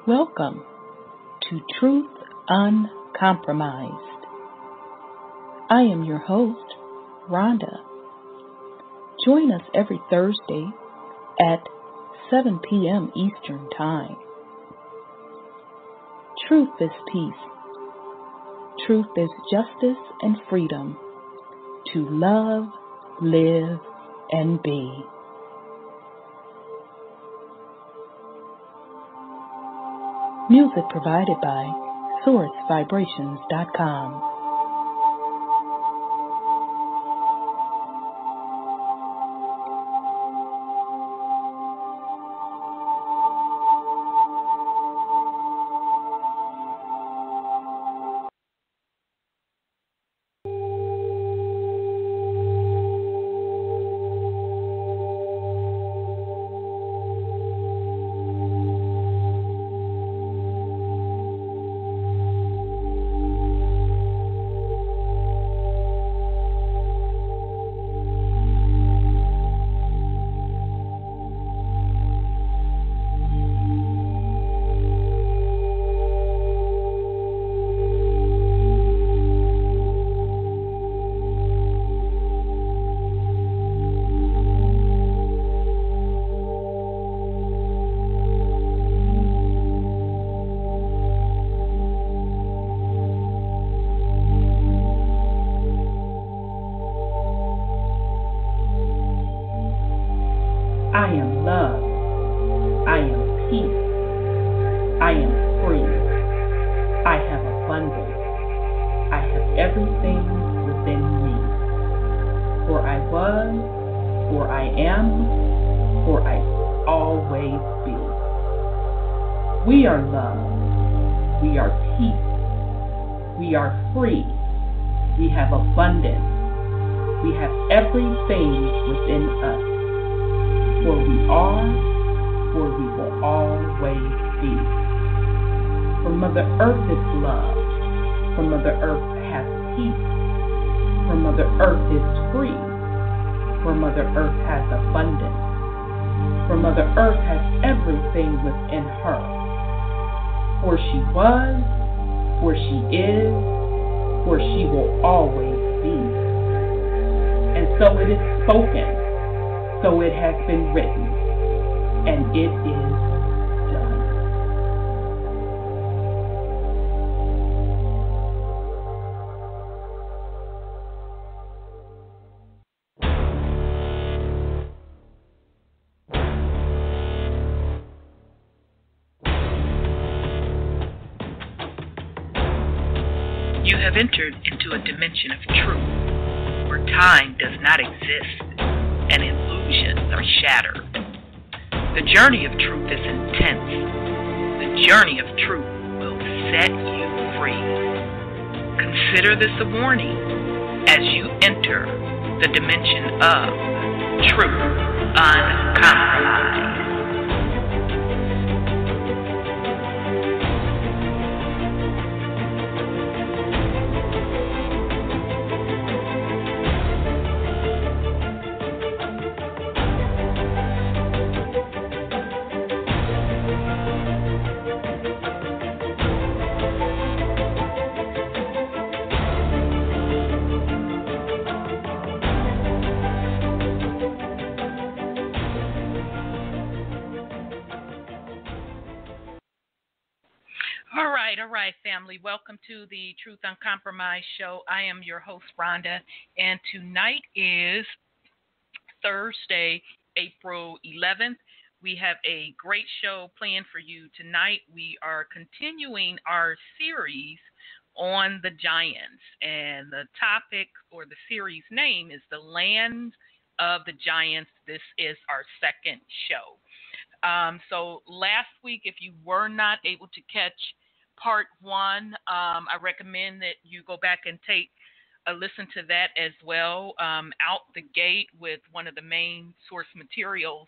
Welcome to Truth Uncompromised. I am your host, Rhonda. Join us every Thursday at 7 p.m. Eastern Time. Truth is peace. Truth is justice and freedom to love, live, and be. Music provided by SourceVibrations.com. I am love. I am peace. I am free. I have abundance. I have everything within me. For I was, for I am, for I always be. We are love. We are peace. We are free. We have abundance. We have everything within us. For we are, for we will always be. For Mother Earth is love. For Mother Earth has peace. For Mother Earth is free. For Mother Earth has abundance. For Mother Earth has everything within her. For she was, for she is, for she will always be. And so it is spoken. So it has been written, and it is done. You have entered into a dimension of truth, where time does not exist, and illusions are shattered. The journey of truth is intense. The journey of truth will set you free. Consider this a warning as you enter the dimension of truth uncompromised. All right, family. Welcome to the Truth Uncompromised show. I am your host, Rhonda, and tonight is Thursday, April 11th. We have a great show planned for you tonight. We are continuing our series on the Giants, and the topic or the series name is The Land of the Giants. This is our second show. So last week, if you were not able to catch part one, I recommend that you go back and take a listen to that as well. Out the gate with one of the main source materials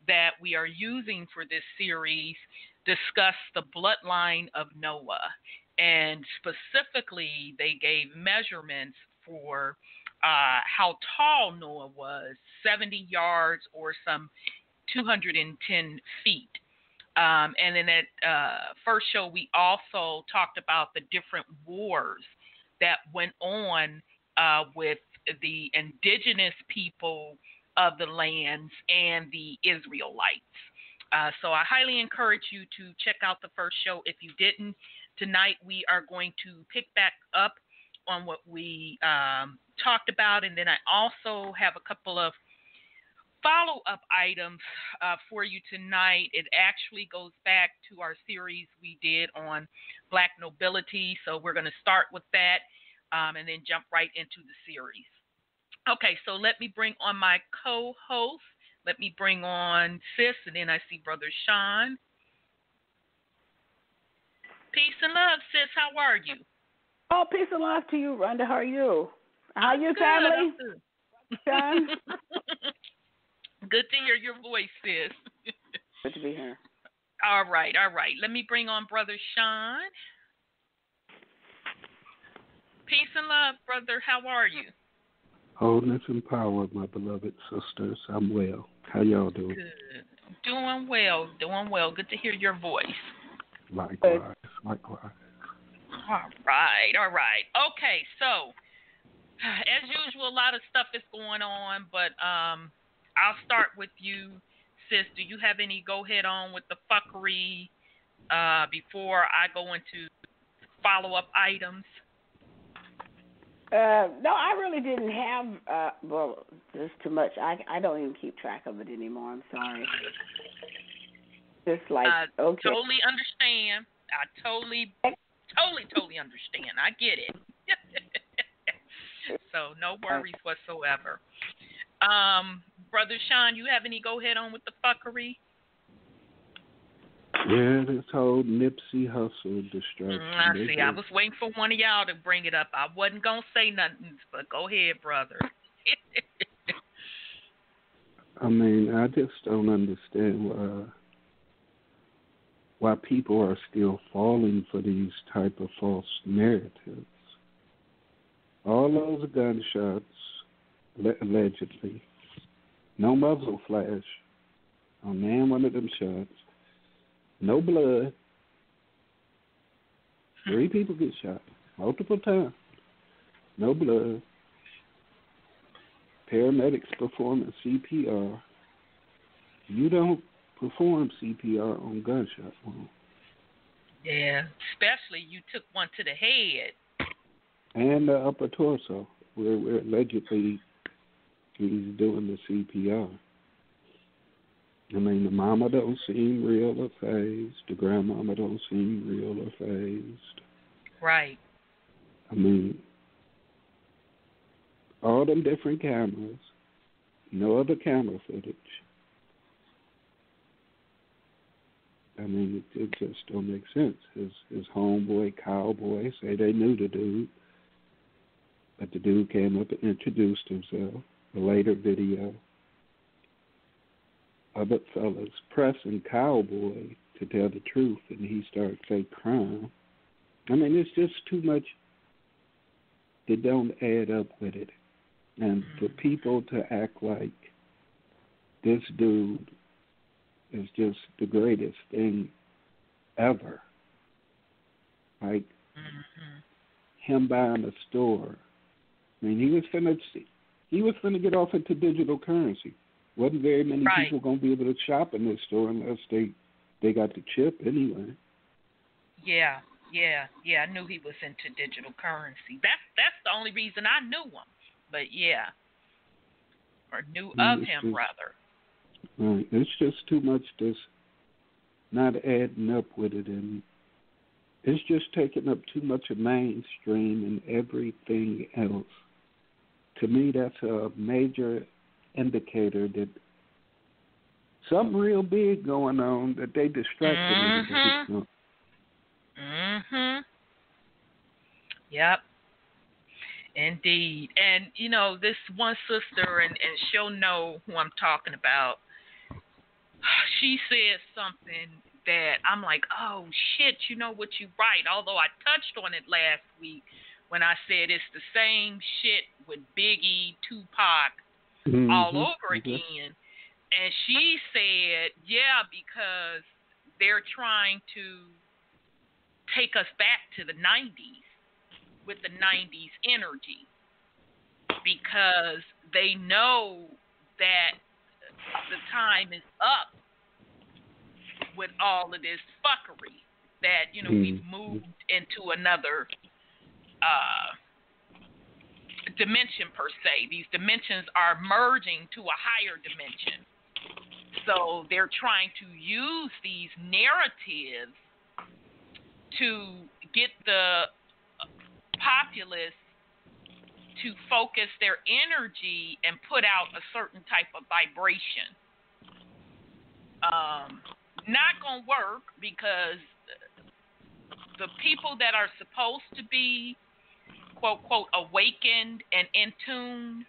that we are using for this series discuss the bloodline of Noah. And specifically, they gave measurements for how tall Noah was, 70 yards or some 210 feet. And in that first show, we also talked about the different wars that went on with the indigenous people of the lands and the Israelites. So I highly encourage you to check out the first show if you didn't. Tonight we are going to pick back up on what we talked about, and then I also have a couple of follow-up items for you tonight. It actually goes back to our series we did on Black nobility, so we're going to start with that and then jump right into the series. Okay, so let me bring on my co-host. Let me bring on Sis, and then I see Brother Sean. Peace and love, Sis. How are you? Oh, peace and love to you, Rhonda. How are you? How are your family? Sean? Good to hear your voice, Sis. Good to be here. All right. Let me bring on Brother Sean. Peace and love, brother. How are you? Wholeness and power, my beloved sisters. I'm well. How y'all doing? Good. Doing well. Good to hear your voice. Likewise. All right. Okay, so as usual, a lot of stuff is going on, but I'll start with you, Sis. Do you have any go-ahead on with the fuckery before I go into follow-up items? No, I really didn't have, well, there's too much. I don't even keep track of it anymore. I'm sorry. Just like, okay. Totally understand. I totally understand. I get it. So no worries whatsoever. Brother Sean, you have any go-ahead on with the fuckery? Yeah, this whole Nipsey Hussle distraction. I see. I was waiting for one of y'all to bring it up. I wasn't going to say nothing, but go ahead, brother. I mean, I just don't understand why people are still falling for these type of false narratives. All those gunshots, allegedly, no muzzle flash on man one of them shots, no blood, 3 people get shot multiple times, no blood, paramedics performing CPR. You don't perform CPR on gunshot wounds. Yeah, especially you took one to the head. And the upper torso, where allegedly he's doing the CPR. I mean, the mama don't seem real or phased. The grandmama don't seem real or phased. Right. I mean, all them different cameras, no other camera footage. I mean, it just don't make sense. His homeboy, cowboy, say they knew the dude, but the dude came up and introduced himself. A later video, other fellas pressing cowboy to tell the truth, and he started fake crime. I mean, it's just too much that don't add up with it. And for people to act like this dude is just the greatest thing ever. Like him buying a store. I mean, he was finna get off into digital currency. Wasn't very many people gonna be able to shop in this store unless they got the chip anyway. Yeah. I knew he was into digital currency. That's the only reason I knew him. But yeah, or knew of him rather. Right. It's just too much that's not adding up with it, and it's just taking up too much of mainstream and everything else. To me, that's a major indicator that something real big going on that they distracted me. Yep. Indeed. And, you know, this one sister, and she'll know who I'm talking about, she said something that I'm like, oh, shit, you know what, you're right. Although I touched on it last week when I said it's the same shit with Biggie, Tupac, all over again. And she said, yeah, because they're trying to take us back to the 90s with the 90s energy, because they know that the time is up with all of this fuckery, that, you know, we've moved into another dimension per se. These dimensions are merging to a higher dimension. So they're trying to use these narratives to get the populace to focus their energy and put out a certain type of vibration. Not gonna work, because the people that are supposed to be quote quote awakened and in tune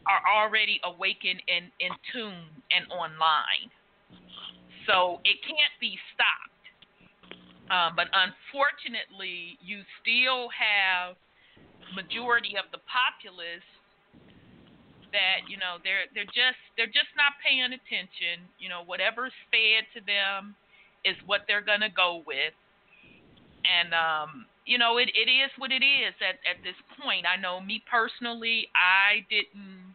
are already awakened and in tune and online. So it can't be stopped. But unfortunately, you still have majority of the populace that, you know, they're just not paying attention. You know, whatever's fed to them is what they're gonna go with. And you know, it is what it is at this point. I know me personally, I didn't,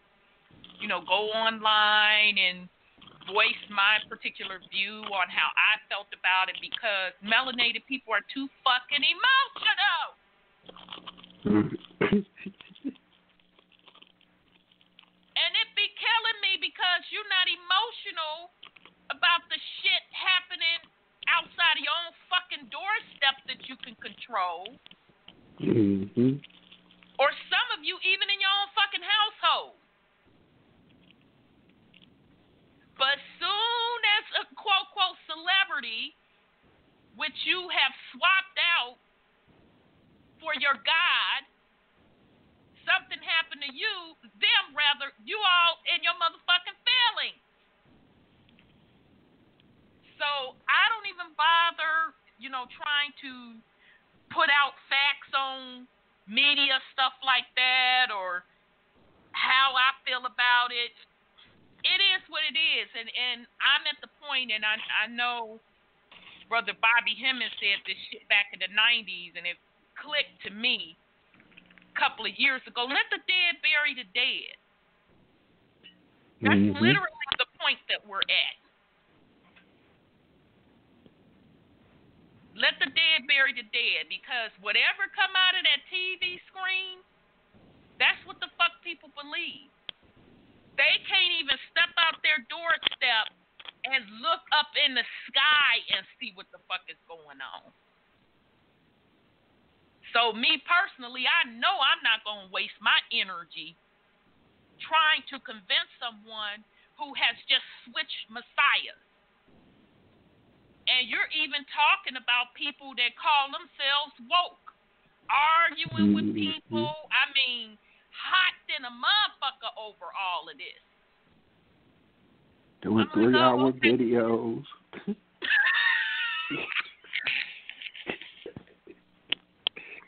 you know, go online and voice my particular view on how I felt about it, because melanated people are too fucking emotional. And it be killing me, because you're not emotional about the shit happening outside of your own fucking doorstep that you can control. Or some of you even in your own fucking household. But soon as a quote-quote celebrity, which you have swapped out for your God, something happened to you, you all in your motherfucking feelings. So I don't even bother, you know, trying to put out facts on media, stuff like that, or how I feel about it. It is what it is, and I'm at the point, and I know Brother Bobby Hemmons said this shit back in the 90s, and it clicked to me a couple of years ago. Let the dead bury the dead. That's literally the point that we're at. Let the dead bury the dead, because whatever come out of that TV screen, that's what the fuck people believe. They can't even step out their doorstep and look up in the sky and see what the fuck is going on. So me personally, I know I'm not going to waste my energy trying to convince someone who has just switched messiahs. And you're even talking about people that call themselves woke, arguing with people. I mean, hot than a motherfucker over all of this. Doing 3-hour videos.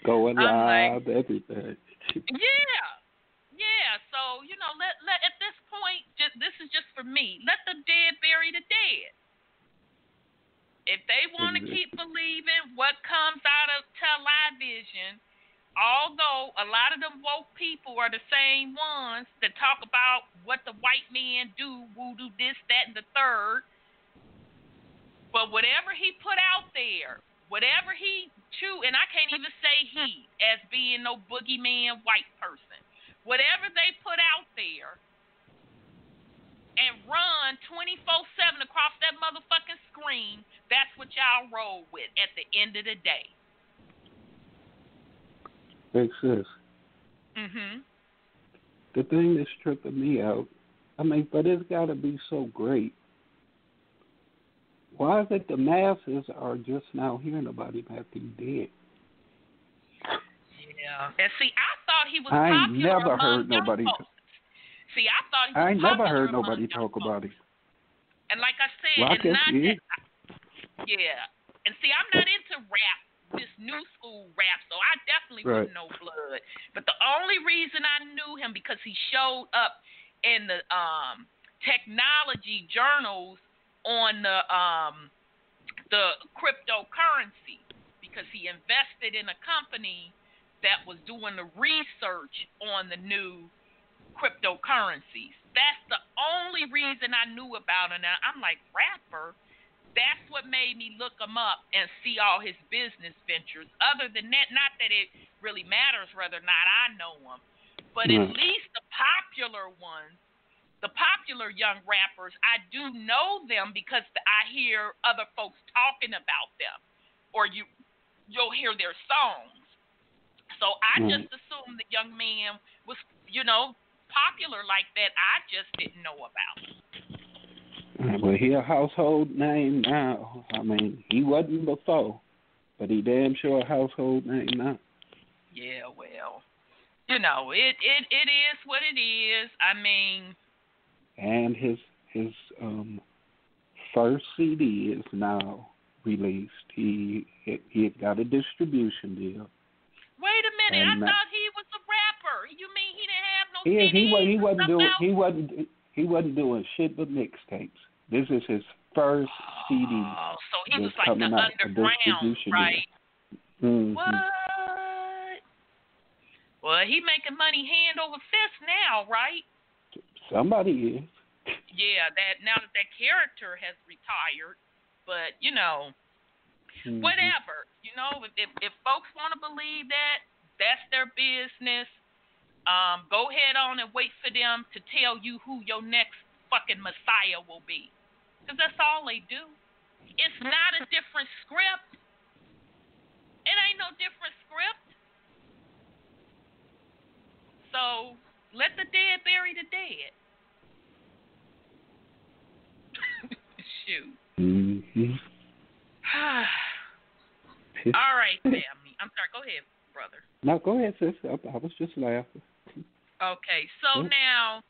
Going live, like, everything. Yeah. So, you know, let at this point, this is just for me. Let the dead bury the dead. If they want to keep believing what comes out of television, although a lot of them woke people are the same ones that talk about what the white man do, voodoo, this, that, and the third. But whatever he put out there, whatever he and I can't even say he as being no boogeyman white person, whatever they put out there and run 24/7 across that motherfucking screen, that's what y'all roll with at the end of the day. Makes sense. The thing that's tripping me out, I mean, but it's got to be so great. Why is it the masses are just now hearing about him after he dead? Yeah. And see, I thought he was popular. I never heard nobody. See, I thought he was I never heard popular nobody talk about him. And like I said, well, I guess he is. Yeah. And see, I'm not into rap, this new school rap, so I definitely wouldn't know Blood. But the only reason I knew him because he showed up in the technology journals on the the cryptocurrency because he invested in a company that was doing the research on the new cryptocurrencies. That's the only reason I knew about it. Now, I'm like, rapper? That's what made me look him up and see all his business ventures. Other than that, not that it really matters whether or not I know him, but at least the popular ones, the popular young rappers, I do know them because I hear other folks talking about them, or you'll hear their songs. So I just assumed the young man was, popular like that. I just didn't know about. Well, he a household name now. I mean, he wasn't before, but he damn sure a household name now. Yeah, well, it is what it is. I mean. And his first CD is now released. He had got a distribution deal. Wait a minute! I thought he was a rapper. You mean he didn't have no CDs? He wasn't doing shit but mixtapes. This is his first CD. Oh, so he was like the underground, right? Mm-hmm. What? Well, he making money hand over fist now, right? Somebody is. Yeah, now that character has retired, but whatever. If folks want to believe that, that's their business. Go ahead on and wait for them to tell you who your next fucking Messiah will be, because that's all they do. It's not a different script. It ain't no different script. So let the dead bury the dead. Shoot. Mm-hmm. All right, family. I'm sorry. Go ahead, brother. No, go ahead, sis. I was just laughing. Okay, so now,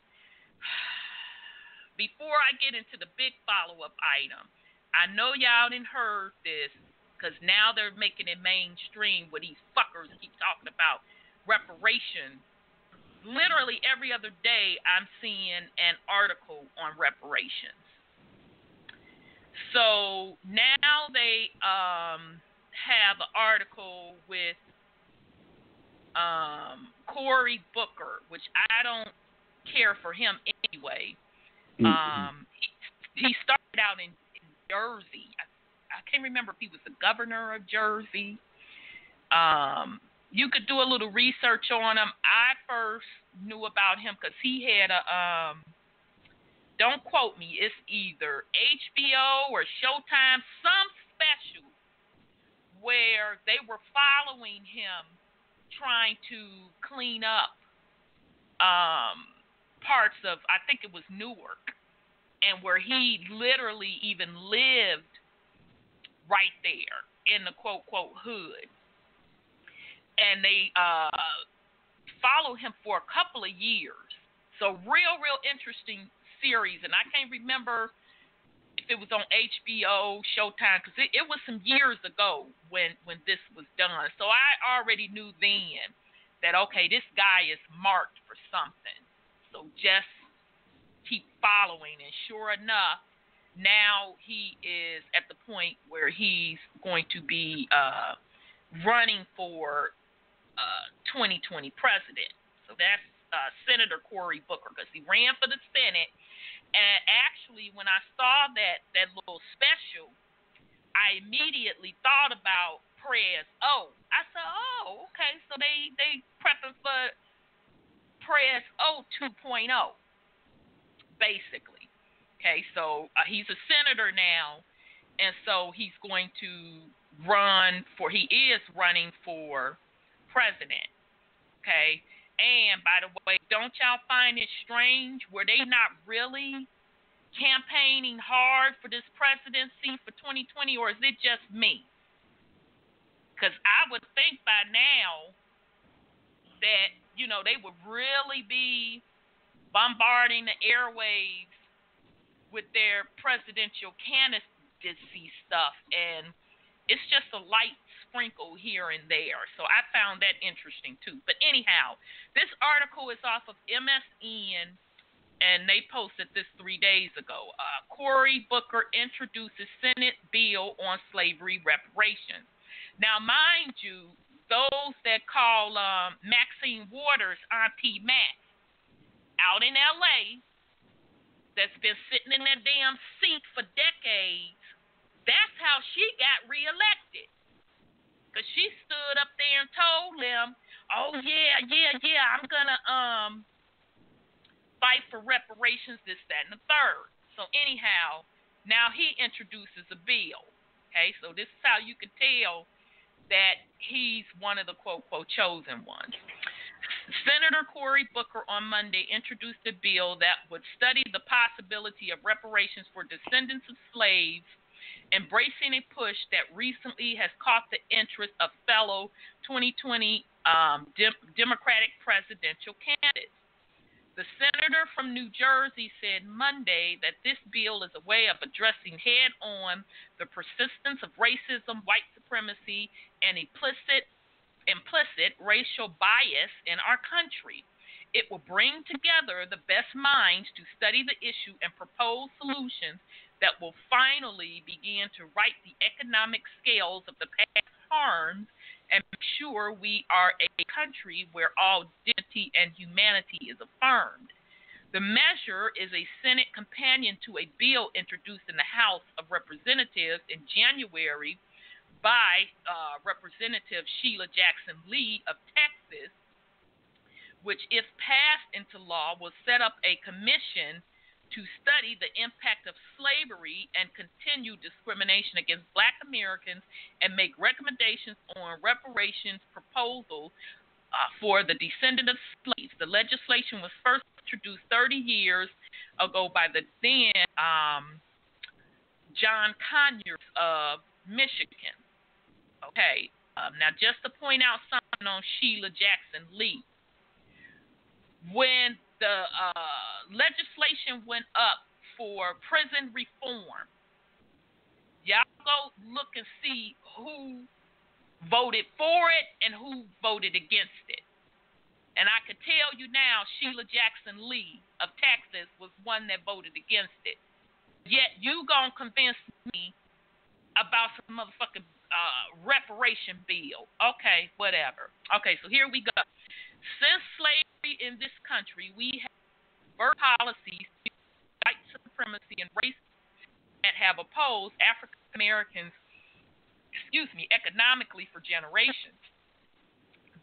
before I get into the big follow-up item, I know y'all done heard this because now they're making it mainstream where these fuckers keep talking about reparations. Literally every other day I'm seeing an article on reparations. So now they have an article with Cory Booker, which I don't care for him anyway. He started out in Jersey. I can't remember if he was the governor of Jersey. You could do a little research on him. I first knew about him because he had a don't quote me, it's either HBO or Showtime, some special where they were following him trying to clean up parts of, I think it was Newark, and where he literally even lived right there in the quote hood. And they followed him for a couple of years. So real interesting series, and I can't remember if it was on HBO, Showtime, because it was some years ago when this was done. So I already knew then that, okay, this guy is marked for something. So just keep following, and sure enough, now he is at the point where he's going to be running for 2020 president. So that's Senator Cory Booker, because he ran for the Senate. And actually, when I saw that little special, I immediately thought about Prez O. I said, oh, okay, so they prepping for Prez O 2.0, basically. Okay, so he's a senator now, and so he's going to he is running for president. Okay. And, by the way, don't y'all find it strange? Were they not really campaigning hard for this presidency for 2020, or is it just me? Because I would think by now that, they would really be bombarding the airwaves with their presidential candidacy stuff, and it's just a light sprinkle here and there. So I found that interesting too. But anyhow, this article is off of MSN, and they posted this 3 days ago. Cory Booker introduces Senate bill on slavery reparations. Now, mind you, those that call Maxine Waters Auntie Max out in L.A., that's been sitting in that damn seat for decades, that's how she got reelected. Because she stood up there and told them, oh, yeah, I'm going to fight for reparations, this, that, and the third. So anyhow, now he introduces a bill. Okay, so this is how you can tell that he's one of the quote-quote chosen ones. Senator Cory Booker on Monday introduced a bill that would study the possibility of reparations for descendants of slaves, embracing a push that recently has caught the interest of fellow 2020 Democratic presidential candidates. The senator from New Jersey said Monday that this bill is a way of addressing head-on the persistence of racism, white supremacy, and implicit racial bias in our country. It will bring together the best minds to study the issue and propose solutions that will finally begin to right the economic scales of the past harms and make sure we are a country where all dignity and humanity is affirmed. The measure is a Senate companion to a bill introduced in the House of Representatives in January by Representative Sheila Jackson Lee of Texas, which, if passed into law, will set up a commission to study the impact of slavery and continued discrimination against Black Americans and make recommendations on reparations proposals for the descendant of slaves. The legislation was first introduced 30 years ago by the then John Conyers of Michigan. Okay, now just to point out something on Sheila Jackson Lee. When the legislation went up for prison reform, y'all go look and see who voted for it and who voted against it. And I could tell you now, Sheila Jackson Lee of Texas was one that voted against it. Yet you gonna convince me about some motherfucking reparation bill. Okay, whatever. Okay, so here we go. Since slavery in this country, we have birth policies, white supremacy, and race that have opposed African Americans, economically for generations.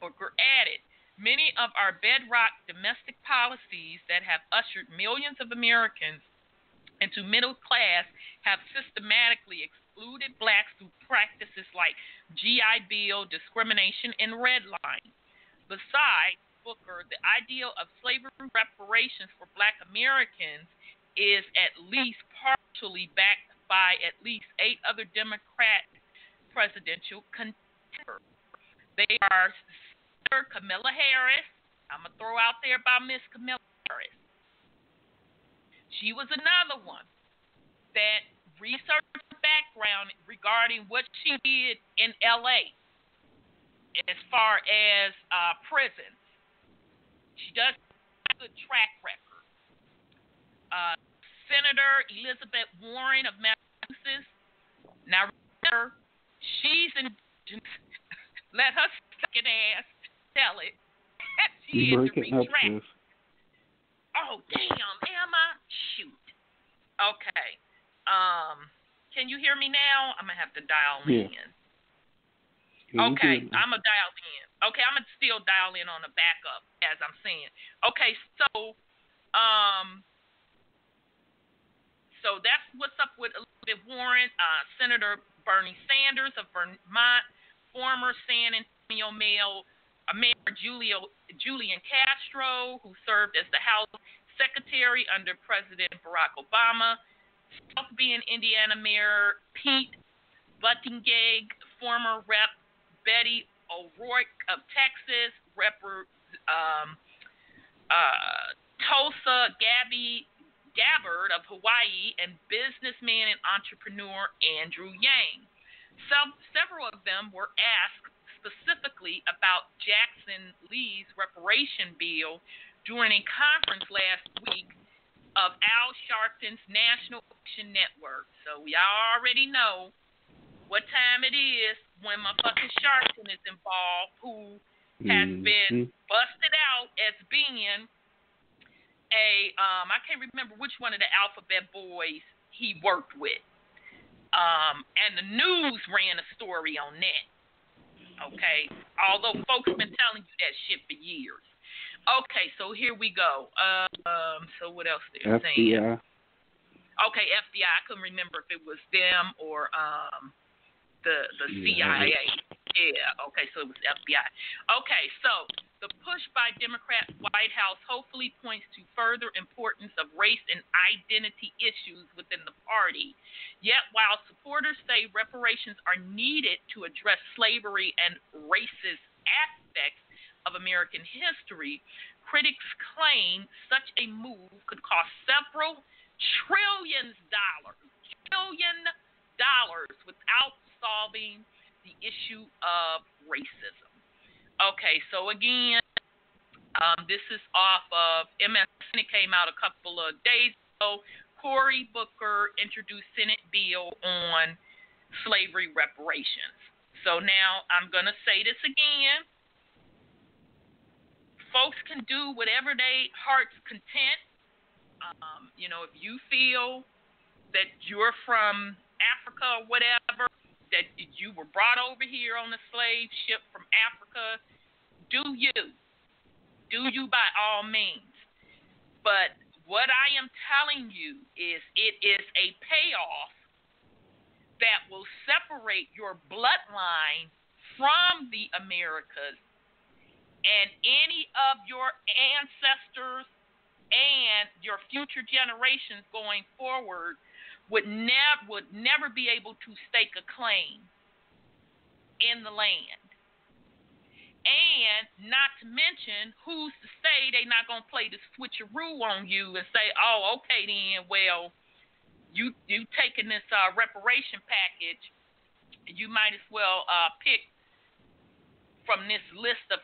Booker added, many of our bedrock domestic policies that have ushered millions of Americans into middle class have systematically excluded blacks through practices like GI Bill, discrimination, and redlining. Besides, Booker, the idea of slavery reparations for Black Americans is at least partially backed by at least 8 other Democrat presidential contenders. They are Senator Kamala Harris. I'm going to throw out there about Miss Kamala Harris. She was another one that researched the background regarding what she did in L.A. as far as prisons. She does have a good track record. Senator Elizabeth Warren of Massachusetts. Now, remember, she's in. Let her second ass tell it. She is to retract. Oh, damn, am I? Shoot. Okay. Can you hear me now? I'm going to have to dial in. Okay, I'm going to dial in. Okay, I'm going to still dial in on the backup as I'm saying. Okay, so that's what's up with Elizabeth Warren, Senator Bernie Sanders of Vermont, former San Antonio Mayor Julian Castro, who served as the House Secretary under President Barack Obama, South Bend, Indiana Mayor Pete Buttigieg, former Rep. Betty O'Rourke of Texas, Tulsa Gabbard of Hawaii, and businessman and entrepreneur Andrew Yang. Several of them were asked specifically about Jackson Lee's reparation bill during a conference last week of Al Sharpton's National Action Network. So we already know what time it is when motherfucking Sharpton is involved, who has been busted out as being a, I can't remember which one of the alphabet boys he worked with. And the news ran a story on that. Okay? Although folks been telling you that shit for years. Okay, so here we go. So what else they're saying? FBI. Okay, FBI. I couldn't remember if it was them or the CIA. Yeah, okay, so it was FBI. Okay, so the push by Democrat White House hopefully points to further importance of race and identity issues within the party. Yet, while supporters say reparations are needed to address slavery and racist aspects of American history, critics claim such a move could cost several trillion dollars without solving the issue of racism. Okay, so again, this is off of MSN. It came out a couple of days ago. Cory Booker introduced Senate bill on slavery reparations. So now I'm going to say this again. Folks can do whatever they heart's content. If you feel that you're from Africa or whatever, that you were brought over here on a slave ship from Africa, do you. Do you by all means. But what I am telling you is it is a payoff that will separate your bloodline from the Americas, and any of your ancestors and your future generations going forward would never be able to stake a claim in the land. And not to mention, who's to say they're not going to play the switcheroo on you and say, oh, okay then, well, you taking this reparation package, you might as well pick from this list of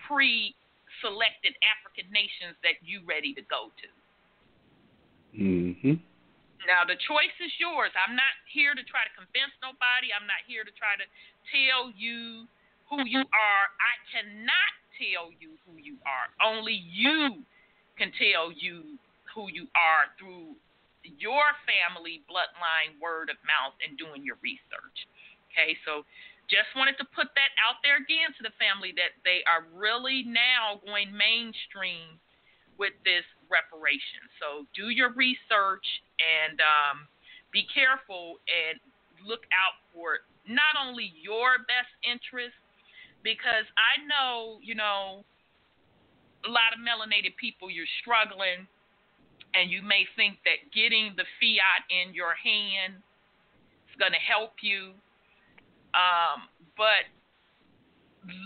pre-selected African nations that you ready to go to. Mm-hmm. Now, the choice is yours. I'm not here to try to convince nobody. I'm not here to try to tell you who you are. I cannot tell you who you are. Only you can tell you who you are through your family bloodline, word of mouth, and doing your research. Okay, so just wanted to put that out there again to the family that they are really now going mainstream with this reparation. So do your research and be careful and look out for not only your best interest, because I know, a lot of melanated people, you're struggling, and you may think that getting the fiat in your hand is going to help you. But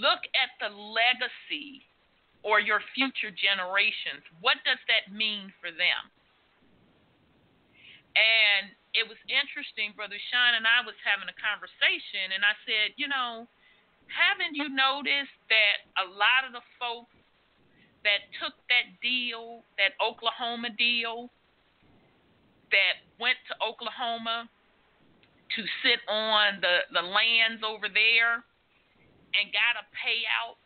look at the legacy or your future generations. What does that mean for them? And it was interesting, Brother Sean and I was having a conversation, and I said, haven't you noticed that a lot of the folks that took that deal, that Oklahoma deal, that went to Oklahoma to sit on the lands over there and got a payout?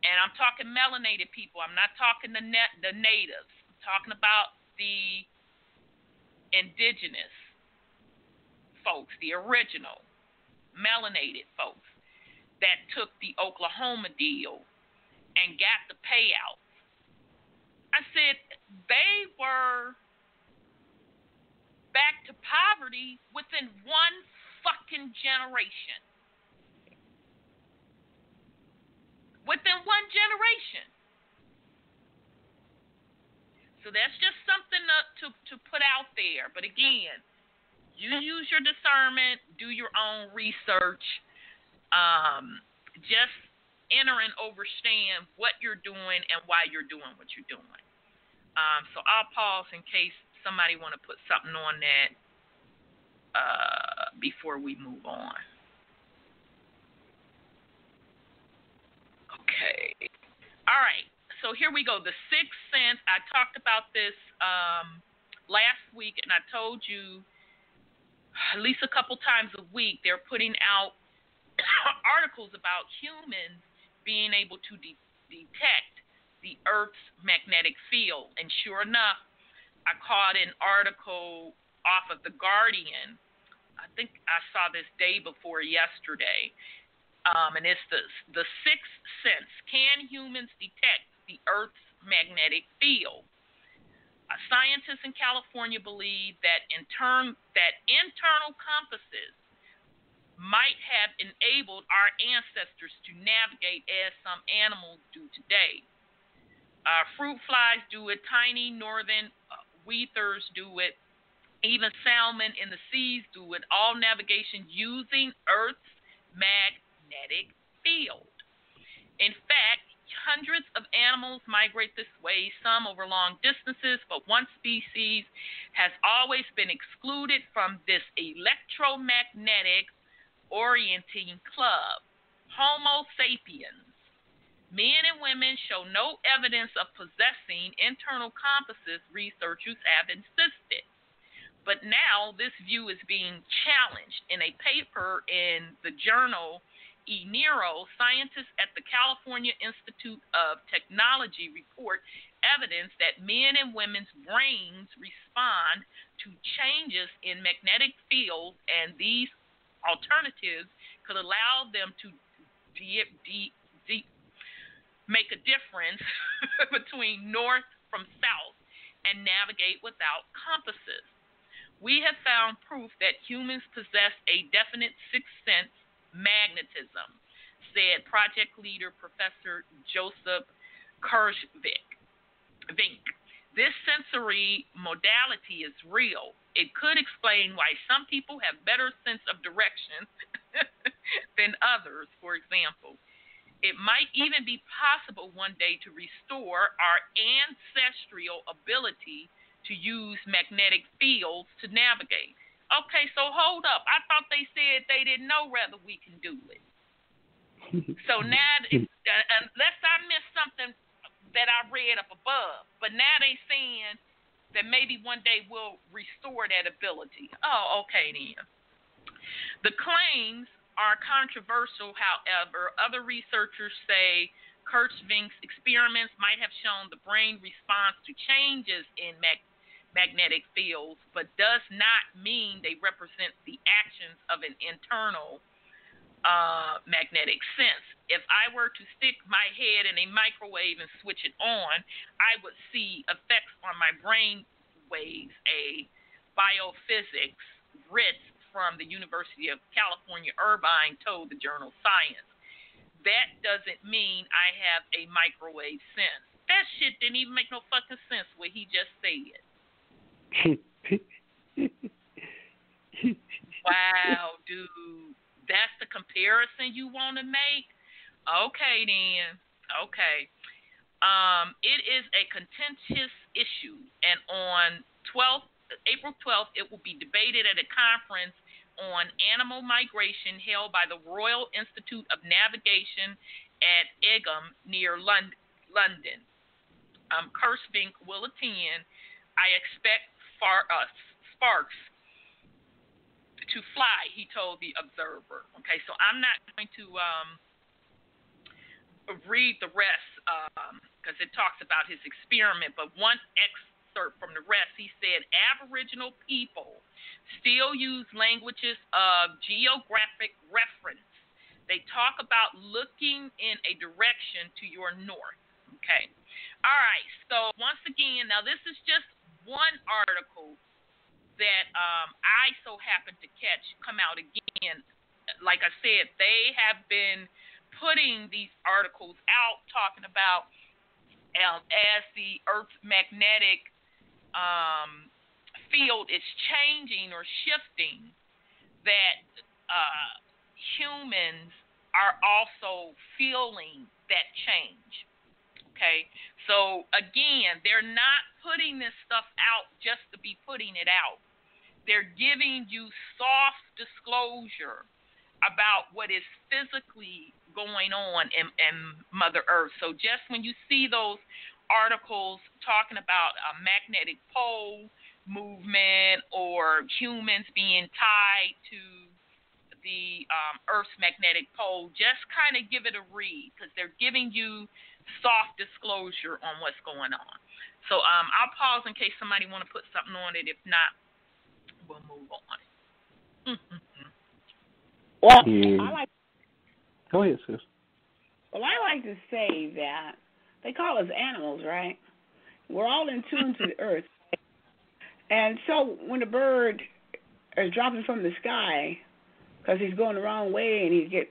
And I'm talking melanated people. I'm not talking the natives. I'm talking about the indigenous folks, the original melanated folks that took the Oklahoma deal and got the payout. I said they were back to poverty within one fucking generation. Within one generation. So that's just something to put out there. But again, you use your discernment, do your own research, just enter and understand what you're doing and why you're doing what you're doing. So I'll pause in case somebody want to put something on that before we move on. Okay. All right. so here we go. The sixth sense, I talked about this last week, and I told you at least a couple times a week they're putting out articles about humans being able to detect the Earth's magnetic field. And sure enough, I caught an article off of The Guardian. I think I saw this day before yesterday. And it's the sixth sense. Can humans detect the Earth's magnetic field? Scientists in California believe that internal compasses might have enabled our ancestors to navigate as some animals do today. Fruit flies do it, tiny northern wheaters do it, even salmon in the seas do it, all navigation using Earth's magnetic field. In fact, hundreds of animals migrate this way, some over long distances, but one species has always been excluded from this electromagnetic orienting club, Homo sapiens. Men and women show no evidence of possessing internal compasses, researchers have insisted. But now this view is being challenged. In a paper in the journal eNeuro, scientists at the California Institute of Technology report evidence that men and women's brains respond to changes in magnetic fields, and these alternatives could allow them to make a difference between north from south and navigate without compasses. We have found proof that humans possess a definite sixth sense, magnetism, said project leader Professor Joseph Kirschvink. This sensory modality is real. It could explain why some people have better sense of direction than others, for example. It might even be possible one day to restore our ancestral ability to use magnetic fields to navigate. Okay, so hold up. I thought they said they didn't know whether we can do it. So now, unless I missed something that I read up above, but now they saying that maybe one day we'll restore that ability. Oh, okay then. The claims are controversial, however. Other researchers say Kirschvink's experiments might have shown the brain response to changes in magnetic fields, but does not mean they represent the actions of an internal magnetic sense. If I were to stick my head in a microwave and switch it on, I would see effects on my brain waves, a biophysics Ritz from the University of California, Irvine told the journal Science. That doesn't mean I have a microwave sense. That shit didn't even make no fucking sense what he just said. Wow, dude. That's the comparison you want to make? Okay, then. Okay. It is a contentious issue, and on April 12th, it will be debated at a conference on animal migration held by the Royal Institute of Navigation at Egham near London. Kirschvink will attend. I expect sparks to fly, he told the Observer. Okay, so I'm not going to read the rest because it talks about his experiment, but one excerpt from the rest, he said, Aboriginal people still use languages of geographic reference. They talk about looking in a direction to your north. Okay. All right, so once again, now this is just one article that I so happened to catch come out again. Like I said, they have been putting these articles out talking about as the Earth's magnetic field is changing or shifting, that humans are also feeling that change. Okay, so again, they're not putting this stuff out just to be putting it out. They're giving you soft disclosure about what is physically going on in Mother Earth. So just when you see those articles talking about a magnetic pole movement or humans being tied to the Earth's magnetic pole, just kind of give it a read, because they're giving you soft disclosure on what's going on. So I'll pause in case somebody want to put something on it. If not, we'll move on. Well, Go ahead, sis. Well, I like to say that they call us animals, right? We're all in tune to the earth. And so when a bird is dropping from the sky because he's going the wrong way and he gets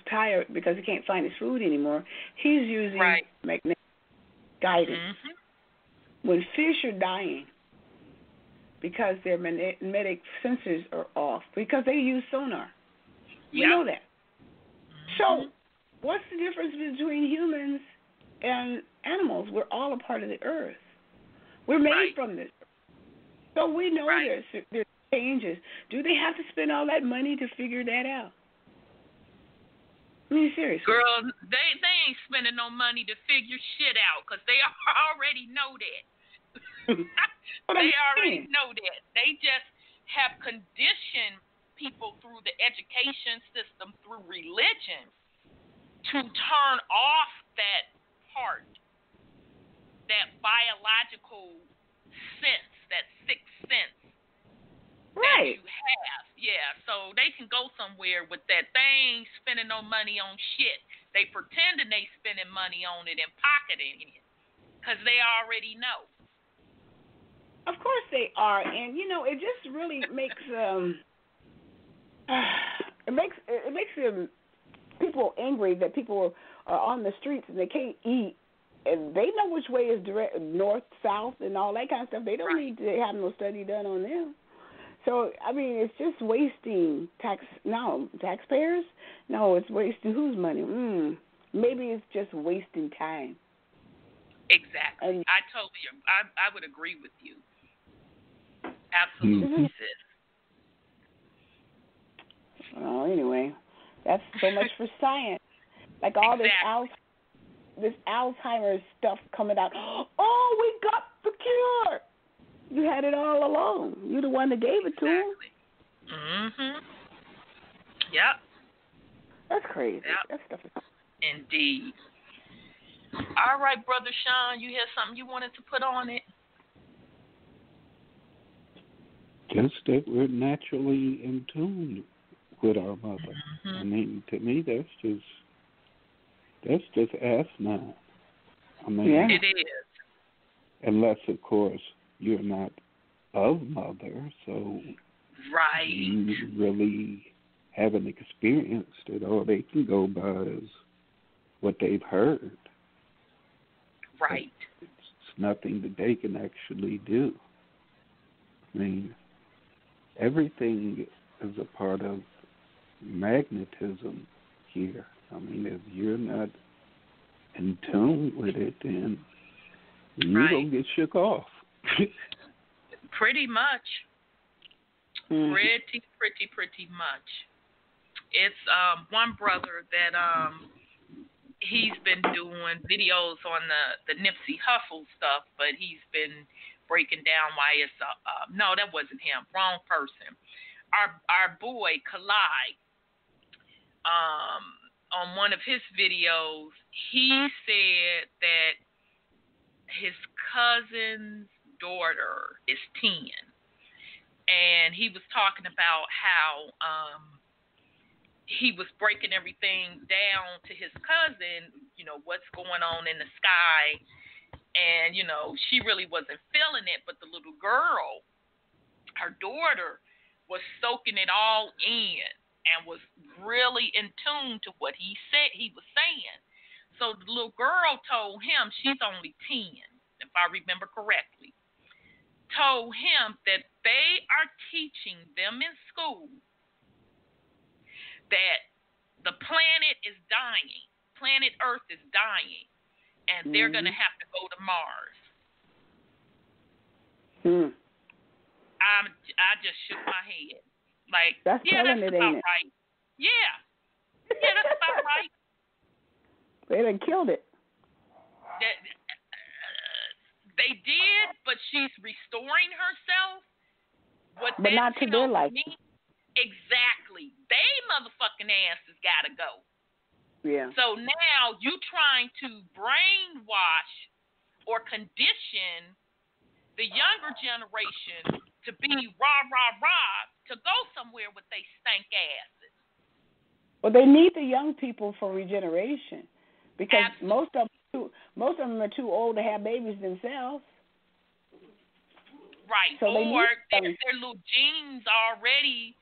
tired because he can't find his food anymore, he's using magnetic guidance. Mm-hmm. When fish are dying because their magnetic sensors are off, because they use sonar. We know that. So what's the difference between humans and animals? We're all a part of the earth. We're made from this. So we know there's changes. Do they have to spend all that money to figure that out? I mean, seriously. Girl, they ain't spending no money to figure shit out, because they already know that. They already know that. They just have conditioned people through the education system, through religion, to turn off that part, that biological sense, that sixth sense that you have. Yeah, so they can go somewhere with that. They ain't spending no money on shit. They pretending they spending money on it and pocketing it, because they already know. Of course they are, and it just really makes it makes people angry that people are on the streets and they can't eat, and they know which way is direct, north, south, and all that kind of stuff. They don't need to have no study done on them. So I mean, it's just wasting taxpayers. No, it's wasting whose money? Maybe it's just wasting time. Exactly. And I would agree with you. Absolutely, sis. Well, anyway, that's so much for science. Like all this Alzheimer's stuff coming out. Oh, we got the cure. You had it all along. You're the one that gave it to him. Mhm. Yep. That's crazy. Yep. That stuff is. Indeed. All right, Brother Sean, you had something you wanted to put on it? Just that we're naturally in tune with our mother. Mm-hmm. I mean, to me, that's just asinine. I mean, it is. Unless, of course, you're not of mother, so you really haven't experienced it. All they can go by is what they've heard. Right. But it's nothing that they can actually do. I mean, everything is a part of magnetism here. I mean, if you're not in tune with it, then you don't get shook off. Pretty much. Pretty much. It's one brother that he's been doing videos on the Nipsey Hussle stuff, but he's been breaking down why it's no, that wasn't him. Wrong person. Our boy Kalai, on one of his videos, he said that his cousin's daughter is 10, and he was talking about how he was breaking everything down to his cousin, what's going on in the sky, and she really wasn't feeling it, but the little girl, her daughter, was soaking it all in and was really in tune to what he was saying. So the little girl told him, she's only 10, if I remember correctly, told him that they are teaching them in school that the planet is dying, planet Earth is dying, and they're going to have to go to Mars. I just shook my head. Like, that's that's about right. Yeah, that's about right. They done killed it. They did, but she's restoring herself. What But not to their liking. Exactly. They motherfucking asses gotta go. Yeah. So now you trying to brainwash or condition the younger generation to be rah, rah, rah, to go somewhere with they stank asses. Well, they need the young people for regeneration because Absolutely. most of them are too old to have babies themselves. Right. So or their little genes already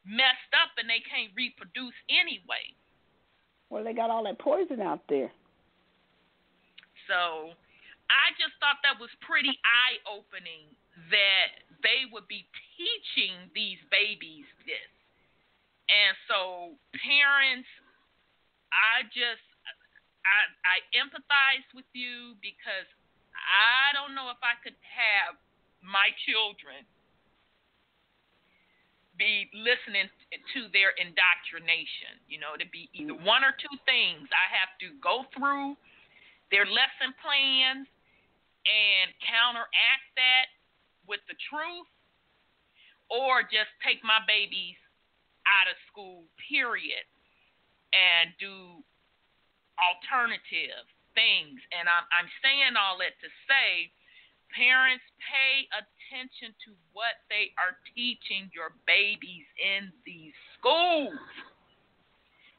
messed up and they can't reproduce anyway. Well, they got all that poison out there. So I just thought that was pretty eye-opening that they would be teaching these babies this. And so parents, I empathize with you because I don't know if I could have my children be listening to their indoctrination. You know, it'd be either one or two things. I have to go through their lesson plans and counteract that with the truth, or just take my babies out of school, period, and do alternative things. And I'm saying all that to say, parents, pay attention to what they are teaching your babies in these schools,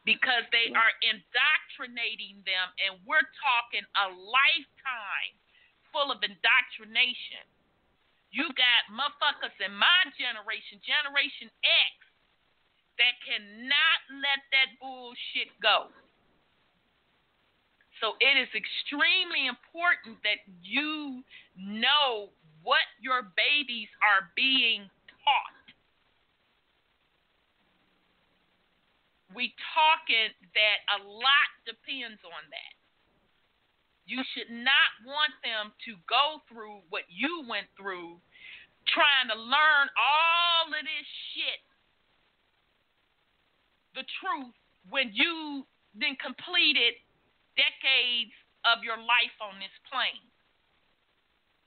because they are indoctrinating them, and we're talking a lifetime full of indoctrination. You got motherfuckers in my generation, Generation X, that cannot let that bullshit go. So it is extremely important that you know what your babies are being taught. We talking that a lot depends on that. You should not want them to go through what you went through, trying to learn all of this shit, the truth, when you then completed decades of your life on this plane.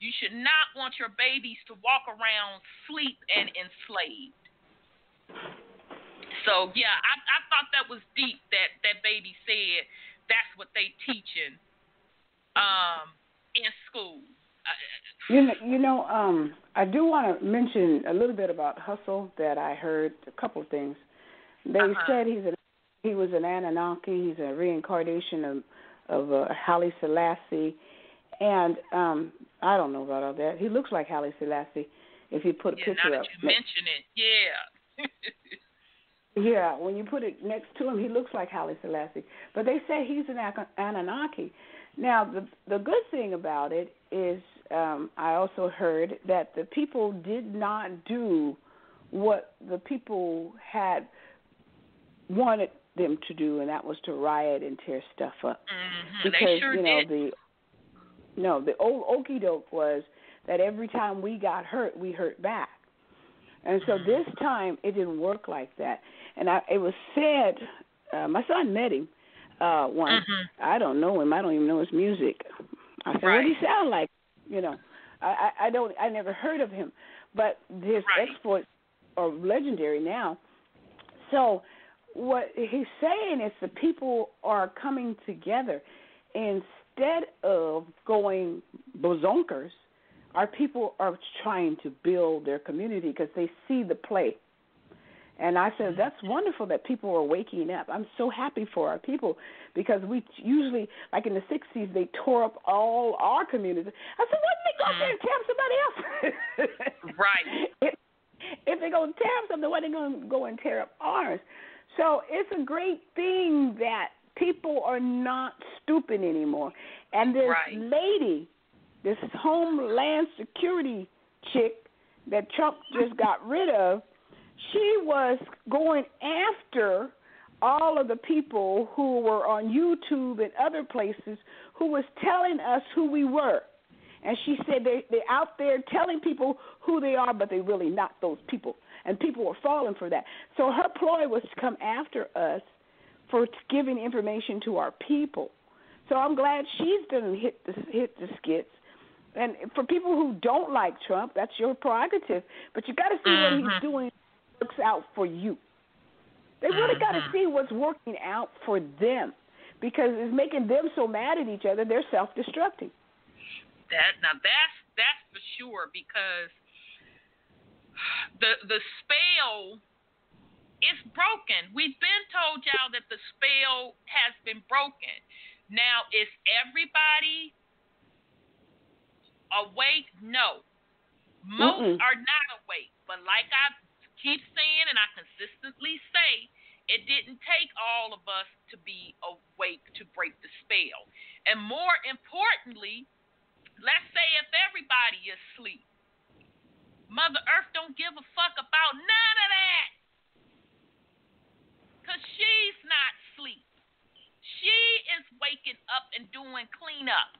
You should not want your babies to walk around sleep and enslaved. So, yeah, I thought that was deep that baby said that's what they teaching in school. I do want to mention a little bit about hustle that I heard, a couple of things. They said he was an Anunnaki. He's a reincarnation of Haile Selassie. And I don't know about all that. He looks like Haile Selassie if you put a picture now up. That you mention it, yeah. Yeah, when you put it next to him, he looks like Haile Selassie. But they say he's an Anunnaki. Now, the good thing about it is I also heard that the people did not do what the people had wanted them to do, and that was to riot and tear stuff up. Mm-hmm. Because, they sure did. The old okie doke was that every time we got hurt, we hurt back. And so this time, it didn't work like that. And it was said, my son met him once. I don't know him. I don't even know his music. I said, what does he sound like? I never heard of him. But his exploits are legendary now. So what he's saying is the people are coming together. Instead of going bazonkers, our people are trying to build their community because they see the play. And I said, that's wonderful that people are waking up. I'm so happy for our people because we usually, like in the 60s, they tore up all our communities. I said, why didn't they go out there and tear up somebody else? Right. If they're going to tear up something, why are they going to go and tear up ours? So it's a great thing that people are not stupid anymore. And this lady, this Homeland Security chick that Trump just got rid of, she was going after all of the people who were on YouTube and other places who was telling us who we were. And she said they're out there telling people who they are, but they're really not those people. And people were falling for that. So her ploy was to come after us for giving information to our people. So I'm glad she's done hit the skits. And for people who don't like Trump, that's your prerogative. But you got to see what he's doing works out for you. They really got to see what's working out for them, because it's making them so mad at each other, they're self-destructing. That's for sure, because the spell is broken. We've been told y'all that the spell has been broken. Now, is everybody awake? No. Most are not awake. But like I keep saying, and I consistently say, it didn't take all of us to be awake to break the spell. And more importantly, let's say if everybody is asleep, Mother Earth don't give a fuck about none of that, because she's not asleep. She is waking up and doing cleanup.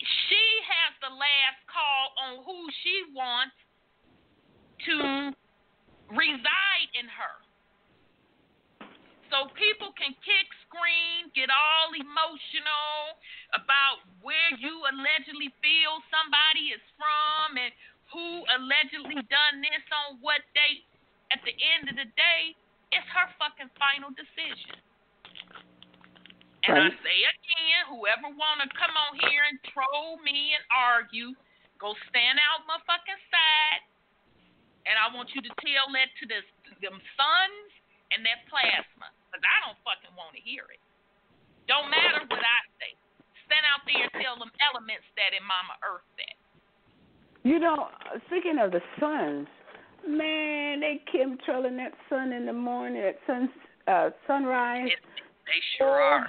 She has the last call on who she wants to reside in her. So people can kick, scream, get all emotional about where you allegedly feel somebody is from and who allegedly done this on what date. At the end of the day, it's her fucking final decision. And I say again, whoever want to come on here and troll me and argue, go stand out my fucking side. And I want you to tell that to them suns and that plasma, because I don't fucking want to hear it. Don't matter what I say. Stand out there and tell them elements that in Mama Earth that. You know, speaking of the suns, man, they chemtrailing that sun in the morning, that sunrise. They sure are.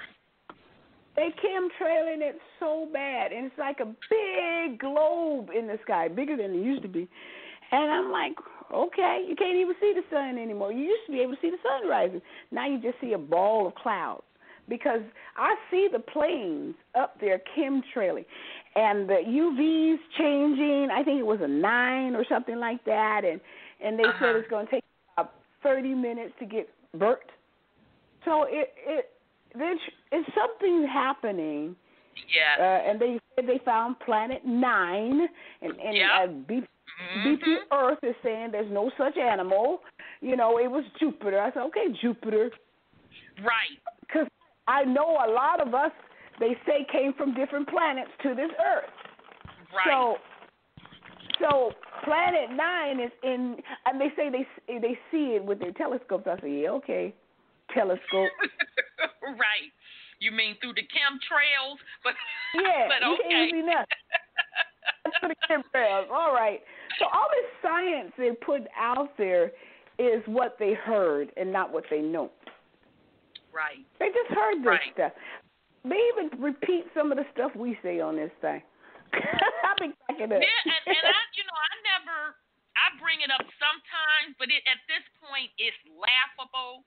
They chemtrailing it so bad, and it's like a big globe in the sky, bigger than it used to be. And I'm like, okay, you can't even see the sun anymore. You used to be able to see the sun rising. Now you just see a ball of clouds, because I see the planes up there chemtrailing, and the UV's changing. I think it was a 9 or something like that, and they said it's going to take about 30 minutes to get burnt. So it's something happening. Yeah. And they said they found planet 9, and BP Earth is saying there's no such animal. You know, it was Jupiter. I said, okay, Jupiter. Right. Because I know a lot of us, they say, came from different planets to this Earth. Right. So planet 9 is in, and they say they see it with their telescopes. I say, yeah, okay, telescope. Right. You mean through the chemtrails? But yeah, but you can't see nothing. Through the chemtrails. All right. So all this science they put out there is what they heard and not what they know. Right. They just heard this stuff. They even repeat some of the stuff we say on this thing. I've been cracking up. Yeah, and I bring it up sometimes, but at this point it's laughable.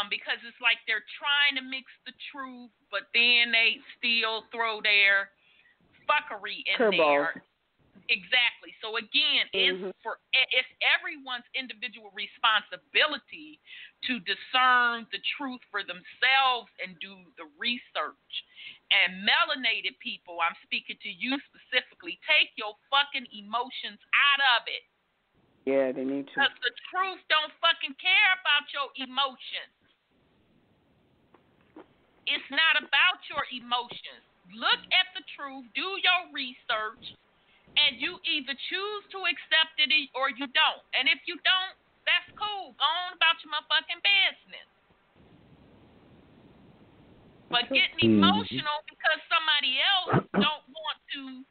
Because it's like they're trying to mix the truth, but then they still throw their fuckery in there. Exactly. So again, it's everyone's individual responsibility to discern the truth for themselves and do the research. And melanated people, I'm speaking to you specifically, take your fucking emotions out of it. Yeah, they need to. Because the truth don't fucking care about your emotions. It's not about your emotions. Look at the truth, do your research, and you either choose to accept it or you don't. And if you don't, that's cool. Go on about your motherfucking business. But getting emotional because somebody else don't want to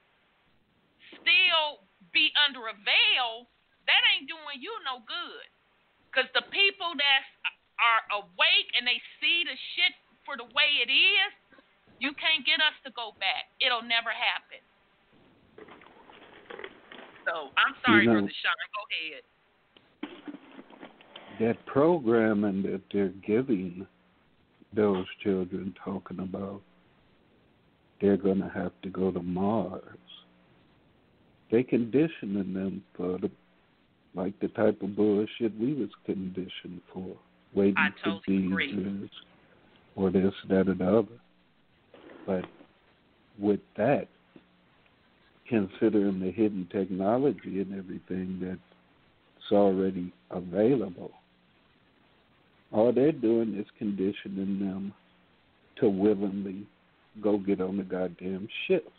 still be under a veil, that ain't doing you no good. Because the people that are awake and they see the shit for the way it is, you can't get us to go back. It'll never happen. So, I'm sorry, Brother Sean. Go ahead. That programming that they're giving those children, talking about they're going to have to go to Mars, they conditioning them for the like the type of bullshit we was conditioned for, waiting for Jesus or this, that, or the other. But with that, considering the hidden technology and everything that's already available, all they're doing is conditioning them to willingly go get on the goddamn ship.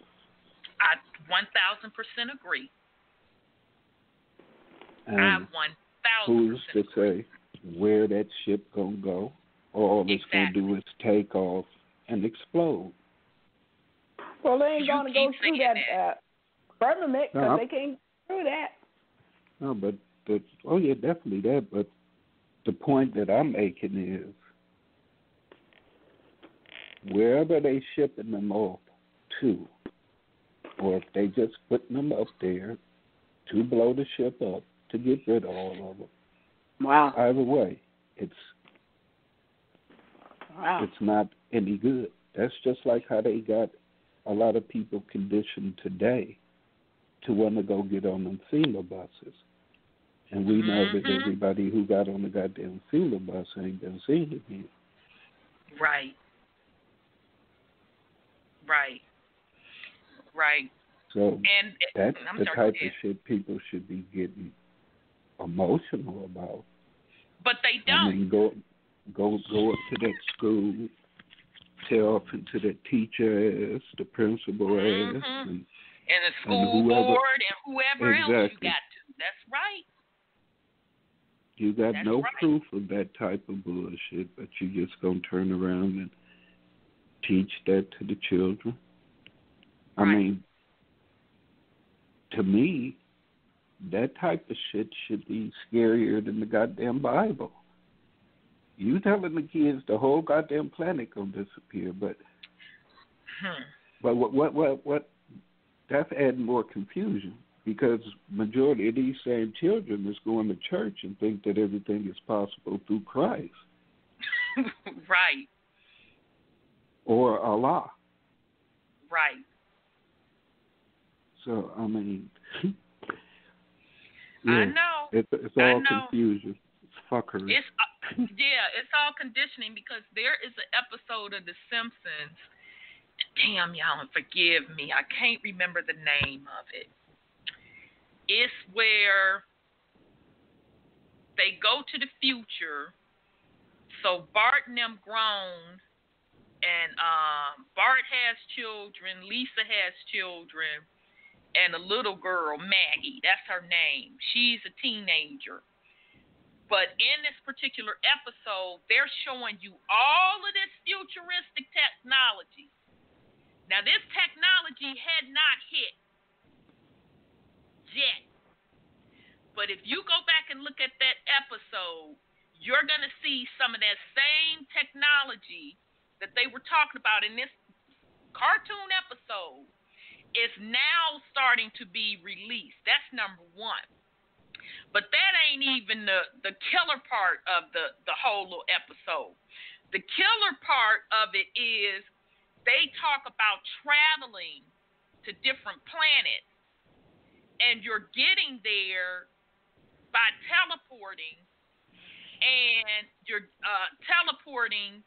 I 1,000% agree. And I 1,000% who's to say where that ship gonna go? Or all it's gonna do is take off and explode. Well, they ain't gonna go through that firmament because they can't do that. No, but yeah, definitely that. But the point that I'm making is, wherever they shipping them off to, or if they just putting them up there to blow the ship up to get rid of all of them. Wow. Either way, it's not any good. That's just like how they got a lot of people conditioned today to want to go get on them FEMA buses. And we know that everybody who got on the goddamn FEMA bus ain't been seen again. Right. So and that's the type of shit people should be getting emotional about. But they don't. I mean, go up to that school, tear off into the teacher ass, the principal ass, and the school board and whoever else you got to. That's right. You got no proof of that type of bullshit, but you just gonna turn around and teach that to the children. I mean, to me, that type of shit should be scarier than the goddamn Bible. You telling the kids the whole goddamn planet gonna disappear, but what? That's adding more confusion, because majority of these same children is going to church and think that everything is possible through Christ. Right. Or Allah. Right. So, I mean, I know. It's all confusion. It's fuckery. It's all conditioning, because there is an episode of The Simpsons. Damn, y'all, forgive me. I can't remember the name of it. It's where they go to the future. So Bart and them grown, and Bart has children, Lisa has children, and a little girl, Maggie, that's her name. She's a teenager. But in this particular episode, they're showing you all of this futuristic technology. Now, this technology had not hit yet. But if you go back and look at that episode, you're going to see some of that same technology that they were talking about in this cartoon episode is now starting to be released. That's number one. But that ain't even the killer part of the whole little episode. The killer part of it is they talk about traveling to different planets, and you're getting there by teleporting, and you're teleporting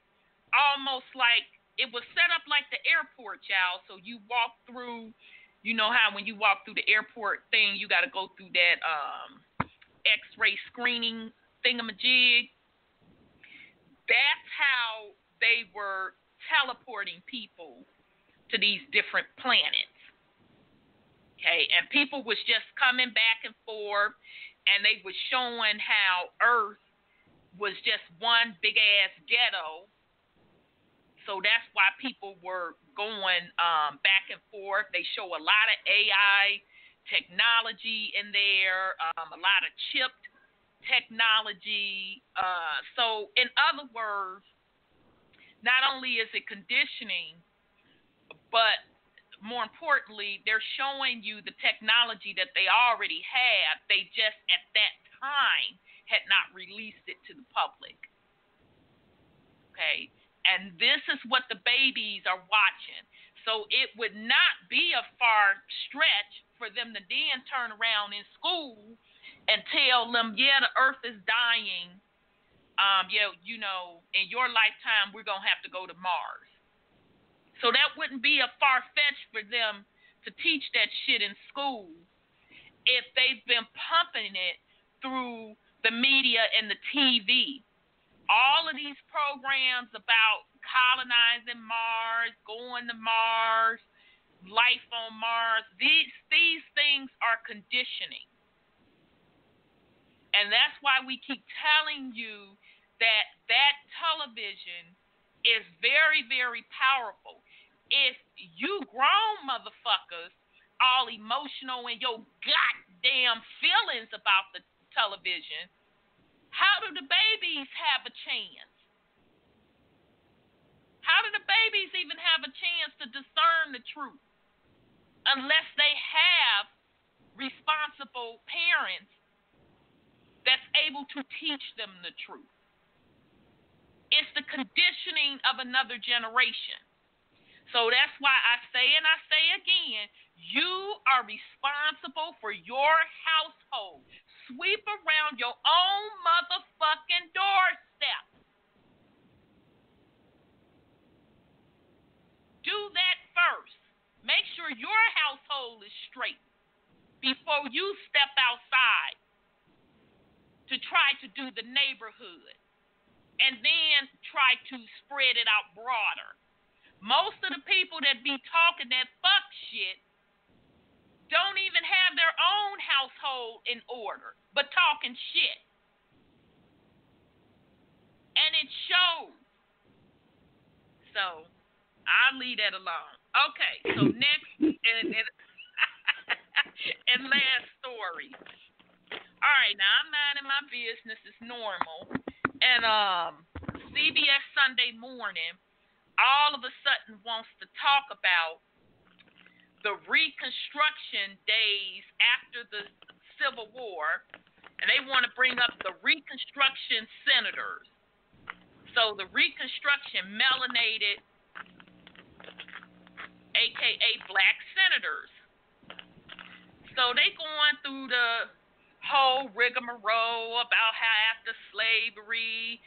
almost like it was set up like the airport, y'all. So you walk through, you know how when you walk through the airport thing, you got to go through that X-ray screening thingamajig. That's how they were teleporting people to these different planets. Okay, and people was just coming back and forth, and they was showing how Earth was just one big ass ghetto. So that's why people were going back and forth. They show a lot of AI technology in there, a lot of chipped technology. So in other words, not only is it conditioning, but more importantly, they're showing you the technology that they already have. They just at that time had not released it to the public. Okay. And this is what the babies are watching. So it would not be a far stretch for them to then turn around in school and tell them, yeah, the earth is dying. In your lifetime, we're going to have to go to Mars. So that wouldn't be a far-fetched for them to teach that shit in school if they've been pumping it through the media and the TV. All of these programs about colonizing Mars, going to Mars, life on Mars, these things are conditioning. And that's why we keep telling you that television is very, very powerful. If you grown motherfuckers all emotional in your goddamn feelings about the television, how do the babies have a chance? How do the babies even have a chance to discern the truth unless they have responsible parents that's able to teach them the truth? It's the conditioning of another generation. So that's why I say, and I say again, you are responsible for your household. Sweep around your own motherfucking doorstep. Do that first. Make sure your household is straight before you step outside to try to do the neighborhood and then try to spread it out broader. Most of the people that be talking that fuck shit don't even have their own household in order, but talking shit. And it shows. So, I'll leave that alone. Okay, so next and last story. All right, now I'm minding my business as normal. And CBS Sunday Morning all of a sudden wants to talk about the Reconstruction days after the Civil War, and they want to bring up the Reconstruction senators. So the Reconstruction melanated, a.k.a. black senators. So they going through the whole rigmarole about how after slavery,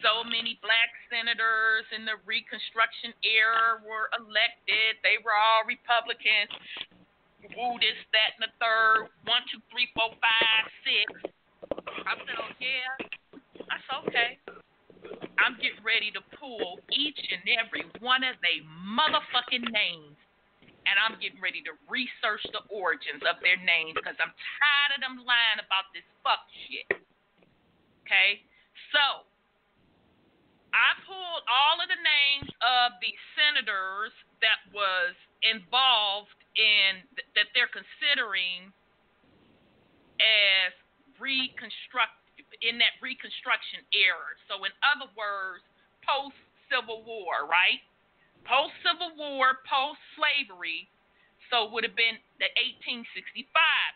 so many black senators in the Reconstruction era were elected. They were all Republicans. Woo, this, that, and the third. 1, 2, 3, 4, 5, 6. I said, oh, yeah, that's okay. I'm getting ready to pull each and every one of their motherfucking names, and I'm getting ready to research the origins of their names because I'm tired of them lying about this fuck shit. Okay? So, I pulled all of the names of the senators that was involved in, that they're considering as in that Reconstruction era. So in other words, post-Civil War, right? Post-Civil War, post-slavery, so it would have been the 1865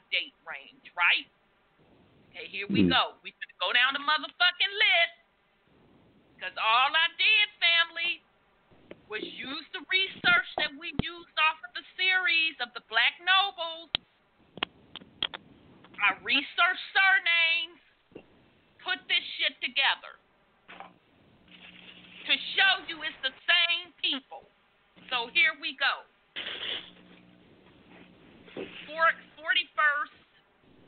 date range, right? Okay, here we go. We could go down the motherfucking list. Because all I did, family, was use the research that we used off of the series of the Black Nobles. I researched surnames, put this shit together to show you it's the same people. So here we go. 41st,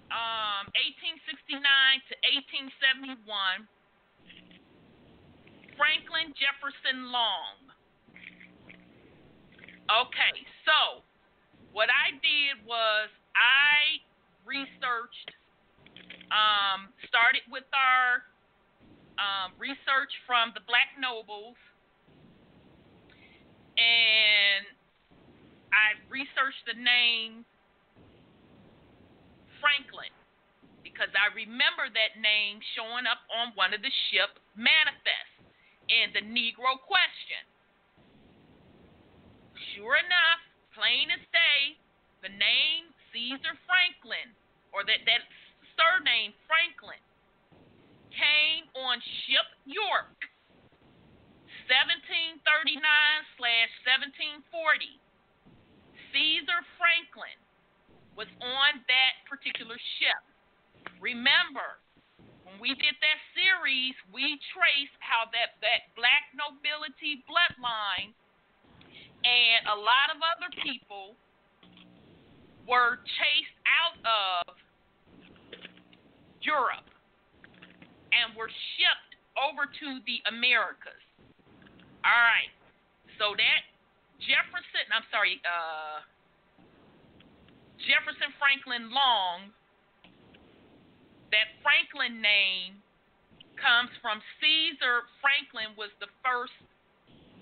1869 to 1871. Franklin Jefferson Long. Okay, so what I did was I researched, started with our research from the Black Nobles, and I researched the name Franklin because I remember that name showing up on one of the ship manifests in the Negro question. Sure enough, plain as day, the name Caesar Franklin, or that surname Franklin, came on ship York, 1739/1740. Caesar Franklin was on that particular ship. Remember, when we did that series, we traced how that black nobility bloodline and a lot of other people were chased out of Europe and were shipped over to the Americas. All right. So that Jefferson Franklin Long, that Franklin name comes from Caesar Franklin was the first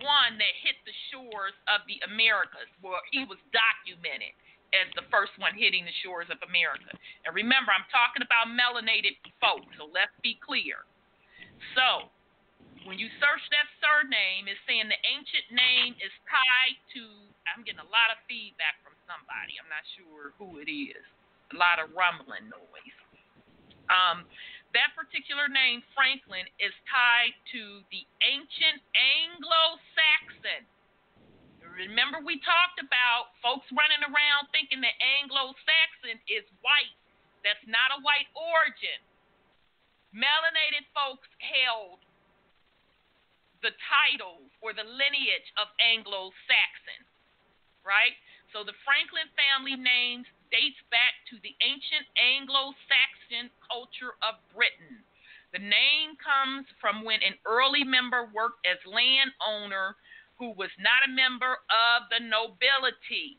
one that hit the shores of the Americas. Well, he was documented as the first one hitting the shores of America. And remember, I'm talking about melanated folks, so let's be clear. So, when you search that surname, it's saying the ancient name is tied to, I'm getting a lot of feedback from somebody. I'm not sure who it is. A lot of rumbling noise. That particular name, Franklin, is tied to the ancient Anglo-Saxon. Remember, we talked about folks running around thinking that Anglo-Saxon is white. That's not a white origin. Melanated folks held the titles or the lineage of Anglo-Saxon, right? So the Franklin family names dates back to the ancient Anglo-Saxon culture of Britain. The name comes from when an early member worked as landowner who was not a member of the nobility.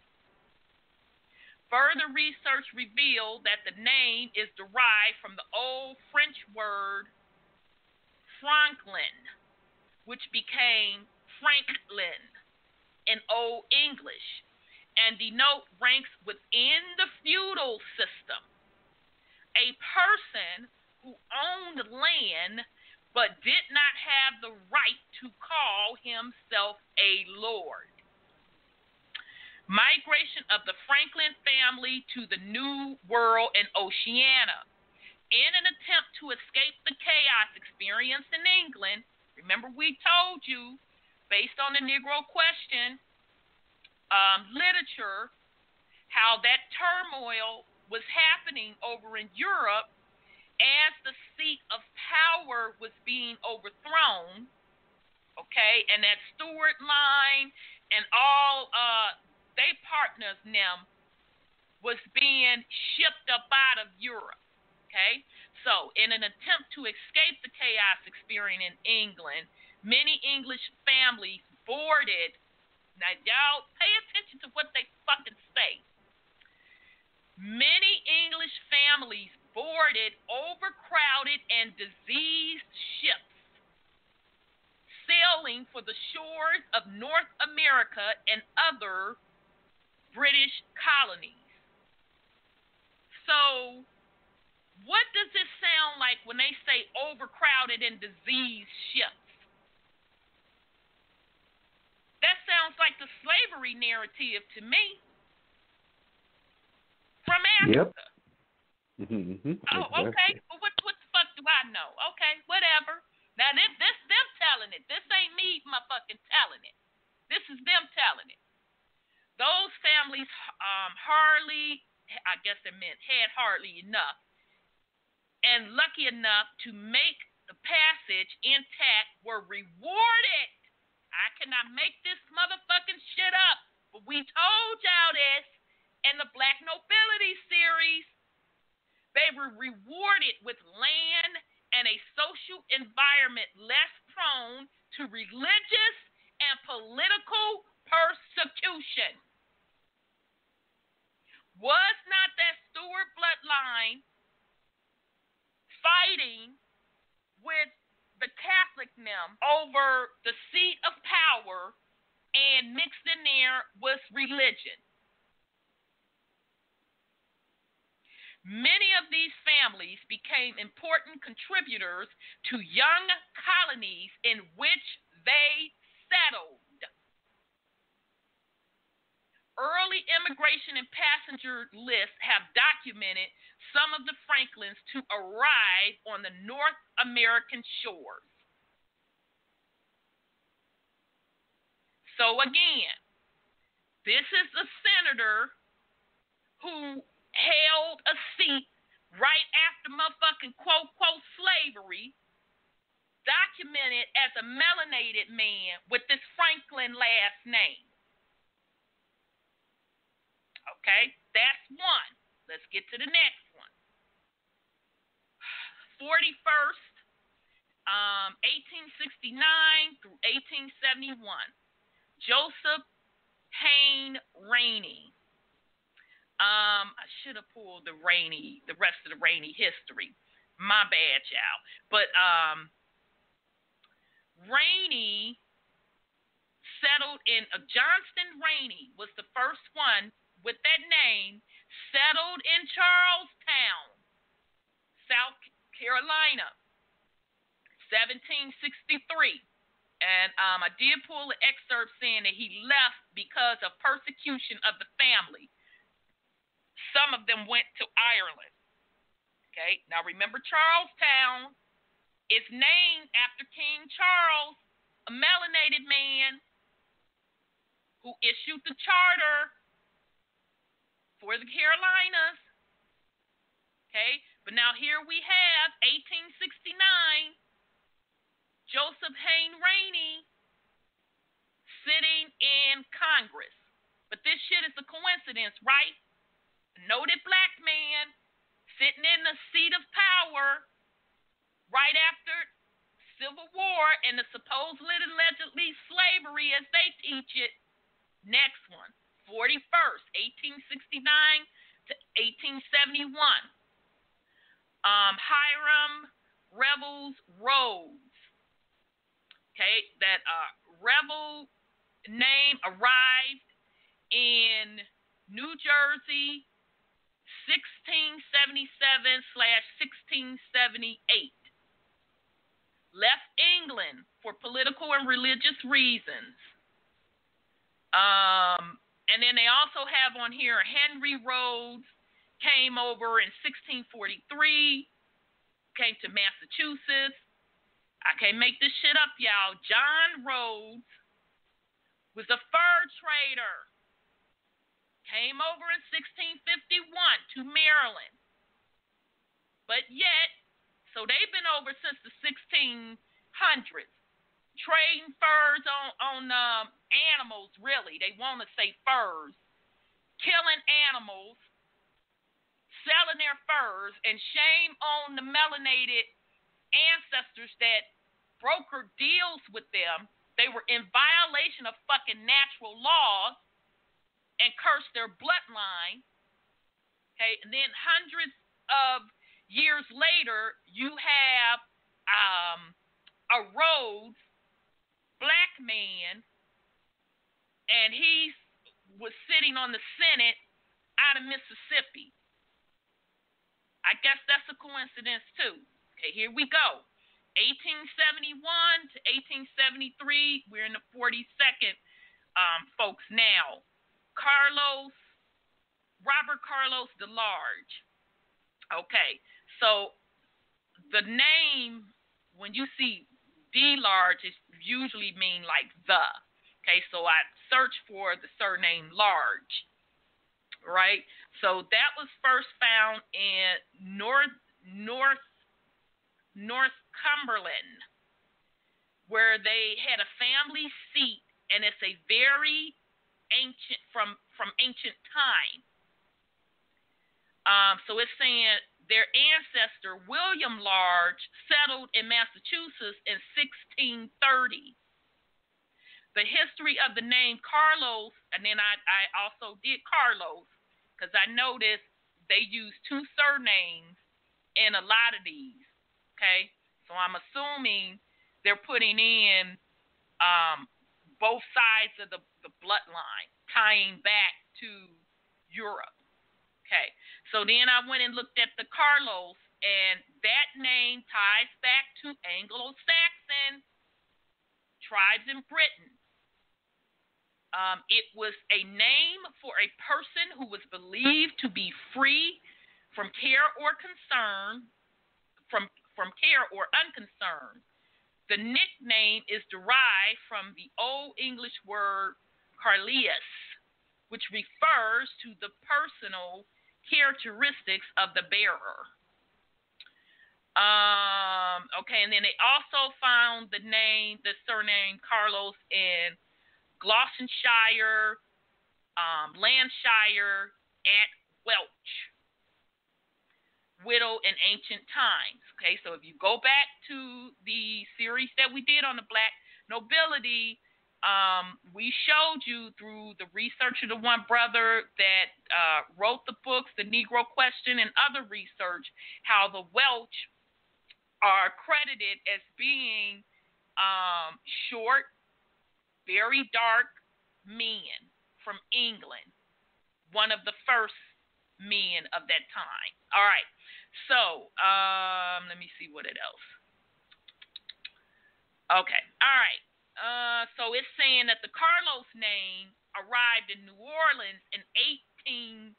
Further research revealed that the name is derived from the old French word Franklin, which became Franklin in Old English, and denote ranks within the feudal system. A person who owned land but did not have the right to call himself a lord. Migration of the Franklin family to the New World and Oceania. In an attempt to escape the chaos experienced in England, remember we told you, based on the Negro question literature, how that turmoil was happening over in Europe as the seat of power was being overthrown, okay, and that Stuart line and all they partners them was being shipped up out of Europe, okay? So in an attempt to escape the chaos experienced in England, many English families boarded. Now, y'all pay attention to what they fucking say. Many English families boarded overcrowded and diseased ships sailing for the shores of North America and other British colonies. So, what does this sound like when they say overcrowded and diseased ships? That sounds like the slavery narrative to me. From Africa. Yep. Mm-hmm. Oh, okay. Well, what the fuck do I know? Okay, whatever. Now, this them telling it. This ain't me motherfucking telling it. This is them telling it. Those families hardly, I guess it meant had hardly enough, and lucky enough to make the passage intact were rewarded. I cannot make this motherfucking shit up. But we told y'all this in the Black Nobility series. They were rewarded with land and a social environment less prone to religious and political persecution. Was not that Stuart bloodline fighting with the Catholic them over the seat of power, and mixed in there was religion? Many of these families became important contributors to young colonies in which they settled. Early immigration and passenger lists have documented some of the Franklins to arrive on the North American shores. So again, this is a senator who held a seat right after motherfucking quote slavery, documented as a melanated man with this Franklin last name. Okay, that's one. Let's get to the next one. 41st, 1869 through 1871. Joseph Hayne Rainey. I should have pulled the rest of the Rainey history. My bad, y'all. But Rainey settled in Johnston Rainey was the first one with that name, settled in Charlestown, South Carolina, 1763. And I did pull an excerpt saying that he left because of persecution of the family. Some of them went to Ireland. Okay, now remember, Charlestown is named after King Charles, a melanated man who issued the charter for the Carolinas. Okay, but now here we have 1869, Joseph Hayne Rainey sitting in Congress. But this shit is a coincidence, right? A noted black man sitting in the seat of power right after Civil War and the supposedly allegedly slavery as they teach it. Next one, 41st, 1869 to 1871. Hiram Revels Rhodes. Okay, that rebel name arrived in New Jersey 1677/1678. Left England for political and religious reasons. And then they also have on here Henry Rhodes came over in 1643, came to Massachusetts. I can't make this shit up, y'all. John Rhodes was a fur trader. Came over in 1651 to Maryland. But yet, so they've been over since the 1600s. Trading furs on animals, really. They want to say furs. Killing animals. Selling their furs. And shame on the melanated ancestors that brokered deals with them. They were in violation of fucking natural laws and cursed their bloodline. Okay, and then hundreds of years later, you have a Rhodes black man, and he was sitting on the Senate out of Mississippi. I guess that's a coincidence too. Okay, here we go. 1871 to 1873. We're in the 42nd, folks now. Robert Carlos DeLarge. Okay, so the name, when you see DeLarge, it usually mean like the. Okay, so I searched for the surname Large, right? So that was first found in Northumberland, where they had a family seat, and it's a very ancient, from ancient time. So it's saying their ancestor, William Large, settled in Massachusetts in 1630. The history of the name Carlos, and then I also did Carlos, because I noticed they use two surnames in a lot of these, okay? So I'm assuming they're putting in both sides of the bloodline, tying back to Europe. Okay, so then I went and looked at the Carlos, and that name ties back to Anglo-Saxon tribes in Britain. It was a name for a person who was believed to be free from care or concern, from care or unconcern. The nickname is derived from the Old English word Carlius, which refers to the personal characteristics of the bearer. Okay, and then they also found the surname Carlos in Gloucestershire, Lancashire, at Welch, widow in ancient times. Okay, so if you go back to the series that we did on the black nobility, we showed you through the research of the one brother that wrote the books, The Negro Question, and other research, how the Welch are credited as being short, very dark men from England, one of the first men of that time. All right, so let me see what else. Okay, all right. So it's saying that the Carlos name arrived in New Orleans in 1872.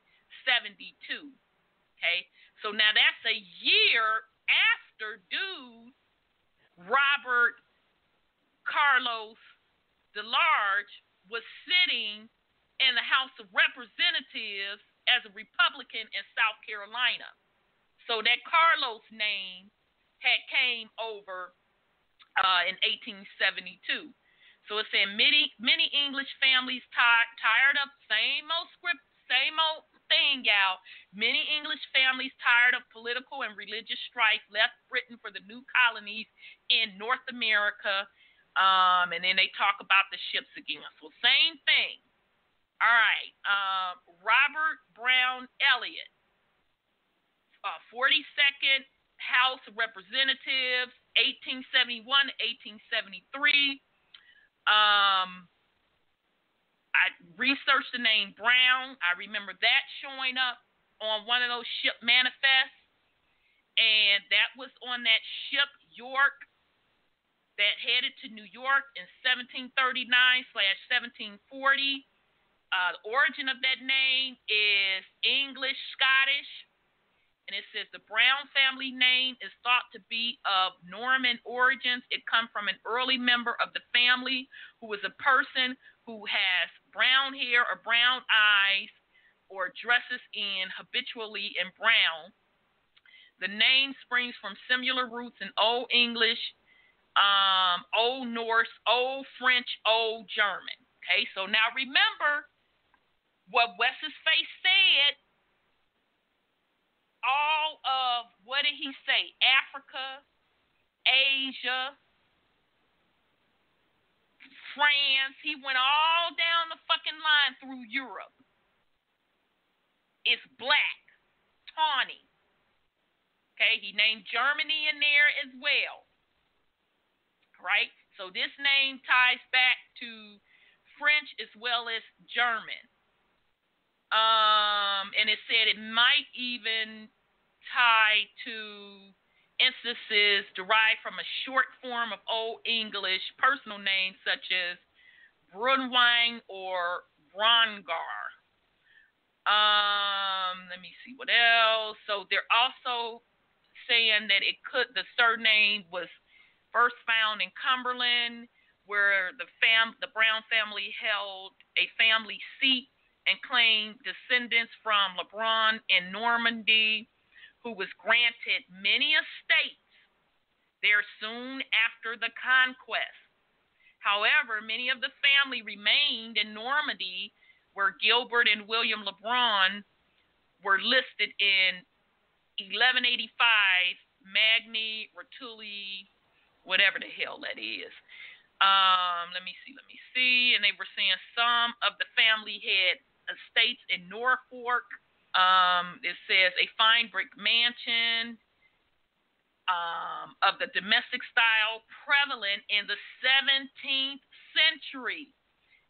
Okay, so now that's a year after dude Robert Carlos DeLarge was sitting in the House of Representatives as a Republican in South Carolina. So that Carlos name had came over in 1872. So it said many English families tired of same old script, same old thing, y'all. Many English families tired of political and religious strife left Britain for the new colonies in North America. And then they talk about the ships again. So same thing. All right. Robert Brown Elliott, 42nd House of Representatives, 1871 to 1873. I researched the name Brown. I remember that showing up on one of those ship manifests, and that was on that ship York that headed to New York in 1739/1740. The origin of that name is English Scottish, and it says the Brown family name is thought to be of Norman origins. It comes from an early member of the family who is a person who has brown hair or brown eyes or dresses habitually in brown. The name springs from similar roots in Old English, Old Norse, Old French, Old German. Okay, so now remember what Wes's Face said. All of, what did he say? Africa, Asia, France. He went all down the fucking line through Europe. It's black, tawny. Okay, he named Germany in there as well. Right? So this name ties back to French as well as German. And it said it might even tie to instances derived from a short form of Old English personal names such as Brunwang or Brongar. Let me see what else. So they're also saying that the surname was first found in Cumberland, where the Brown family held a family seat and claimed descendants from LeBron in Normandy, who was granted many estates there soon after the conquest. However, many of the family remained in Normandy, where Gilbert and William LeBron were listed in 1185 Magni Rotuli, whatever the hell that is. Let me see. And they were saying some of the family had estates in Norfolk. It says a fine brick mansion of the domestic style prevalent in the 17th century.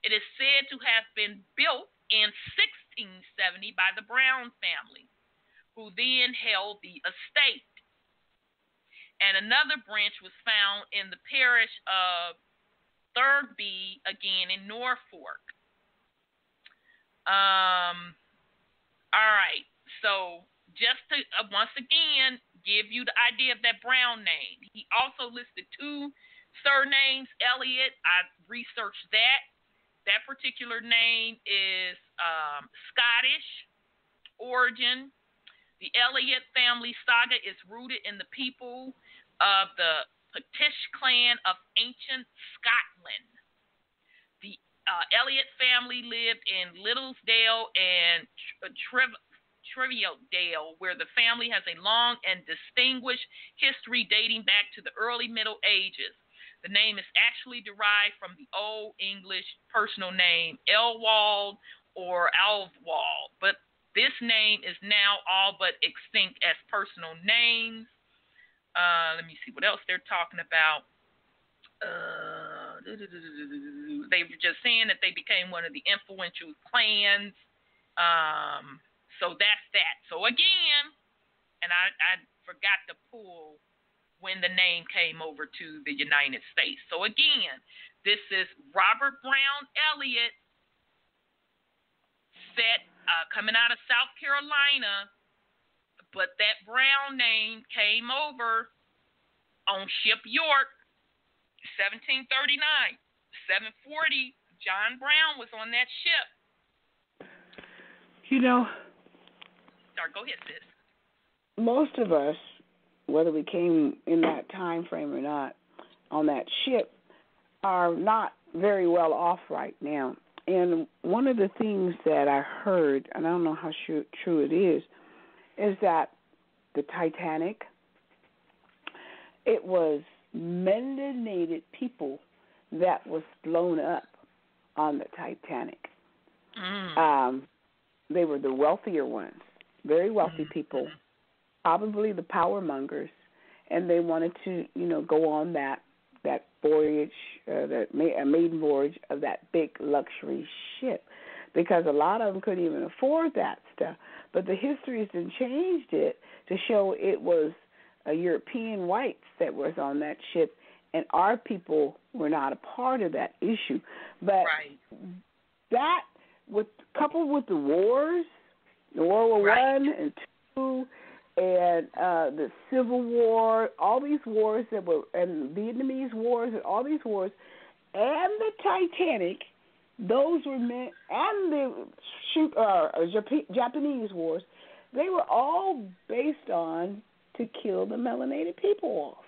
It is said to have been built in 1670 by the Brown family, who then held the estate. And another branch was found in the parish of Thurby, again in Norfolk. All right, so just to once again give you the idea of that Brown name. He also listed two surnames, Elliott. I researched that. That particular name is Scottish origin. The Elliott family saga is rooted in the people of the Pictish clan of ancient Scotland. The Elliott family lived in Littledale and Trivialdale, where the family has a long and distinguished history dating back to the early Middle Ages. The name is actually derived from the Old English personal name Elwald or Alvwald, but this name is now all but extinct as personal names. Let me see what else they're talking about. They were just saying that they became one of the influential clans. So that's that. So again, and I forgot to pull when the name came over to the United States. So again, this is Robert Brown Elliott, set coming out of South Carolina, but that Brown name came over on ship York, 1739, 740. John Brown was on that ship. You know, Sorry, go ahead, sis. most of us, whether we came in that time frame or not, on that ship, are not very well off right now. And one of the things that I heard, and I don't know how true it is that the Titanic, it was melanated people that was blown up on the Titanic. They were the wealthier ones, very wealthy people, probably the power mongers, and they wanted to, go on that voyage, a maiden voyage of that big luxury ship, because a lot of them couldn't even afford that stuff. But the histories have changed it to show it was European whites that was on that ship, and our people were not a part of that issue. But that, coupled with the wars, the World War One and Two, and the Civil War, all these wars that were, and Vietnamese wars, and all these wars, and the Titanic, those were meant, and the Japanese wars, they were all based on to kill the melanated people off.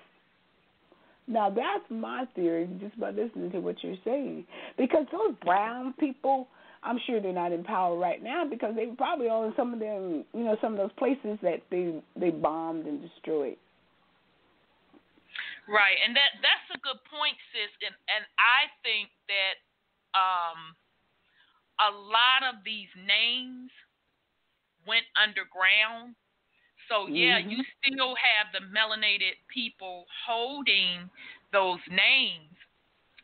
Now, that's my theory, just by listening to what you're saying. Because those brown people, I'm sure they're not in power right now, because they were probably on some of them, some of those places that they bombed and destroyed. Right, and that's a good point, sis. And I think that a lot of these names went underground. So, yeah, you still have the melanated people holding those names.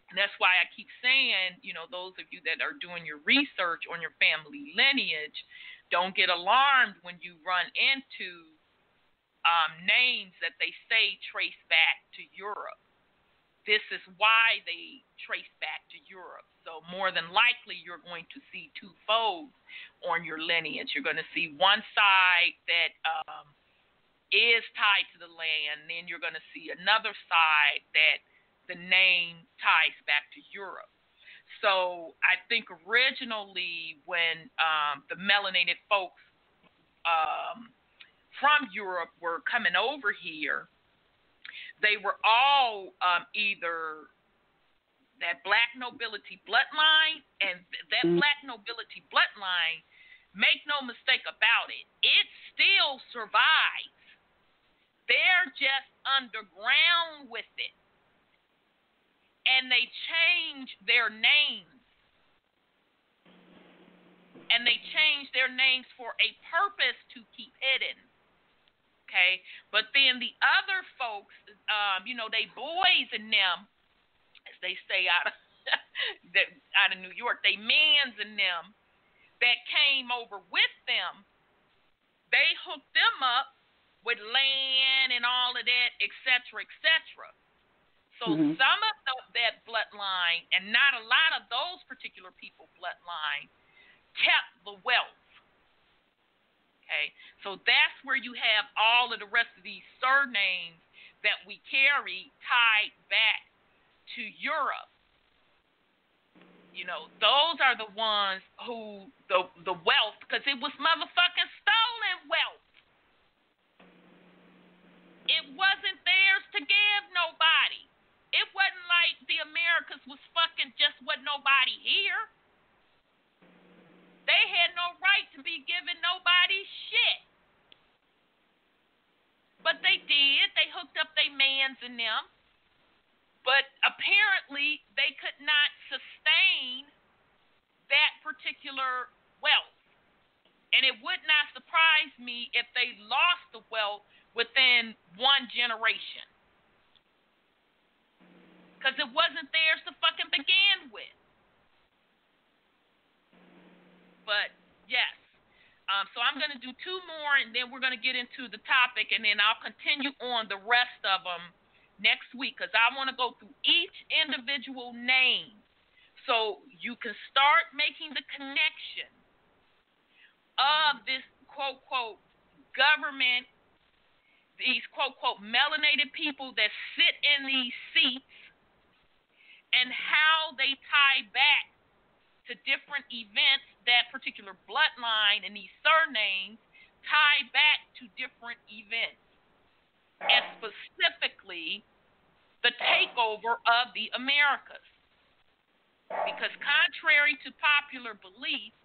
And that's why I keep saying, those of you that are doing your research on your family lineage, don't get alarmed when you run into names that they say trace back to Europe. This is why they trace back to Europe. So more than likely, you're going to see two folds on your lineage. You're going to see one side that is tied to the land, then you're going to see another side that the name ties back to Europe. So I think originally when the melanated folks from Europe were coming over here, they were all either that black nobility bloodline, and that black nobility bloodline, make no mistake about it, it still survives. They're just underground with it. And they change their names. And they change their names for a purpose to keep hidden. Okay? But then the other folks, they boys in them, as they say out of New York, they mans in them that came over with them, they hooked them up with land and all of that, et cetera, et cetera. So some of that bloodline, and not a lot of those particular people bloodline, kept the wealth. Okay, so that's where you have all of the rest of these surnames that we carry tied back to Europe. Those are the ones who, the wealth, because it was motherfucking stolen wealth. It wasn't theirs to give nobody. It wasn't like the Americas was fucking just what nobody here. They had no right to be giving nobody shit. But they did. They hooked up their mans in them. But apparently they could not sustain that particular wealth. And it would not surprise me if they lost the wealth within one generation. Because it wasn't theirs to fucking begin with. But, yes. So I'm going to do two more, and then we're going to get into the topic, and then I'll continue on the rest of them next week, because I want to go through each individual name so you can start making the connection of this quote-quote government, these quote-quote melanated people that sit in these seats, and how they tie back to different events. That particular bloodline and these surnames tie back to different events, and specifically the takeover of the Americas. Because contrary to popular belief,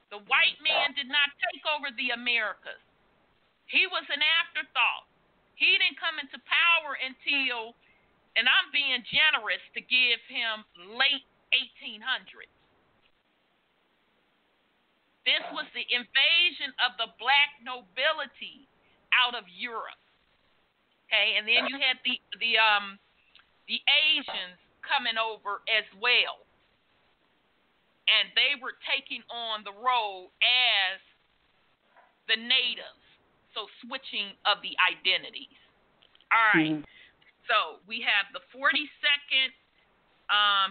the white man did not take over the Americas. He was an afterthought. He didn't come into power until, and I'm being generous to give him, late 1800s. This was the invasion of the black nobility out of Europe. Okay, and then you had the Asians coming over as well. And they were taking on the role as the natives, so switching of the identities. All right, So we have the 42nd.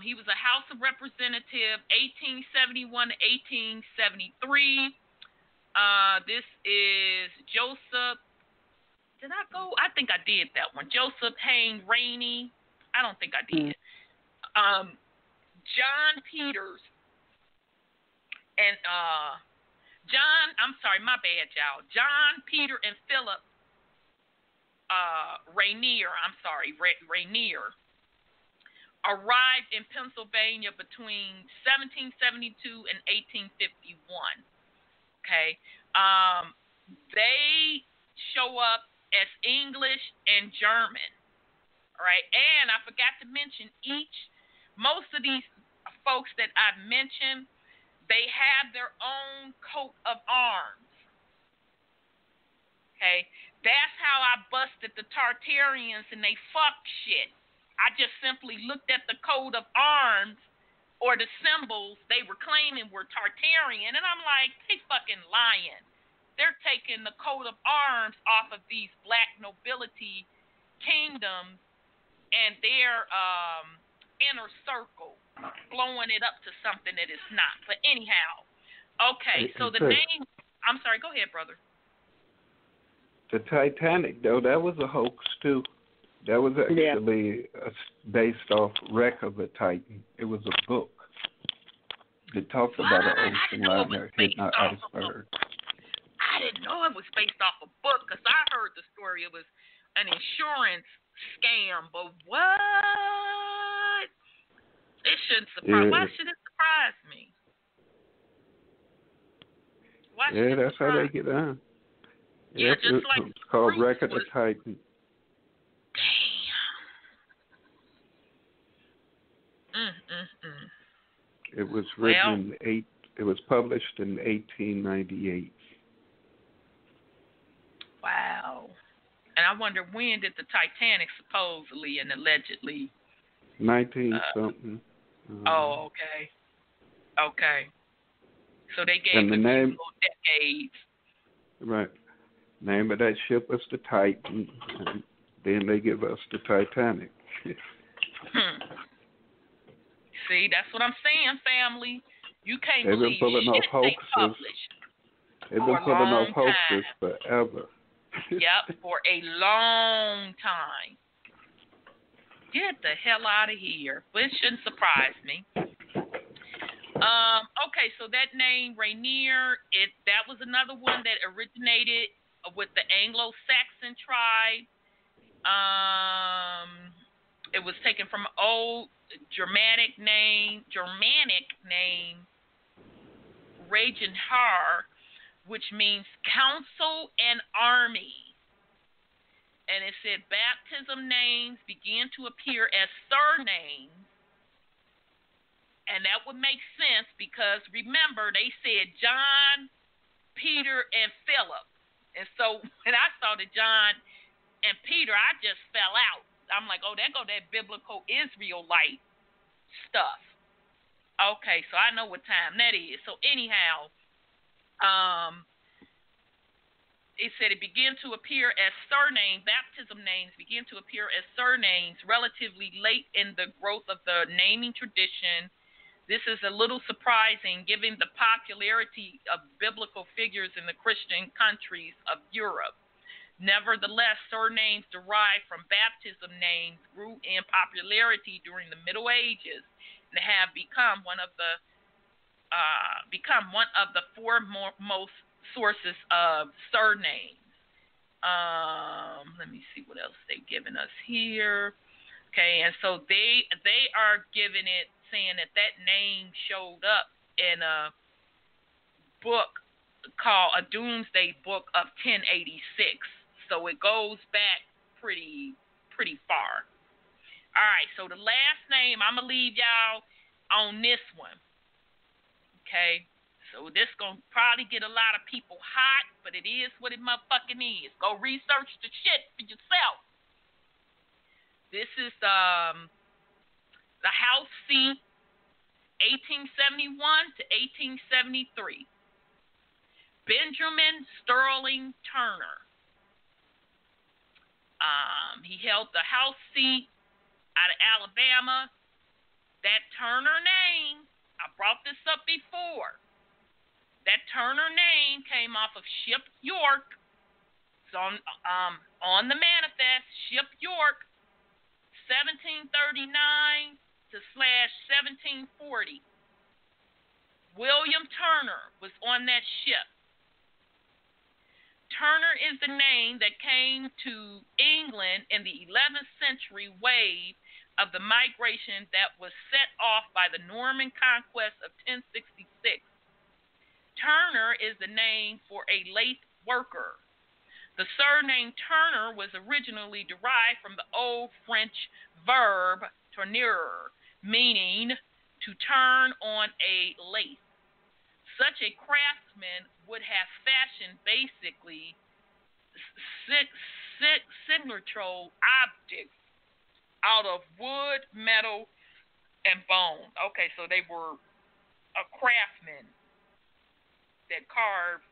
He was a House of Representative, 1871 to 1873. This is Joseph. Did I go? I think I did that one. Joseph Hayne Rainey. I don't think I did. John Peters and John. I'm sorry, my bad, y'all. John, Peter, and Philip Rainier. I'm sorry, Rainier. Arrived in Pennsylvania between 1772 and 1851. Okay. They show up as English and German. All right. And I forgot to mention most of these folks that I've mentioned, they have their own coat of arms. Okay. That's how I busted the Tartarians and they fuck shit. I just simply looked at the coat of arms or the symbols they were claiming were Tartarian, and I'm like, they fucking lying. They're taking the coat of arms off of these black nobility kingdoms and their inner circle, blowing it up to something that it's not. But anyhow, okay, so the name, I'm sorry, go ahead, brother. The Titanic, though, that was a hoax, too. That was actually based off Wreck of the Titan. It was a book that talked about an ocean liner hitting an iceberg. I didn't know it was based off a book because I heard the story. It was an insurance scam, but what? It shouldn't surprise. Yeah. Why should it surprise me? That's how they get on. Yeah, just like it's called Wreck of the Titan. It was written it was published in 1898. Wow. And I wonder, when did the Titanic supposedly and allegedly 19-something. Oh, okay. Okay. So they gave it decades. Right. Name of that ship was the Titan, and then they give us the Titanic. See, that's what I'm saying, family. You can't believe shit they publish. They've been pulling off hoaxes forever. Yep, for a long time. Get the hell out of here. But it shouldn't surprise me. Okay, so that name, Rainier, that was another one that originated with the Anglo-Saxon tribe. It was taken from an old Germanic name, Regenhar, which means council and army. And it said baptism names began to appear as surnames. And that would make sense because, remember, they said John, Peter, and Philip. And so when I saw the John and Peter, I just fell out. I'm like, oh, there go that biblical Israelite stuff. Okay, so I know what time that is. So anyhow, it said it began to appear as surnames, baptism names began to appear as surnames relatively late in the growth of the naming tradition. This is a little surprising given the popularity of biblical figures in the Christian countries of Europe. Nevertheless, surnames derived from baptism names grew in popularity during the Middle Ages and have become one of the foremost sources of surnames. Let me see what else they've given us here. Okay, and so they are giving it, saying that name showed up in a book called a Doomsday Book of 1086. So it goes back pretty far. All right, so the last name, I'm going to leave y'all on this one. Okay, so this going to probably get a lot of people hot, but it is what it motherfucking is. Go research the shit for yourself. This is the House seat, 1871 to 1873. Benjamin Sterling Turner. He held the House seat out of Alabama. That Turner name, I brought this up before. That Turner name came off of Ship York. It's on the manifest, Ship York, 1739 to /1740. William Turner was on that ship. Turner is the name that came to England in the 11th century wave of the migration that was set off by the Norman conquest of 1066. Turner is the name for a lathe worker. The surname Turner was originally derived from the Old French verb tourner, meaning to turn on a lathe. Such a craftsman would have fashioned basically signature objects out of wood, metal, and bone. Okay, so they were a craftsman that carved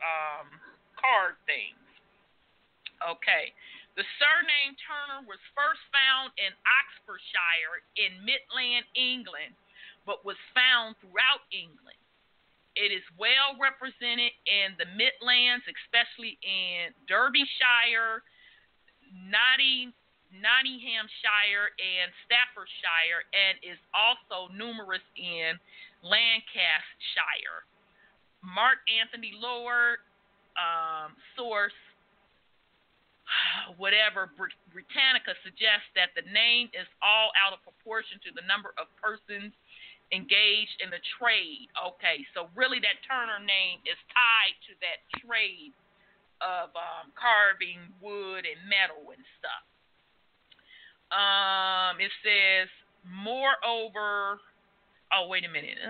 things. Okay, the surname Turner was first found in Oxfordshire in Midland, England, but was found throughout England. It is well represented in the Midlands, especially in Derbyshire, Nottinghamshire, and Staffordshire, and is also numerous in Lancashire. Mark Anthony Lower, source, whatever, Britannica suggests that the name is all out of proportion to the number of persons engaged in the trade. Okay, so really that Turner name is tied to that trade of carving wood and metal and stuff. It says, moreover, wait a minute.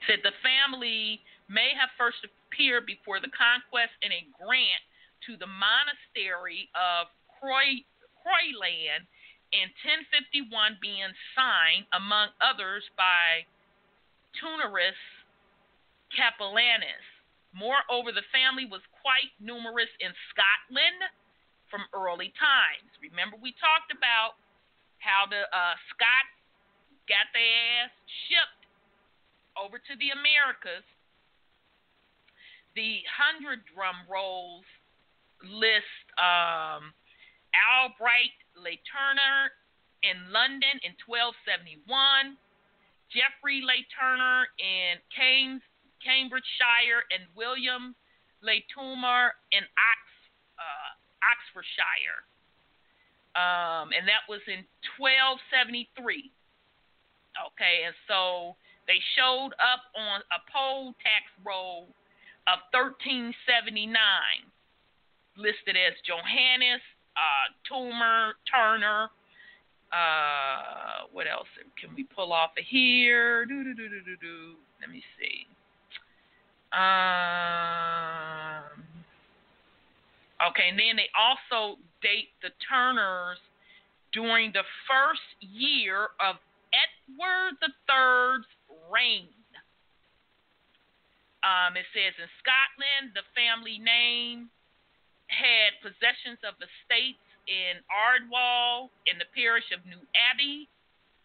Said the family may have first appeared before the conquest in a grant to the monastery of Croyland in 1051, being signed, among others, by Tunerus Capellanus. Moreover, the family was quite numerous in Scotland from early times. Remember, we talked about how the Scots got their ass shipped over to the Americas. The 100 drum rolls list Albright Le Turner in London in 1271, Geoffrey Le Turner in Cambridgeshire, and William Le Turner in Oxfordshire. and that was in 1273. Okay, and so they showed up on a poll tax roll of 1379, listed as Johannes Turner. What else can we pull off of here? Let me see. Okay, and then they also date the Turners during the first year of Edward III's reign. It says in Scotland, the family name had possessions of estates in Ardwall in the parish of New Abbey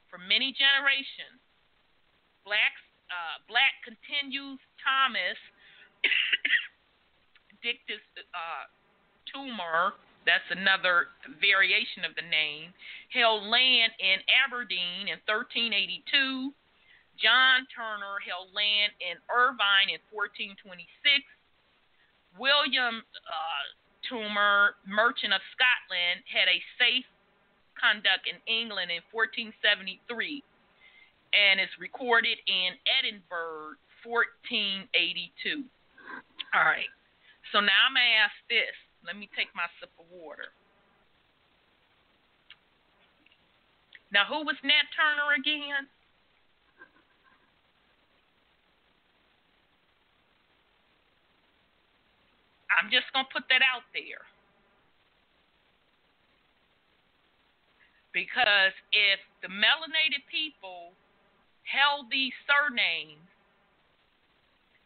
for many generations. Black continues Thomas Dictus Tumor, that's another variation of the name, held land in Aberdeen in 1382. John Turner held land in Irvine in 1426. William Tumor, merchant of Scotland, had a safe conduct in England in 1473 and is recorded in Edinburgh, 1482. All right. So now I'm going to ask this. Let me take my sip of water. Now, who was Nat Turner again? I'm just going to put that out there. Because if the melanated people held these surnames,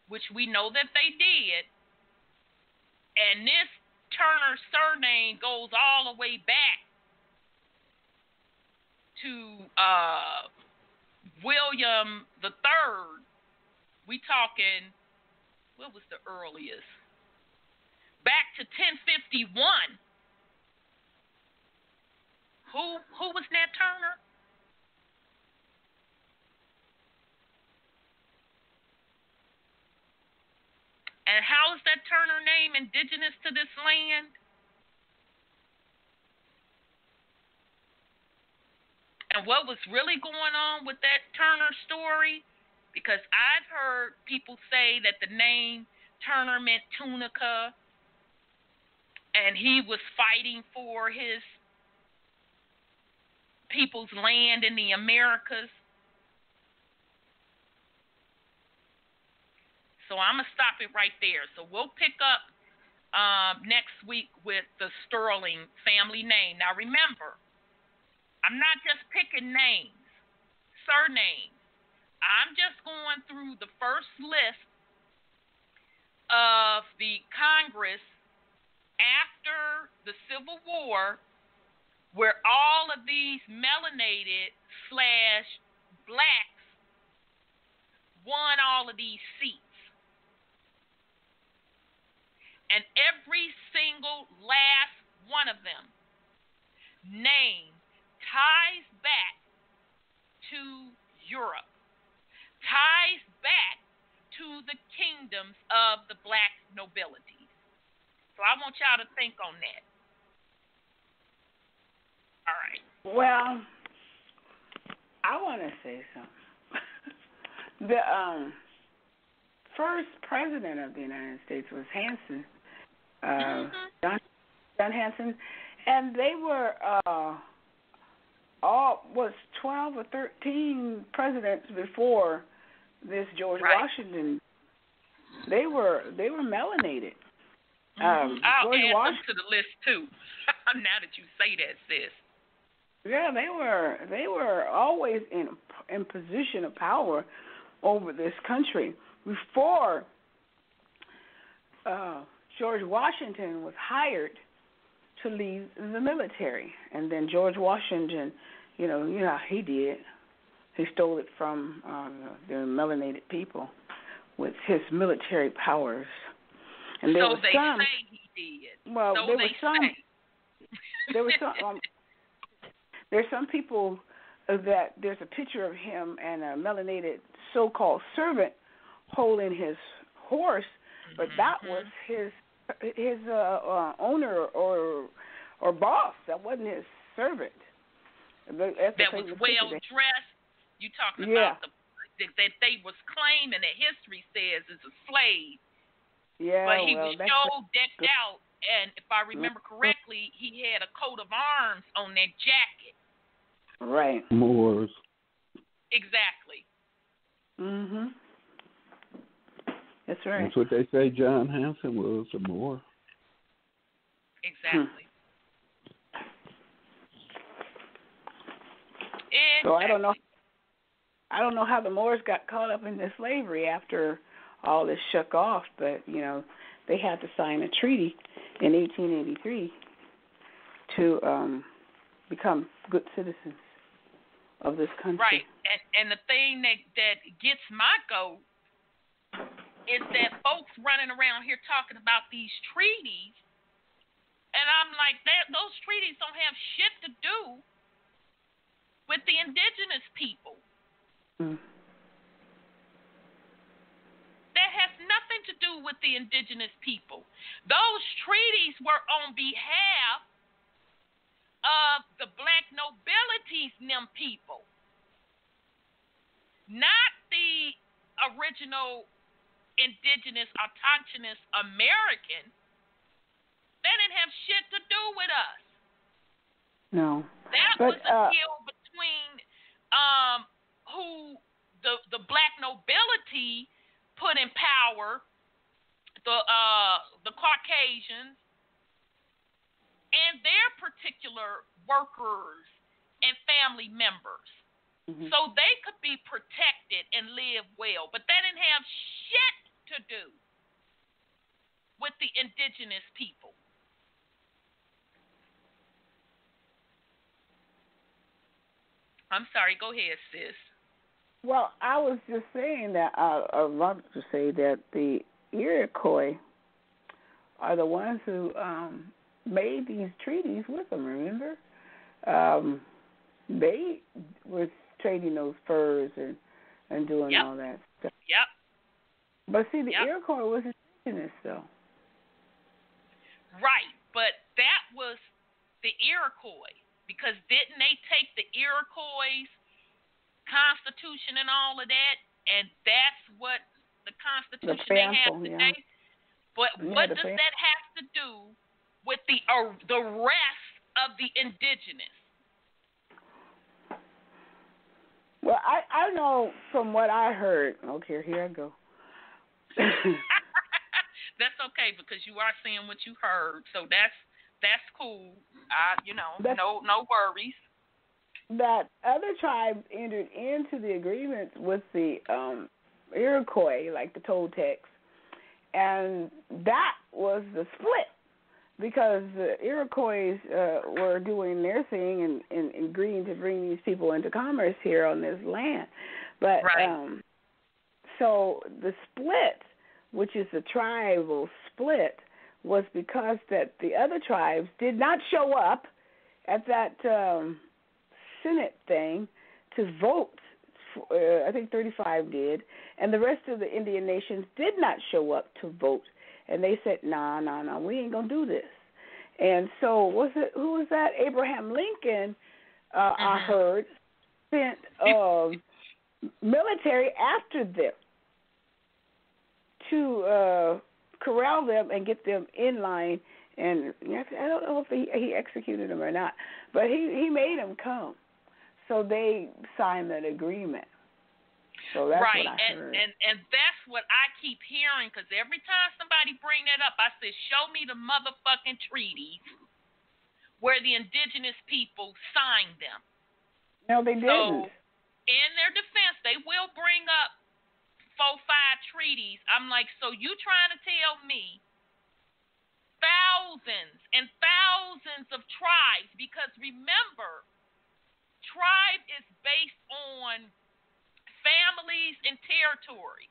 which we know that they did, and this Turner surname goes all the way back to William III, we talking, what was the earliest? Back to 1051. Who was Nat Turner? And how is that Turner name indigenous to this land? And what was really going on with that Turner story? Because I've heard people say that the name Turner meant tunica, and he was fighting for his people's land in the Americas. So I'm going to stop it right there. So we'll pick up next week with the Sterling family name. Now remember, I'm not just picking names, surnames. I'm just going through the first list of the Congress after the Civil War, where all of these melanated / blacks won all of these seats. And every single last one of them name ties back to Europe, ties back to the kingdoms of the black nobility. So I want y'all to think on that. All right. Well, I want to say something. The first president of the United States was Hanson, John Hanson, and they were was 12 or 13 presidents before this George Washington. They were melanated. I'll George add Washington them to the list too. Now that you say that, sis. Yeah, they were always in position of power over this country. Before George Washington was hired to lead the military, and then George Washington, you know how he did. He stole it from the melanated people with his military powers. And there so was they some, say he did. well, so there they was some. say. There was some. There's some people that there's a picture of him and a melanated so-called servant holding his horse, but that was his owner or boss. That wasn't servant. That was well dressed. You talking about that they was claiming that history says is a slave. Yeah, but he was so decked out, and if I remember correctly, he had a coat of arms on that jacket. Right. Moors. Exactly. Mhm. That's right. That's what they say John Hanson was, a Moor. Exactly. So I don't know how the Moors got caught up in the slavery after all this shook off, but they had to sign a treaty in 1883 to become good citizens of this country. Right, and the thing that gets my goat is that folks running around here talking about these treaties, and I'm like, those treaties don't have shit to do with the indigenous people. That has nothing to do with the indigenous people. Those treaties were on behalf of the black nobilities and them people, not the original indigenous autochthonous American. That didn't have shit to do with us. No. That was a deal between who the black nobility put in power, the Caucasians, and their particular workers and family members. Mm-hmm. So they could be protected and live well. But that didn't have shit to do with the indigenous people. I'm sorry, go ahead, sis. Well, I was just saying that I wanted to say that the Iroquois are the ones who made these treaties with them, remember? They were trading those furs and doing all that stuff. Yep. But see, the Iroquois was indigenous, though. Right, but that was the Iroquois, because didn't they take the Iroquois' Constitution and all of that, and that's what the Constitution they have today? Yeah. But what does that have to do with the rest of the indigenous? Well, I know from what I heard. Okay, here I go. That's okay, because you are saying what you heard, so that's cool. No worries. That other tribes entered into the agreement with the Iroquois, like the Toltecs, and that was the split, because the Iroquois were doing their thing and agreeing to bring these people into commerce here on this land. But so the split, which is the tribal split, was because that the other tribes did not show up at that Senate thing to vote. I think 35 did, and the rest of the Indian nations did not show up to vote. And they said, no, we ain't going to do this. And so who was that? Abraham Lincoln, I heard, sent military after them to corral them and get them in line. And I don't know if he executed them or not, but he made them come. So they signed that agreement. So that's what I heard. And that's what I keep hearing, because every time somebody bring that up, I say, show me the motherfucking treaties where the indigenous people signed them. No, they didn't. So, in their defense, they will bring up 4-5 treaties. I'm like, so you trying to tell me thousands and thousands of tribes, because remember, tribe is based on families and territory.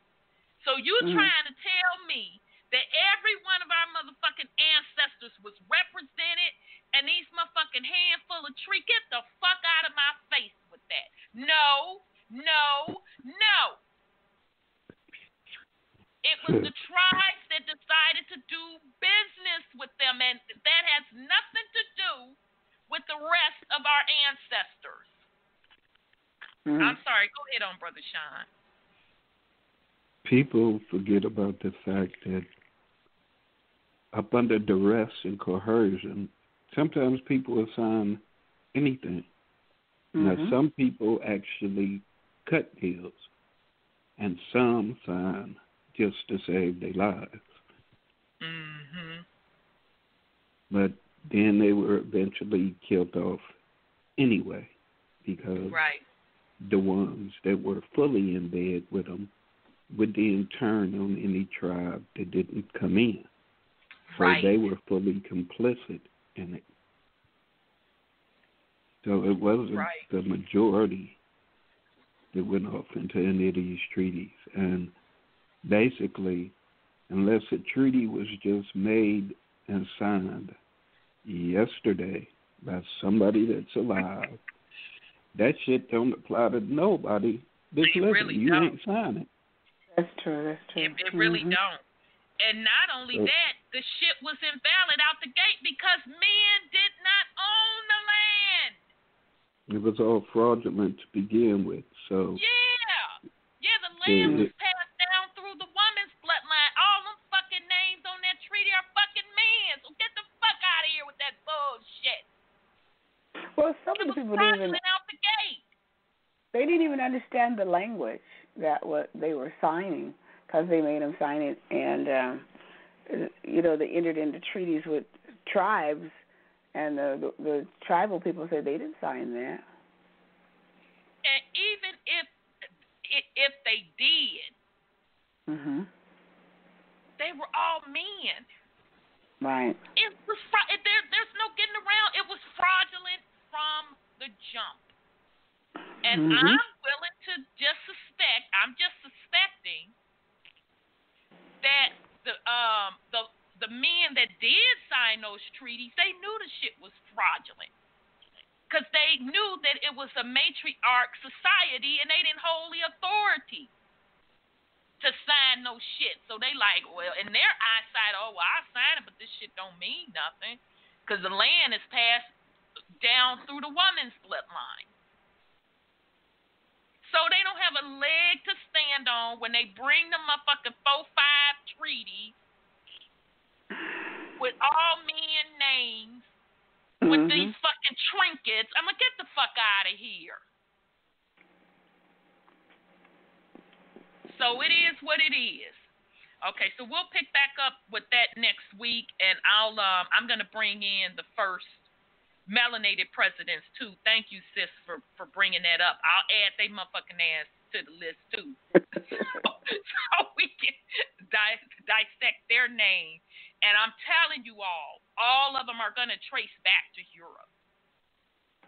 So you trying to tell me that every one of our motherfucking ancestors was represented, and these motherfucking handful of tree, get the fuck out of my face with that. No. It was the tribes that decided to do business with them, and that has nothing to do with the the rest of our ancestors. Mm-hmm. I'm sorry. Go ahead on, Brother Sean. People forget about the fact that up under duress and coercion, sometimes people will sign anything. Mm-hmm. Now, some people actually cut deals, and some sign just to save their lives. Mm-hmm. But then they were eventually killed off anyway, because Right. the ones that were fully in bed with them would then turn on any tribe that didn't come in. So Right. they were fully complicit in it. So it wasn't Right. the majority that went off into any of these treaties. And basically, unless a treaty was just made and signed yesterday by somebody that's alive, that shit don't apply to nobody that's It living. really You don't. ain't signing. That's true. That's true. It really Mm-hmm. don't. And not only that, the shit was invalid out the gate because men did not own the land. It was all fraudulent to begin with. So Yeah, the land was passed down through the woman's bloodline. All them fucking names on that treaty are fucking men. So get the fuck out of here with that bullshit. Well, some of the It was people didn't even, fraudulent out the gate. they didn't even understand the language that what they were signing, because they made them sign it, and they entered into treaties with tribes, and the tribal people said they didn't sign that. And even if they did, Mm-hmm. they were all men. Right. It was there's no getting around. It was fraudulent from the jump. And Mm-hmm. I'm willing to just suspect. I'm just suspecting that the men that did sign those treaties, they knew the shit was fraudulent, because they knew that it was a matriarch society and they didn't hold the authority to sign no shit. So they like, well, in their eyesight, oh, well, I signed it, but this shit don't mean nothing, because the land is passed down through the woman's bloodline. So they don't have a leg to stand on when they bring the motherfucking 4-5 treaty with all men names, with Mm-hmm. these fucking trinkets. I'm going to get the fuck out of here. So it is what it is. Okay, so we'll pick back up with that next week, and I'm going to bring in the first melanated presidents too. Thank you, sis, for bringing that up. I'll add they motherfucking ass to the list too, so we can dissect their name. And I'm telling you all of them are gonna trace back to Europe.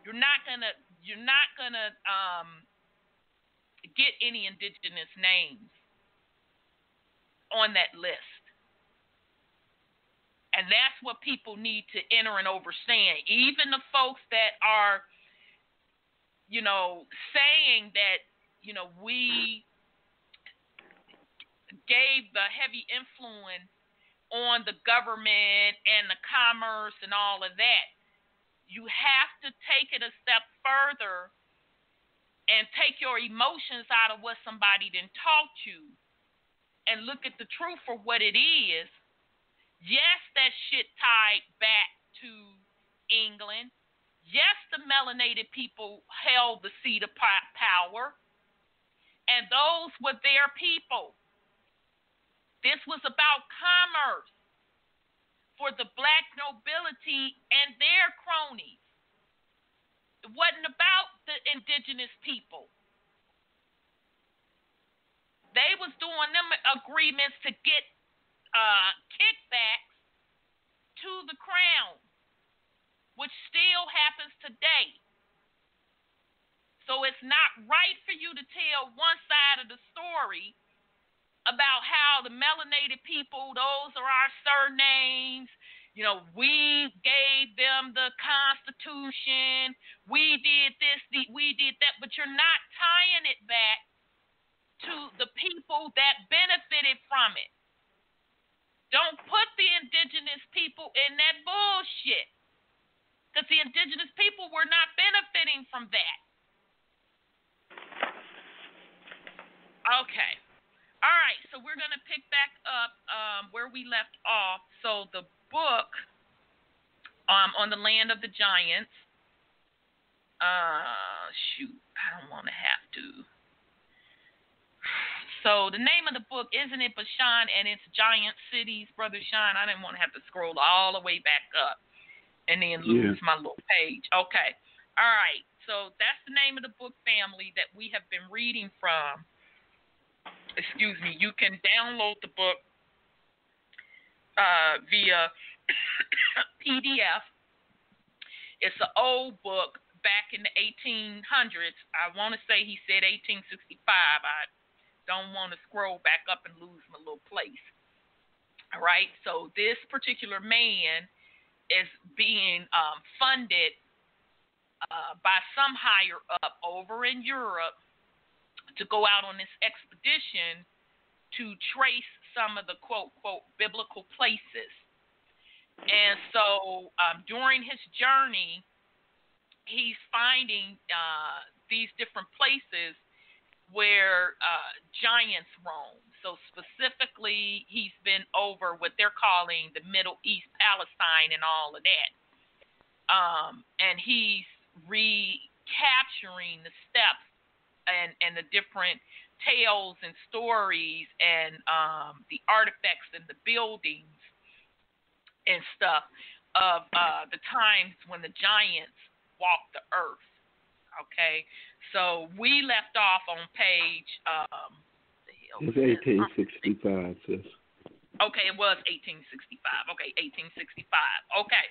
You're not gonna get any indigenous names on that list. And that's what people need to enter and understand. Even the folks that are, saying that, we gave the heavy influence on the government and the commerce and all of that. You have to take it a step further and take your emotions out of what somebody done taught you and look at the truth for what it is. Yes, that shit tied back to England. Yes, the melanated people held the seat of power, and those were their people. This was about commerce for the black nobility and their cronies. It wasn't about the indigenous people. They was doing them agreements to get kickbacks to the crown, which still happens today. So it's not right for you to tell one side of the story about how the melanated people, those are our surnames, we gave them the Constitution, we did this, we did that, but you're not tying it back to the people that benefited from it. Don't put the indigenous people in that bullshit. because the indigenous people were not benefiting from that. Okay. All right, so we're going to pick back up where we left off. So the book on the land of the giants, I don't want to have to. So the name of the book, Isn't It Bashan and Its Giant Cities, Brother Sean? I didn't want to have to scroll all the way back up and then lose my little page. Okay. All right, so that's the name of the book, family, that we have been reading from. Excuse me, you can download the book via PDF. It's an old book back in the 1800s. I want to say he said 1865. I don't want to scroll back up and lose my little place. All right, so this particular man is being funded by some higher up over in Europe to go out on this expedition to trace some of the quote biblical places. And so during his journey, he's finding these different places where giants roam. So specifically, he's been over what they're calling the Middle East, Palestine, and all of that. And he's recapturing the steps and the different tales and stories and the artifacts and the buildings and stuff of the times when the giants walked the earth. Okay, so we left off on page. It's 1865, sis. Okay, it was 1865. Okay, 1865. Okay,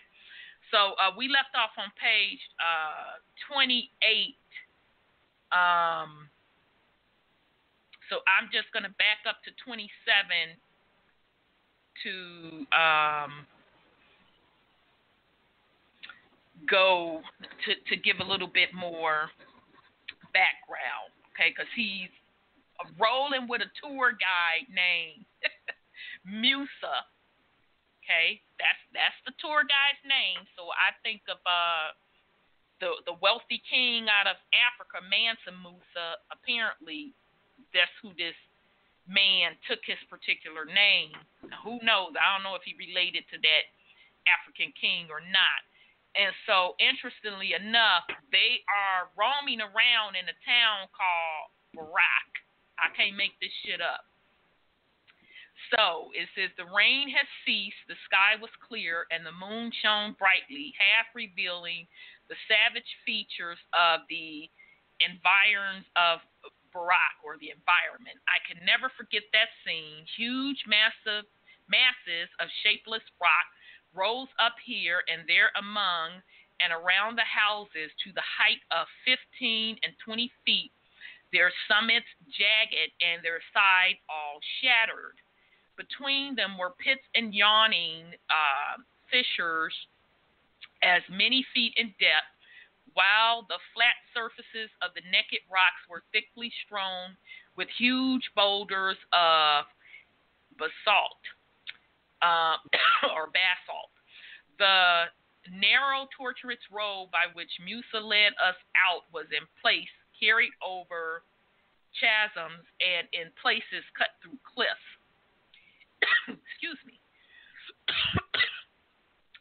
so we left off on page 28. So I'm just going to back up to 27 to go to give a little bit more background, okay? Because he's rolling with a tour guide named Musa, okay? That's the tour guide's name. So I think of the wealthy king out of Africa, Mansa Musa. Apparently, that's who this man took his particular name. Now, who knows? I don't know if he related to that African king or not. And so, interestingly enough, they are roaming around in a town called Barak. I can't make this shit up. So, it says, the rain has ceased, the sky was clear, and the moon shone brightly, half revealing the savage features of the environs of Barak, or the environment. I can never forget that scene. Huge, masses of shapeless rock rose up here and there among and around the houses to the height of 15 and 20 feet, their summits jagged and their sides all shattered. Between them were pits and yawning fissures as many feet in depth, while the flat surfaces of the naked rocks were thickly strewn with huge boulders of basalt. Or basalt. The narrow, tortuous road by which Musa led us out was in place carried over chasms and in places cut through cliffs. Excuse me.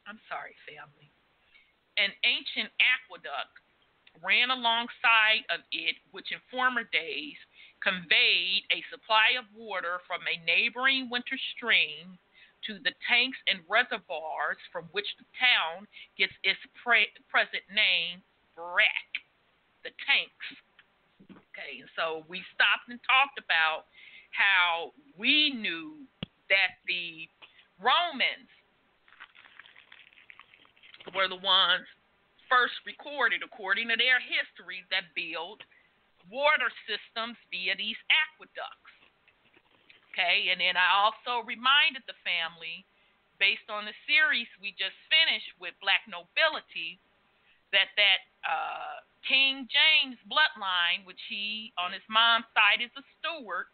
I'm sorry, family. An ancient aqueduct ran alongside of it, which in former days conveyed a supply of water from a neighboring winter stream to the tanks and reservoirs from which the town gets its present name, Barak, the tanks. Okay, so we stopped and talked about how we knew that the Romans were the ones first recorded, according to their history, that built water systems via these aqueducts. Okay, and then I also reminded the family, based on the series we just finished with Black Nobility, that King James bloodline, which he, on his mom's side, is a Stewart,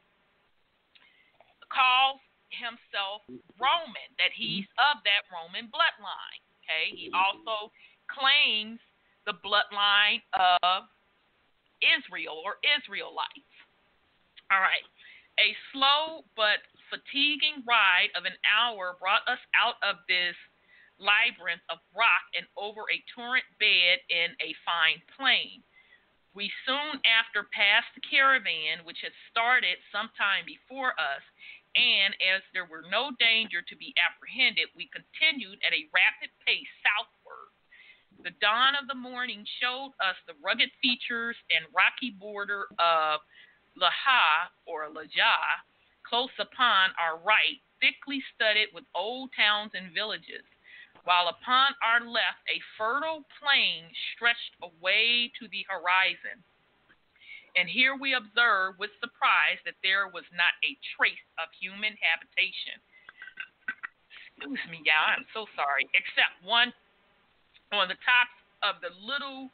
calls himself Roman, that he's of that Roman bloodline. Okay, he also claims the bloodline of Israel or Israelites. All right. A slow but fatiguing ride of an hour brought us out of this labyrinth of rock and over a torrent bed in a fine plain. We soon after passed the caravan, which had started some time before us, and as there were no danger to be apprehended, we continued at a rapid pace southward. The dawn of the morning showed us the rugged features and rocky border of Laha or Lajah, close upon our right, thickly studded with old towns and villages, while upon our left a fertile plain stretched away to the horizon. And here we observed with surprise that there was not a trace of human habitation. Excuse me, y'all, I'm so sorry. Except one on the tops of the little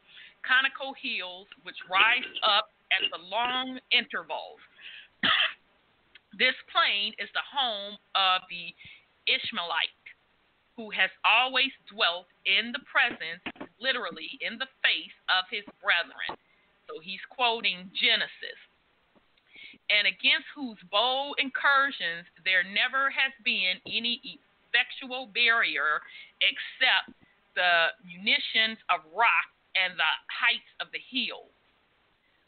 conical hills which rise up at the long intervals. This plain is the home of the Ishmaelite, who has always dwelt in the presence, literally in the face of his brethren. So he's quoting Genesis. And against whose bold incursions there never has been any effectual barrier except the munitions of rock and the heights of the hills.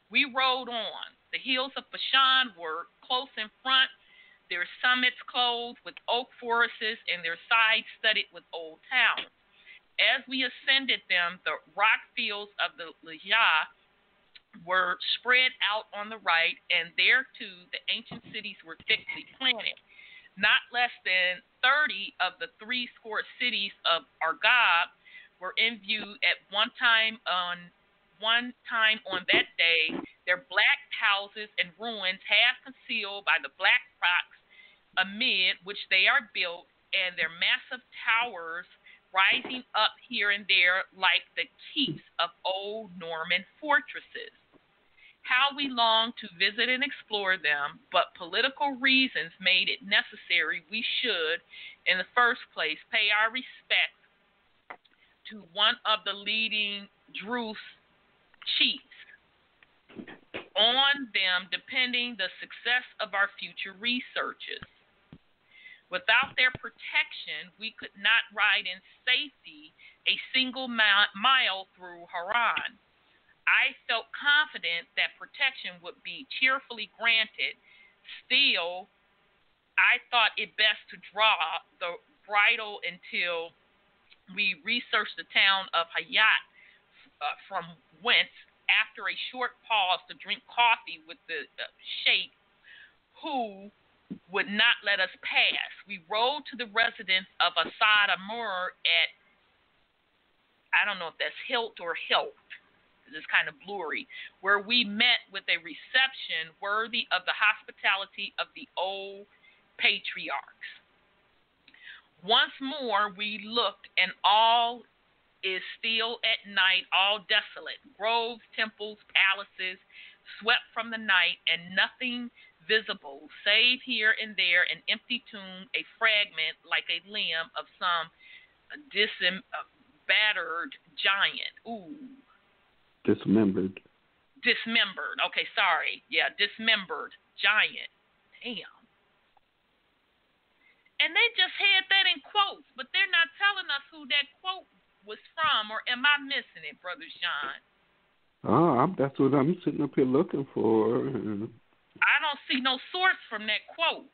We rode on. The hills of Bashan were close in front, their summits clothed with oak forests and their sides studded with old towns. As we ascended them, the rock fields of the Lajah were spread out on the right, and there too the ancient cities were thickly planted. Not less than 30 of the 80 cities of Argob were in view at one time on that day, their black houses and ruins half concealed by the black rocks amid which they are built, and their massive towers rising up here and there like the keeps of old Norman fortresses. How we longed to visit and explore them, but political reasons made it necessary we should, in the first place, pay our respects to one of the leading Druze chiefs. On them depending the success of our future researches. Without their protection, we could not ride in safety a single mile through Haran. I felt confident that protection would be cheerfully granted. Still, I thought it best to draw the bridle until we researched the town of Hayat, from whence, after a short pause to drink coffee with the sheikh, who would not let us pass, we rode to the residence of Asad Amur at, I don't know if that's Hilt or Hilt, it's kind of blurry, where we met with a reception worthy of the hospitality of the old patriarchs. Once more we looked, and all is still at night, all desolate. Groves, temples, palaces, swept from the night, and nothing visible, save here and there an empty tomb, a fragment like a limb of some battered giant. Ooh. Dismembered. Okay, sorry. Yeah, dismembered giant. Damn. And they just had that in quotes, but they're not telling us who that quote was from, or am I missing it, Brother Sean? That's what I'm sitting up here looking for. I don't see no source from that quote.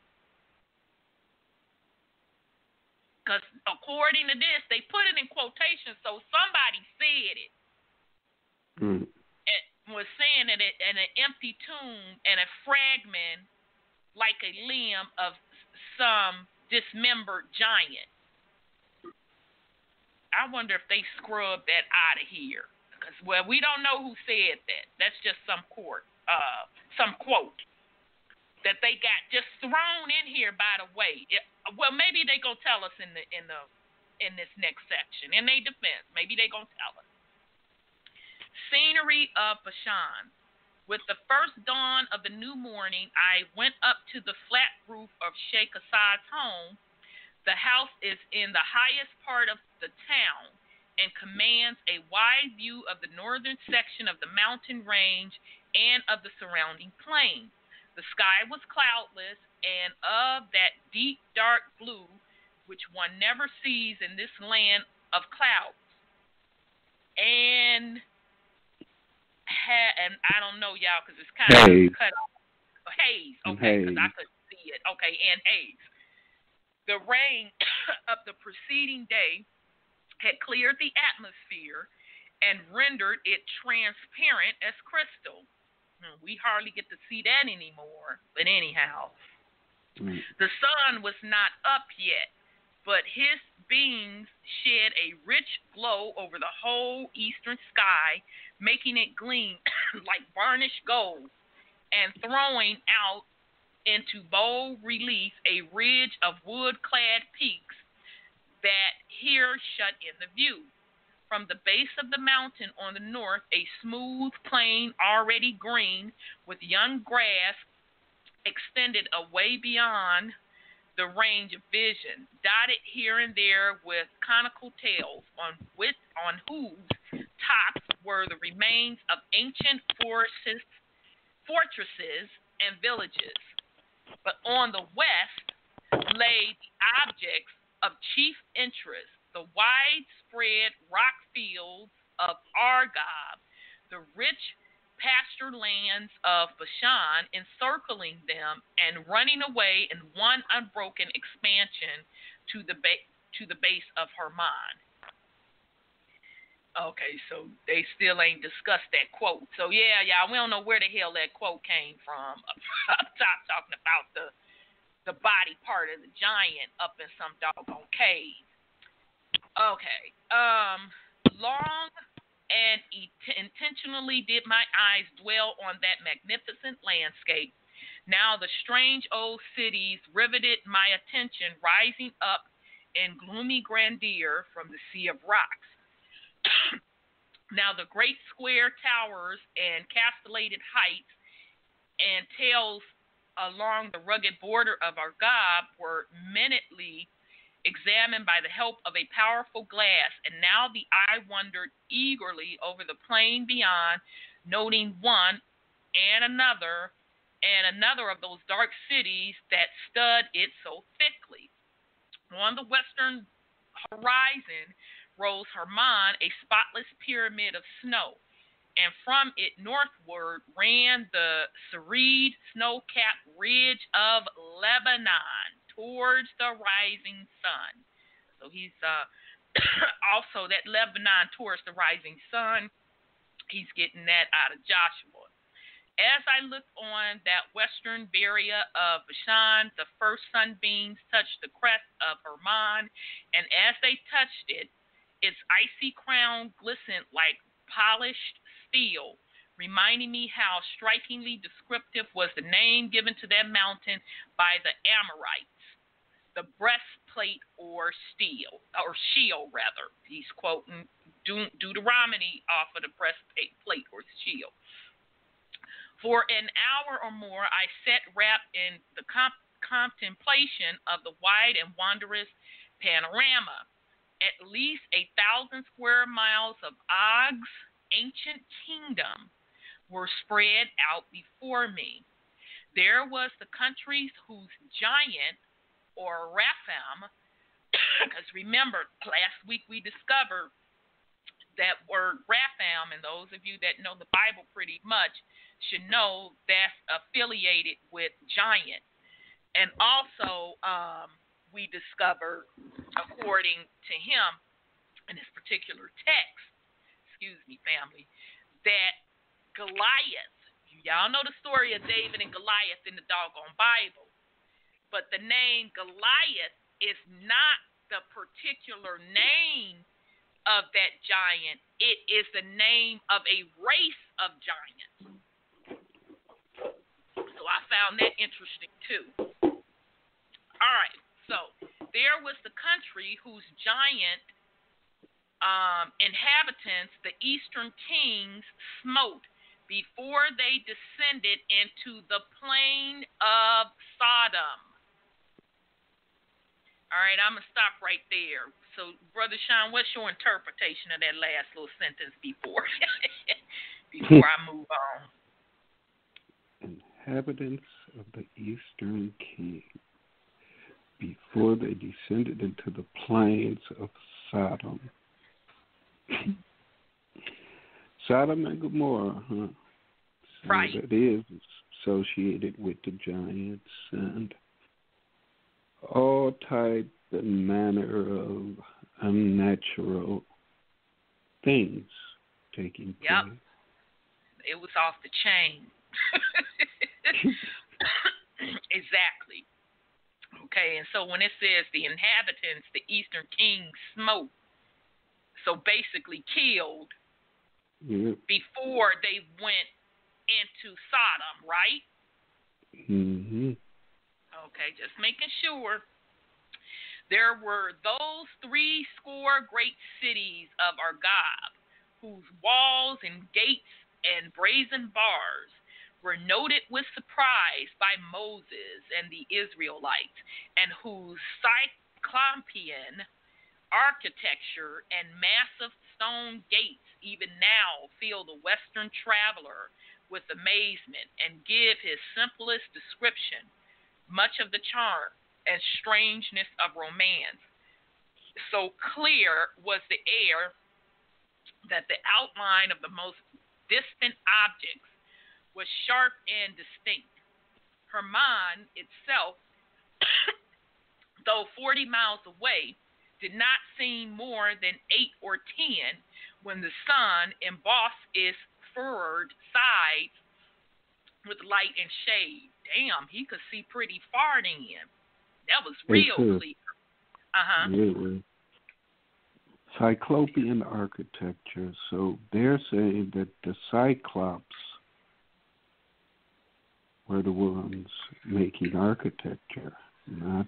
Because according to this, they put it in quotations, so somebody said it. It was saying that in an empty tomb and a fragment like a limb of some dismembered giant. I wonder if they scrubbed that out of here. Because, well, we don't know who said that. That's just some quote that they got just thrown in here, by the way. Well, maybe they gonna tell us in this next section. In their defense, maybe they gonna tell us. Scenery of Bashan. With the first dawn of the new morning, I went up to the flat roof of Sheikh Assad's home. The house is in the highest part of the town. and commands a wide view of the northern section of the mountain range and of the surrounding plain. The sky was cloudless and of that deep, dark blue which one never sees in this land of clouds. And I don't know, y'all, because it's kind of cut off. Haze, okay, because I couldn't see it. Okay, and haze. The rain of the preceding day had cleared the atmosphere and rendered it transparent as crystal. We hardly get to see that anymore, but anyhow. The sun was not up yet, but his beams shed a rich glow over the whole eastern sky, making it gleam like varnished gold, and throwing out into bold relief a ridge of wood-clad peaks that here shut in the view. From the base of the mountain on the north, a smooth plain already green with young grass extended away beyond the range of vision, dotted here and there with conical tails on whose tops were the remains of ancient fortresses and villages. But on the west lay the objects of chief interest, the widespread rock fields of Argob, the rich pasture lands of Bashan encircling them and running away in one unbroken expansion to the base of Hermon. Okay, so they still ain't discussed that quote. So yeah, y'all, we don't know where the hell that quote came from. Up top talking about the body part of the giant up in some doggone cave. Okay. Long and intentionally did my eyes dwell on that magnificent landscape. Now the strange old cities riveted my attention, rising up in gloomy grandeur from the sea of rocks. Now the great square towers and castellated heights and tails along the rugged border of Argob were minutely examined by the help of a powerful glass, and now the eye wandered eagerly over the plain beyond, noting one and another of those dark cities that stud it so thickly. On the western horizon rose Hermon, a spotless pyramid of snow, and from it northward ran the serried, snow-capped ridge of Lebanon towards the rising sun. So he's also that Lebanon towards the rising sun. He's getting that out of Joshua. As I looked on that western barrier of Bashan, the first sunbeams touched the crest of Hermon, and as they touched it, its icy crown glistened like polished steel, reminding me how strikingly descriptive was the name given to that mountain by the Amorites, the breastplate or shield rather. He's quoting Deuteronomy off of the breastplate or shield. For an hour or more, I sat wrapped in the contemplation of the wide and wondrous panorama. At least 1,000 square miles of Og's ancient kingdom were spread out before me. There was the country whose giant, or Raphaim, because remember, last week we discovered that word Raphaim, and those of you that know the Bible pretty much should know that's affiliated with giant. And also, we discovered, according to him, in this particular text, excuse me, family, that Goliath, y'all know the story of David and Goliath in the doggone Bible, but the name Goliath is not the particular name of that giant. It is the name of a race of giants. So I found that interesting too. All right, so there was the country whose giant inhabitants the eastern kings smote before they descended into the plain of Sodom. All right, I'm going to stop right there. So, Brother Sean, what's your interpretation of that last little sentence before I move on? Inhabitants of the Eastern King, before they descended into the plains of Sodom. Sodom and Gomorrah, huh? So right. that is associated with the giants and all type and manner of unnatural things taking place. It was off the chain. Exactly. Okay, and so when it says the inhabitants, the Eastern King smote, so basically killed before they went into Sodom, right? Mm-hmm. Okay, just making sure. There were those 80 great cities of Argob, whose walls and gates and brazen bars were noted with surprise by Moses and the Israelites, and whose cyclopean architecture and massive stone gates even now fill the Western traveler with amazement and give his simplest description much of the charm and strangeness of romance. So clear was the air that the outline of the most distant objects was sharp and distinct. Hermon itself, though 40 miles away, did not seem more than 8 or 10 when the sun embossed its furrowed sides with light and shade. Damn, he could see pretty far then. That was real clear. Really. Cyclopean architecture. So they're saying that the Cyclops were the ones making architecture, not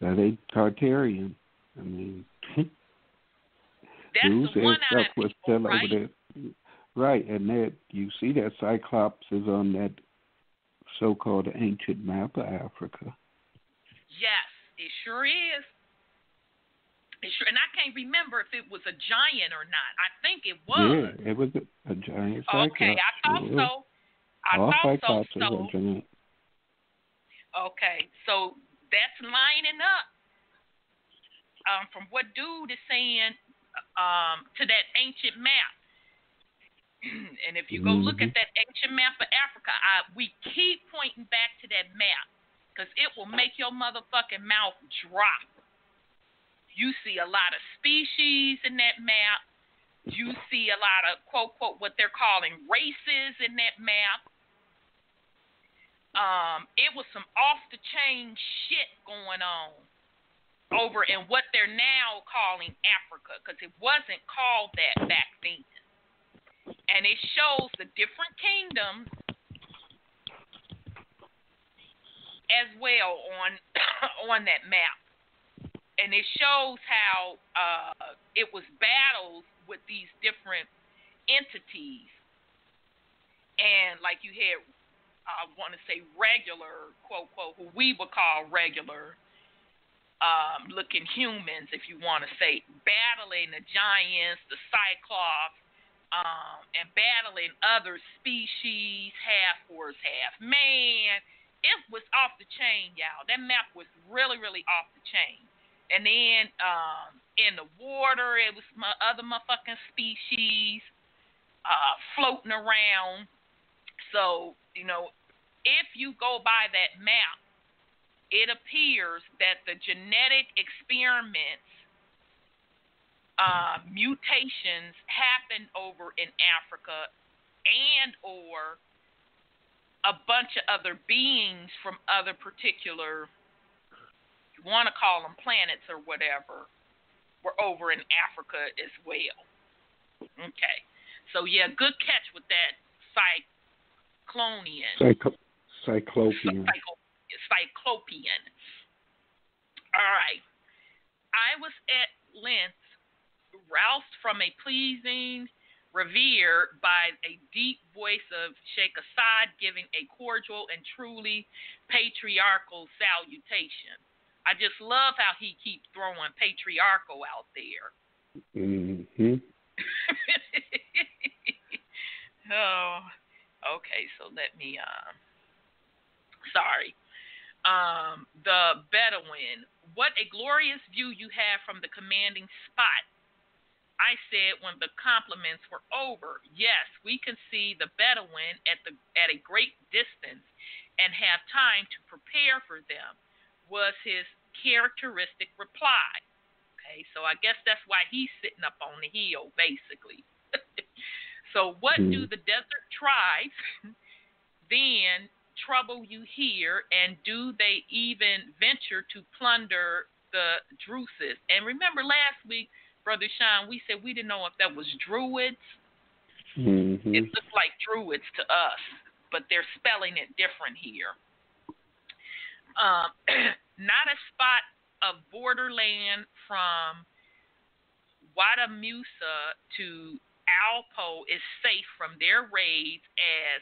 that ain't Tartarian. I mean, that's the one stuff was still right? over there. Right, and that you see that Cyclops is on that so-called ancient map of Africa. Yes, it sure is. And I can't remember if it was a giant or not. I think it was. Yeah, it was a giant Cyclops. Okay, I thought so. All I Cyclops thought so. Are giant. Okay, so that's lining up from what dude is saying to that ancient map. And if you go look at that ancient map of Africa, we keep pointing back to that map because it will make your motherfucking mouth drop. You see a lot of species in that map. You see a lot of, quote, quote, what they're calling races in that map. It was some off-the-chain shit going on over in what they're now calling Africa, because it wasn't called that back then. And it shows the different kingdoms as well on that map. And it shows how it was battles with these different entities. And like you had, I want to say regular, quote, quote, who we would call regular looking humans, if you want to say, battling the giants, the Cyclops, and battling other species, half horse, half man. It was off the chain, y'all. That map was really, really off the chain. And then in the water, it was other motherfucking species floating around. So, you know, if you go by that map, it appears that the genetic experiments, mutations happened over in Africa and or a bunch of other beings from other particular, you want to call them planets or whatever, were over in Africa as well. Okay. So, yeah, good catch with that Cyclopean. Cyclopean. Cyclopean. All right. I was at length roused from a pleasing revere by a deep voice of Sheikh Assad giving a cordial and truly patriarchal salutation. I just love how he keeps throwing patriarchal out there. Mm-hmm. Oh, okay. So let me. Sorry. The Bedouin. What a glorious view you have from the commanding spot. I said when the compliments were over. Yes, we can see the Bedouin at a great distance and have time to prepare for them, was his characteristic reply. Okay, so I guess that's why he's sitting up on the hill, basically. So what do the desert tribes then trouble you here, and do they even venture to plunder the Druses? And remember last week, Brother Sean, we said we didn't know if that was Druids. Mm-hmm. It looked like Druids to us, but they're spelling it different here. Not a spot of borderland from Wadamusa to Alpo is safe from their raids, as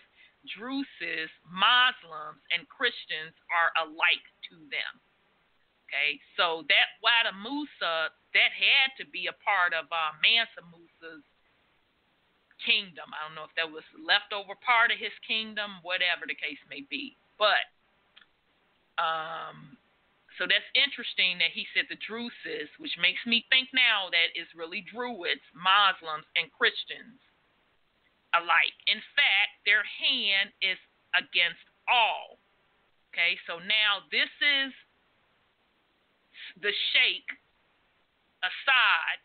Druses, Muslims, and Christians are alike to them. Okay, so that Wadamusa, that had to be a part of Mansa Musa's kingdom. I don't know if that was leftover part of his kingdom, whatever the case may be. But so that's interesting that he said the Druses, which makes me think now that it's really Druids, Muslims, and Christians alike. In fact, their hand is against all. Okay, so now this is the Sheikh Assad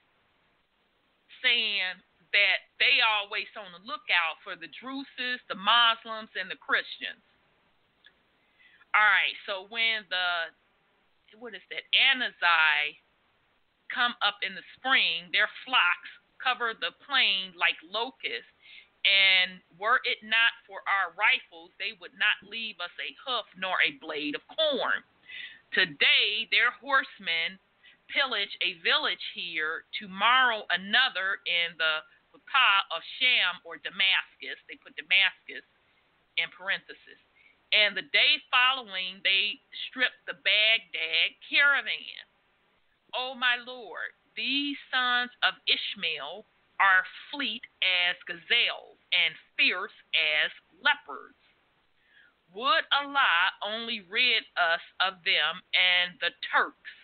saying that they always on the lookout for the Druses, the Muslims, and the Christians. All right, so when the Anunnaki come up in the spring, their flocks cover the plain like locusts, and were it not for our rifles, they would not leave us a hoof nor a blade of corn. Today, their horsemen pillage a village here, tomorrow another in the Huttah of Sham or Damascus. They put Damascus in parentheses. And the day following, they strip the Baghdad caravan. Oh, my Lord, these sons of Ishmael are fleet as gazelles and fierce as leopards. Would Allah only rid us of them, and the Turks,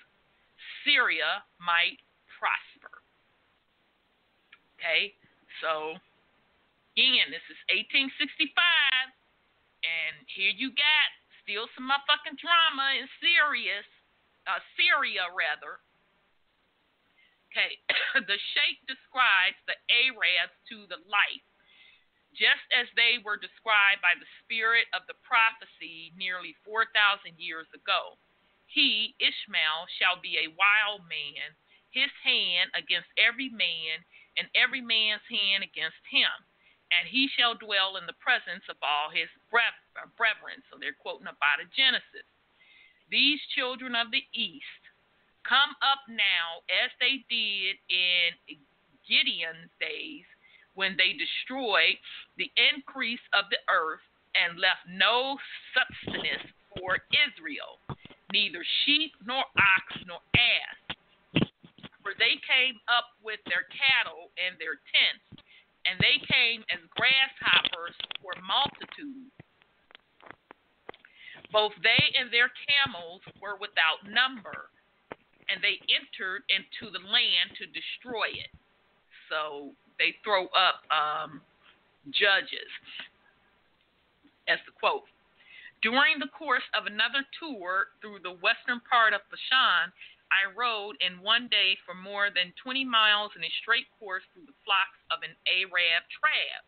Syria, might prosper. Okay, so again, this is 1865. And here you got still some motherfucking drama in Syria. Okay, the Sheikh describes the Arabs to the life, just as they were described by the spirit of the prophecy nearly 4,000 years ago. He, Ishmael, shall be a wild man, his hand against every man, and every man's hand against him. And he shall dwell in the presence of all his brethren. So they're quoting up out of Genesis. These children of the east come up now as they did in Gideon's days, when they destroyed the increase of the earth and left no sustenance for Israel, neither sheep nor ox nor ass. For they came up with their cattle and their tents, and they came as grasshoppers for multitude. Both they and their camels were without number, and they entered into the land to destroy it. So they throw up Judges as the quote. During the course of another tour through the western part of Bashan, I rode in one day for more than 20 miles in a straight course through the flocks of an Arab tribe.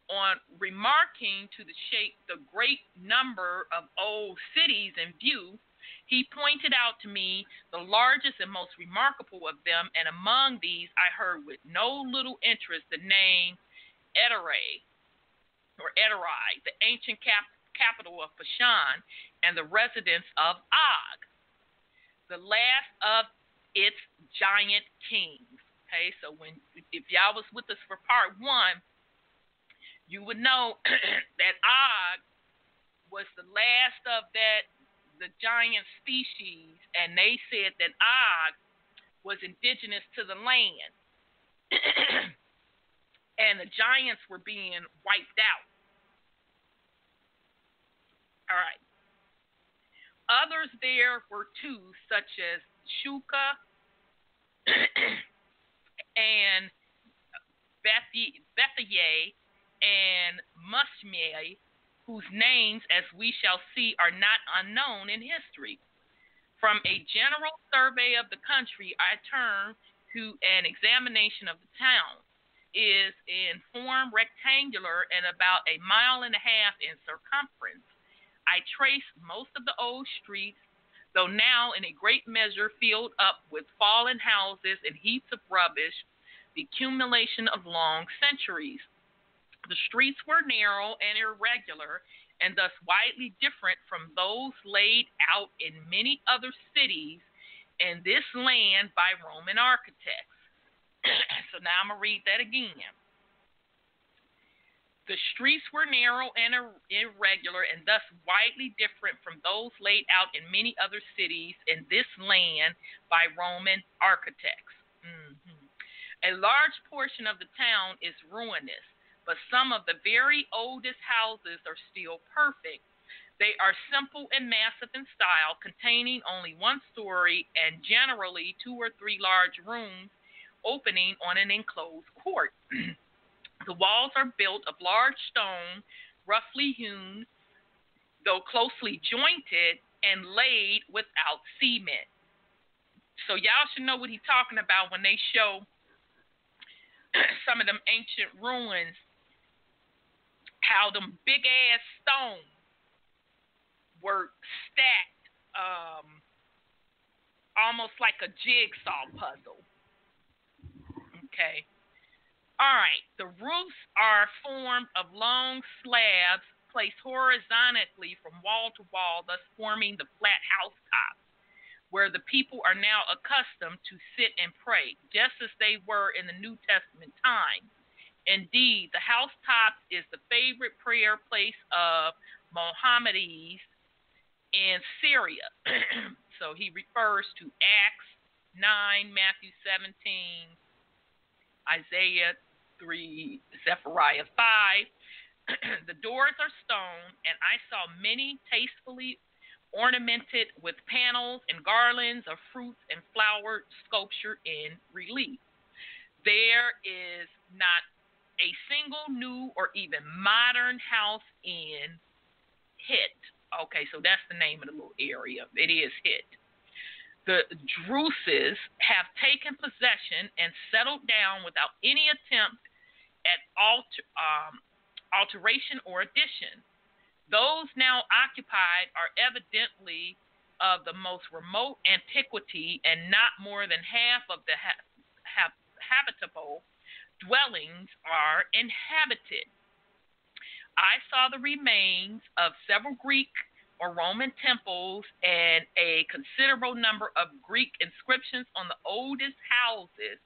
On remarking to the Sheikh the great number of old cities in view, he pointed out to me the largest and most remarkable of them, and among these I heard with no little interest the name Edrei, the ancient capital of Bashan, and the residence of Og, the last of its giant kings. Okay, so if y'all was with us for part one, you would know that Og was the last of that the giant species, and they said that Og was indigenous to the land. And the giants were being wiped out. All right. Others there were two, such as Shuka and Bethaye and Mushmeh, whose names, as we shall see, are not unknown in history. From a general survey of the country, I turn to an examination of the town. Is in form rectangular and about 1.5 miles in circumference. I trace most of the old streets, though now in a great measure filled up with fallen houses and heaps of rubbish, the accumulation of long centuries. The streets were narrow and irregular, and thus widely different from those laid out in many other cities in this land by Roman architects. So now I'm going to read that again. The streets were narrow and irregular, and thus widely different from those laid out in many other cities in this land by Roman architects. A large portion of the town is ruinous, but some of the very oldest houses are still perfect. They are simple and massive in style, containing only one story and generally 2 or 3 large rooms opening on an enclosed court. The walls are built of large stone, roughly hewn, though closely jointed, and laid without cement. So y'all should know what he's talking about when they show some of them ancient ruins, how them big-ass stones were stacked almost like a jigsaw puzzle. Okay. All right, the roofs are formed of long slabs placed horizontally from wall to wall, thus forming the flat housetop, where the people are now accustomed to sit and pray, just as they were in the New Testament time. Indeed, the housetop is the favorite prayer place of Mohammedanis in Syria. So he refers to Acts 9, Matthew 17, Isaiah 3, Zephaniah 5. The doors are stone, and I saw many tastefully ornamented with panels and garlands of fruits and flower sculpture in relief. There is not a single new or even modern house in Hit. Okay, so that's the name of the little area. It is Hit. The Druses have taken possession and settled down without any attempt at alteration or addition. Those now occupied are evidently of the most remote antiquity, and not more than half of the habitable dwellings are inhabited. I saw the remains of several Greek or Roman temples and a considerable number of Greek inscriptions on the oldest houses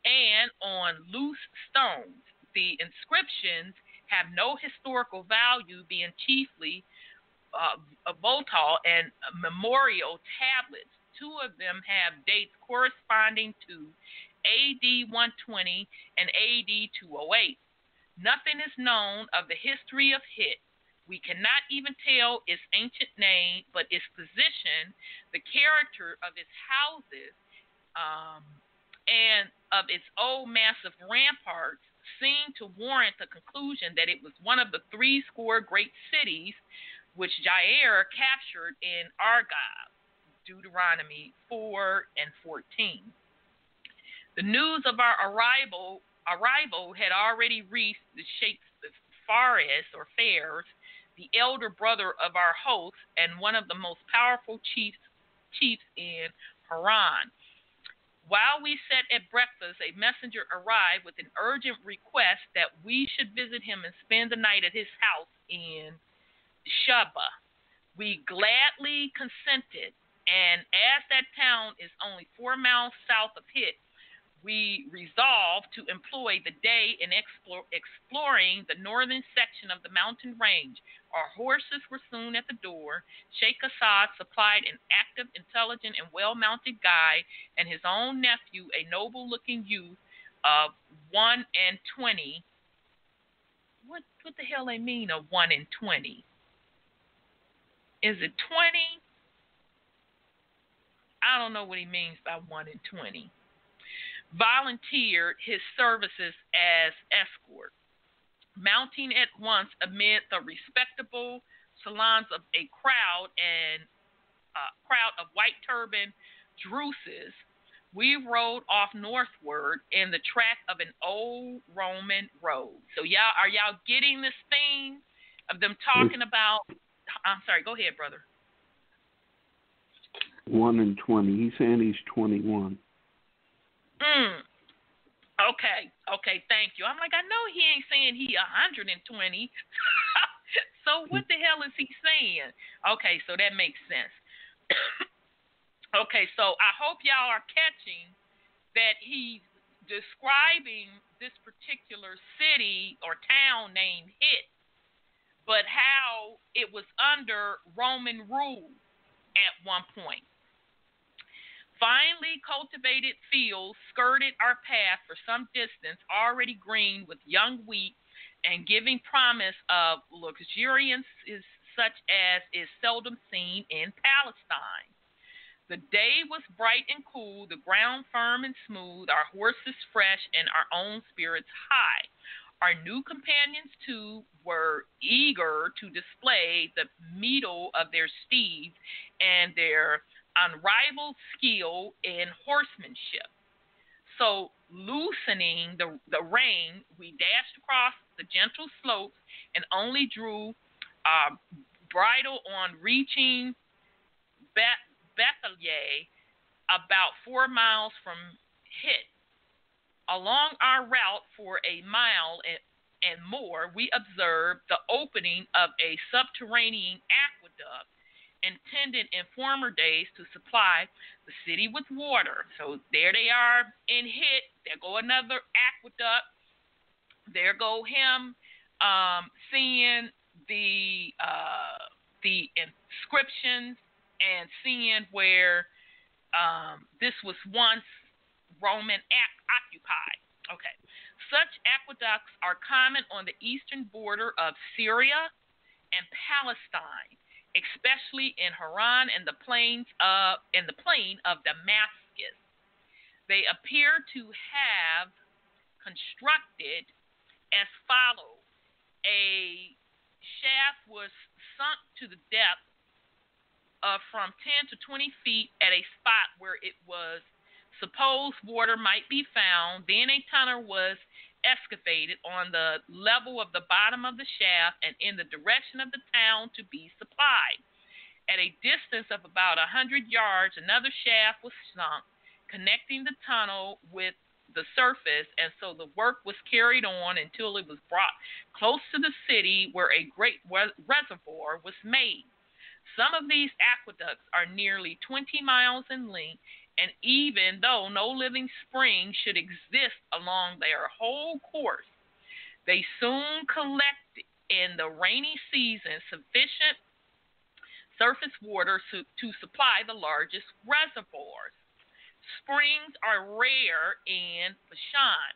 and on loose stones. The inscriptions have no historical value, being chiefly votive and memorial tablets. 2 of them have dates corresponding to AD 120 and AD 208. Nothing is known of the history of Hit. We cannot even tell its ancient name, but its position, the character of its houses, and of its old massive ramparts seem to warrant the conclusion that it was one of the 80 great cities which Jair captured in Argob, Deuteronomy 4 and 14. The news of our arrival had already reached the Sheikh Fares, the elder brother of our host and one of the most powerful chiefs in Haran. While we sat at breakfast, a messenger arrived with an urgent request that we should visit him and spend the night at his house in Shaba. We gladly consented, and as that town is only 4 miles south of Hit, we resolved to employ the day in exploring the northern section of the mountain range. Our horses were soon at the door. Sheikh Assad supplied an active, intelligent, and well-mounted guide, and his own nephew, a noble-looking youth of 1 and 20. What the hell they mean of 1 and 20? Is it 20? I don't know what he means by 1 and 20. Volunteered his services as escort, mounting at once amid the respectable salons of a crowd of white turban Druses. We rode off northward in the track of an old Roman road. So are y'all getting this theme of them talking about? I'm sorry. Go ahead, brother. 1 and 20. He's saying he's 21. Okay, thank you. I'm like, I know he ain't saying he 120. So what the hell is he saying? Okay, so that makes sense. Okay, so I hope y'all are catching that he's describing this particular city or town named Hit, but how it was under Roman rule at one point. Finely cultivated fields skirted our path for some distance, already green with young wheat and giving promise of luxuriance such as is seldom seen in Palestine. The day was bright and cool, the ground firm and smooth, our horses fresh, and our own spirits high. Our new companions, too, were eager to display the mettle of their steeds and their unrivaled skill in horsemanship. So, loosening the rein, we dashed across the gentle slopes and only drew bridle on reaching Bethlehem, about 4 miles from Hit. Along our route for a mile and more, we observed the opening of a subterranean aqueduct intended in former days to supply the city with water. So there they are in Hit. There go another aqueduct. There go him seeing the inscriptions and seeing where this was once Roman occupied. Okay. Such aqueducts are common on the eastern border of Syria and Palestine, especially in Haran and the plain of Damascus. They appear to have constructed as follows. A shaft was sunk to the depth of from 10 to 20 feet at a spot where it was supposed water might be found. Then a tunnel was excavated on the level of the bottom of the shaft and in the direction of the town to be supplied. At a distance of about 100 yards, another shaft was sunk, connecting the tunnel with the surface, and so the work was carried on until it was brought close to the city where a great reservoir was made. Some of these aqueducts are nearly 20 miles in length, and even though no living spring should exist along their whole course, they soon collect in the rainy season sufficient surface water to supply the largest reservoirs. Springs are rare in Bashan.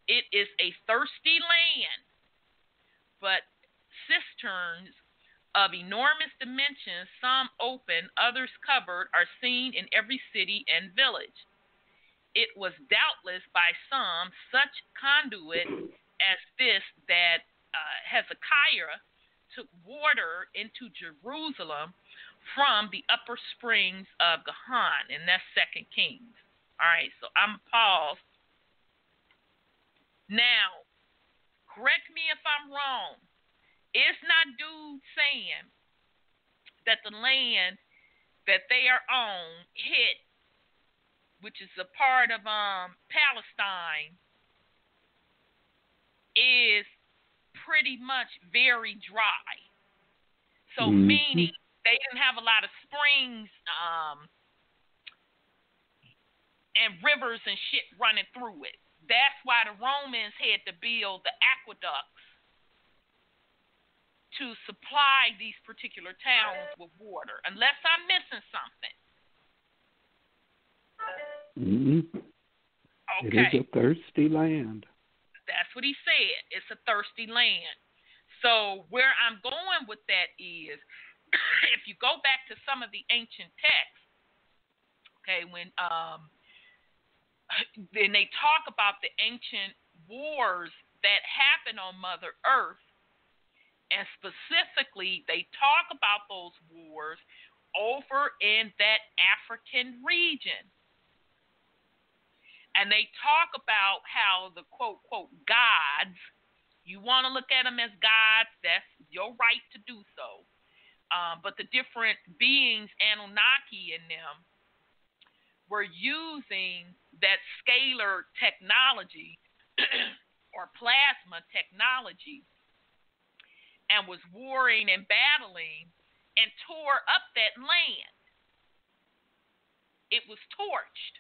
It is a thirsty land, but cisterns of enormous dimensions, some open, others covered, are seen in every city and village. It was doubtless by some such conduit as this that Hezekiah took water into Jerusalem from the upper springs of Gahan, and that's 2 Kings. All right, so I'm going to pause. Now, correct me if I'm wrong. It's not dude saying that the land that they are on, Hit, which is a part of Palestine, is pretty much very dry. So meaning they didn't have a lot of springs and rivers and shit running through it. That's why the Romans had to build the aqueducts to supply these particular towns with water, unless I'm missing something. Mm-hmm. Okay. It is a thirsty land. That's what he said. It's a thirsty land. So where I'm going with that is, if you go back to some of the ancient texts, okay, when then they talk about the ancient wars that happened on Mother Earth, and specifically they talk about those wars over in that African region. And they talk about how the quote, gods, you want to look at them as gods, that's your right to do so. But the different beings, Anunnaki in them, were using that scalar technology or plasma technology and was warring and battling and tore up that land. It was torched.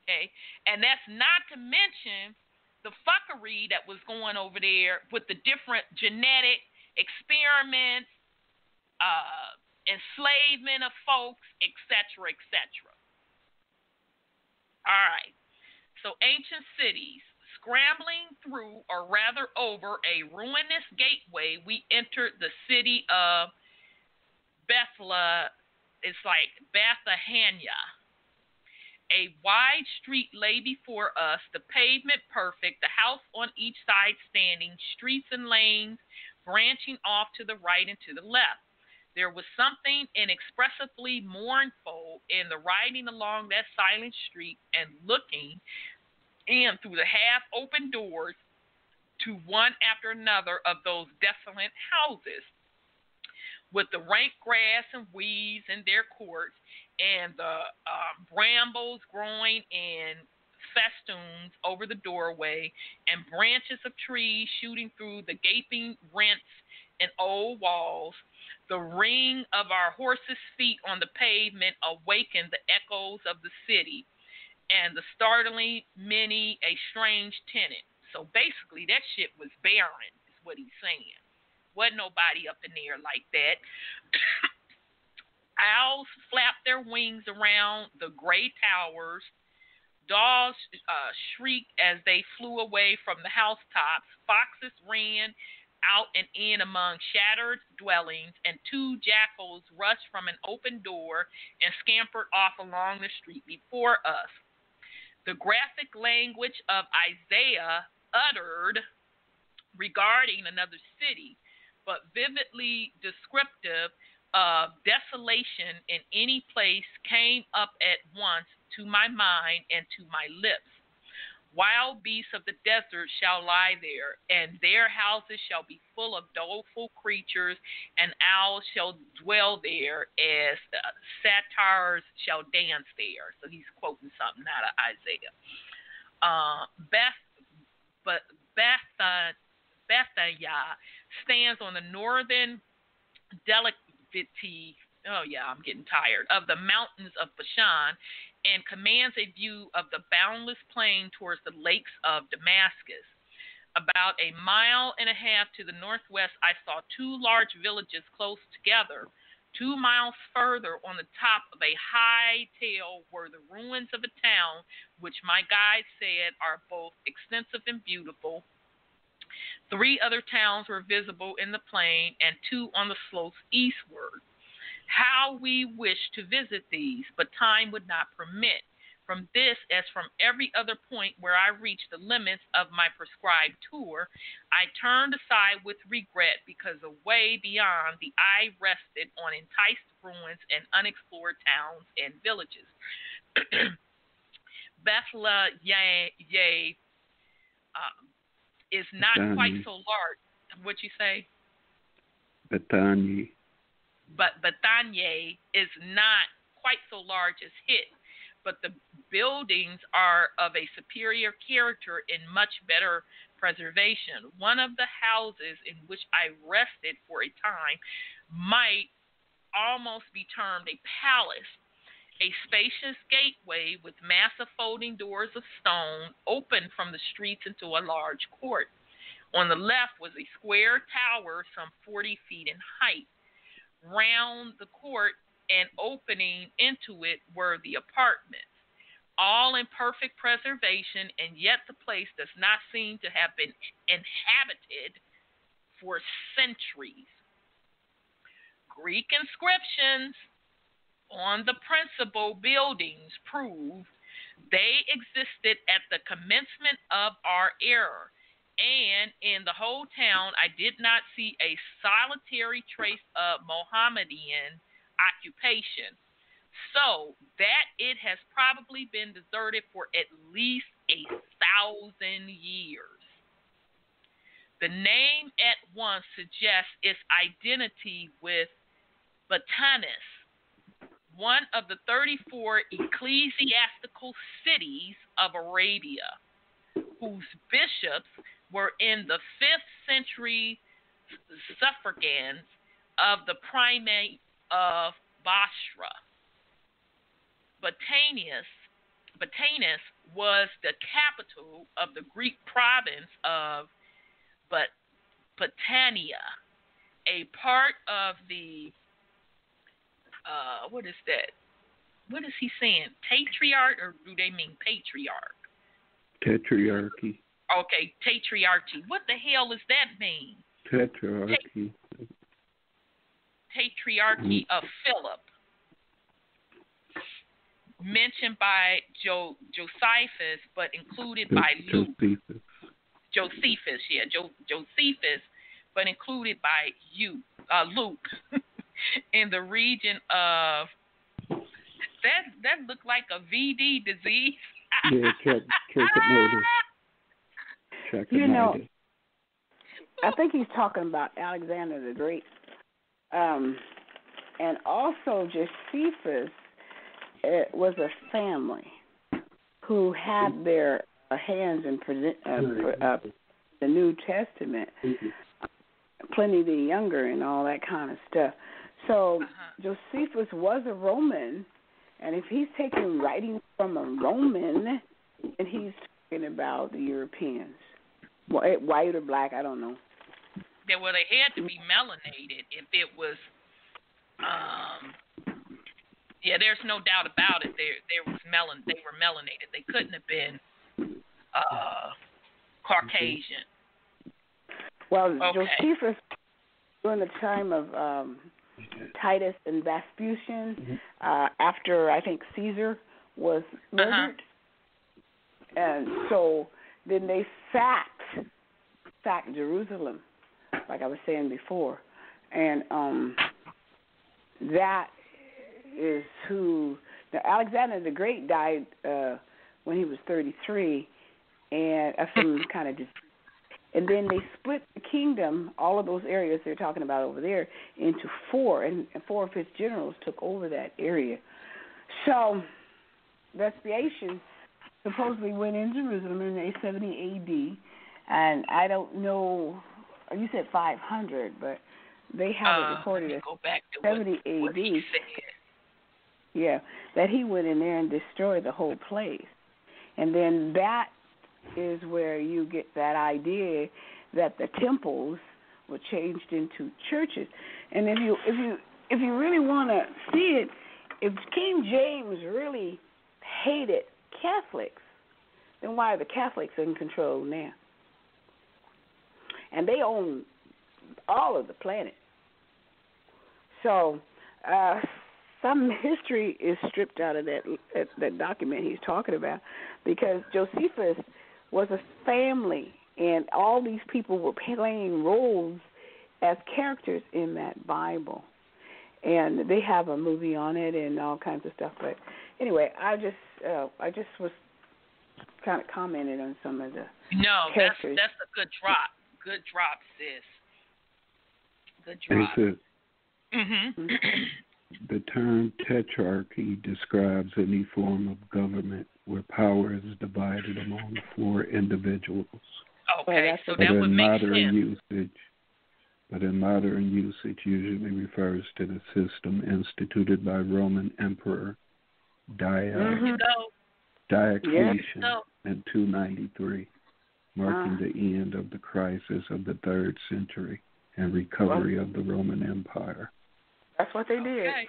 Okay, and that's not to mention the fuckery that was going over there with the different genetic experiments, enslavement of folks, etc., etc. All right, so ancient cities, scrambling through, or rather over, a ruinous gateway, we entered the city of Bethlehem. It's like Bethlehem. A wide street lay before us, the pavement perfect, the house on each side standing, streets and lanes branching off to the right and to the left. There was something inexpressibly mournful in the riding along that silent street and looking in through the half-open doors to one after another of those desolate houses, with the rank grass and weeds in their courts, and the brambles growing in festoons over the doorway, and branches of trees shooting through the gaping rents in old walls. The ring of our horses' feet on the pavement awakened the echoes of the city, and the startling many a strange tenant. So basically, that shit was barren, is what he's saying. Wasn't nobody up in there like that. Owls flapped their wings around the gray towers. Dogs shrieked as they flew away from the housetops. Foxes ran out and in among shattered dwellings, and two jackals rushed from an open door and scampered off along the street before us. The graphic language of Isaiah uttered regarding another city, but vividly descriptive of desolation in any place, came up at once to my mind and to my lips. Wild beasts of the desert shall lie there, and their houses shall be full of doleful creatures, and owls shall dwell there, as satyrs shall dance there. So he's quoting something out of Isaiah. Bethania stands on the northern declivity, I'm getting tired, of the mountains of Bashan, and commands a view of the boundless plain towards the lakes of Damascus. About a mile and a half to the northwest, I saw two large villages close together. 2 miles further, on the top of a high hill, were the ruins of a town, which my guide said are both extensive and beautiful. 3 other towns were visible in the plain, and 2 on the slopes eastward. How we wished to visit these, but time would not permit. From this, as from every other point where I reached the limits of my prescribed tour, I turned aside with regret, because away beyond the eye rested on enticed ruins and unexplored towns and villages. Bethlehem is not quite so large. What'd you say? Bethany. But Bethania is not quite so large as Hit, but the buildings are of a superior character and much better preservation. One of the houses in which I rested for a time might almost be termed a palace, A spacious gateway with massive folding doors of stone opened from the streets into a large court. On the left was a square tower some 40 feet in height. Round the court and opening into it were the apartments, all in perfect preservation, and yet the place does not seem to have been inhabited for centuries. Greek inscriptions on the principal buildings prove they existed at the commencement of our era, and in the whole town I did not see a solitary trace of Mohammedan occupation, so that it has probably been deserted for at least 1,000 years. The name at once suggests its identity with Batanis, one of the 34 ecclesiastical cities of Arabia, whose bishops were in the 5th century suffragans of the primate of Basra. Batanis was the capital of the Greek province of Batania, a part of the what is that? What is he saying? Tetrarch, or do they mean patriarch? Tetrarchy. Okay, tetrarchy. What the hell does that mean? Tetrarchy. Tetrarchy of Philip, mentioned by Josephus, but included by Luke. Josephus, but included by Luke. In the region of that looked like a VD disease. Yeah, trichomoniasis. I think he's talking about Alexander the Great, and also Josephus. It was a family who had their hands in the New Testament, Pliny the Younger, and all that kind of stuff. So Josephus was a Roman, and if he's taking writings from a Roman, and he's talking about the Europeans, white or black, I don't know. Yeah, well, they had to be melanated if it was. Yeah, there's no doubt about it. They were melanated. They couldn't have been Caucasian. Well, Josephus, during the time of Titus and Vespasian, after I think Caesar was murdered, and so then they sacked Jerusalem, like I was saying before, and that is who. Now, Alexander the Great died when he was 33, and of some kind of disease. And then they split the kingdom, all of those areas they're talking about over there, into 4, and 4 of his generals took over that area. So Vespasian supposedly went in Jerusalem in 70 A.D., and I don't know, you said 500, but they have it recorded as 70 A.D. Yeah, that he went in there and destroyed the whole place. And then that is where you get that idea that the temples were changed into churches. And if you really want to see it, if King James really hated Catholics, then why are the Catholics in control now? And they own all of the planet. So some history is stripped out of that document he's talking about, because Josephus was a family, and all these people were playing roles as characters in that Bible. And they have a movie on it and all kinds of stuff. But anyway, I just was kind of commenting on some of the characters. That's a good drop. Good drop, sis. Good drop. The term tetrarchy describes any form of government where power is divided among 4 individuals. Okay, so that would make sense. But in modern usage usually refers to the system instituted by Roman emperor You go. Diocletian in 293, marking the end of the crisis of the 3rd century and recovery of the Roman Empire. That's what they did.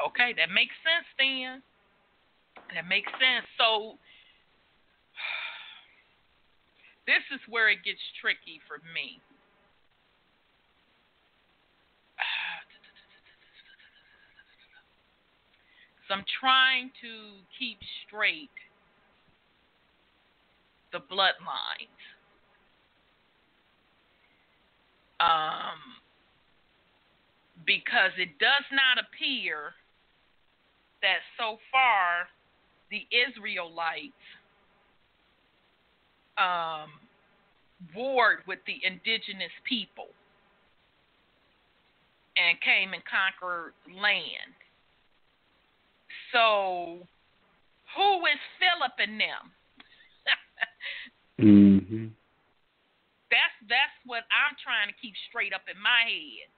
Okay, that makes sense then. That makes sense. So this is where it gets tricky for me. So I'm trying to keep straight the bloodlines. Because it does not appear that so far the Israelites warred with the indigenous people and came and conquered land. So who is Philip and them? That's what I'm trying to keep straight up in my head.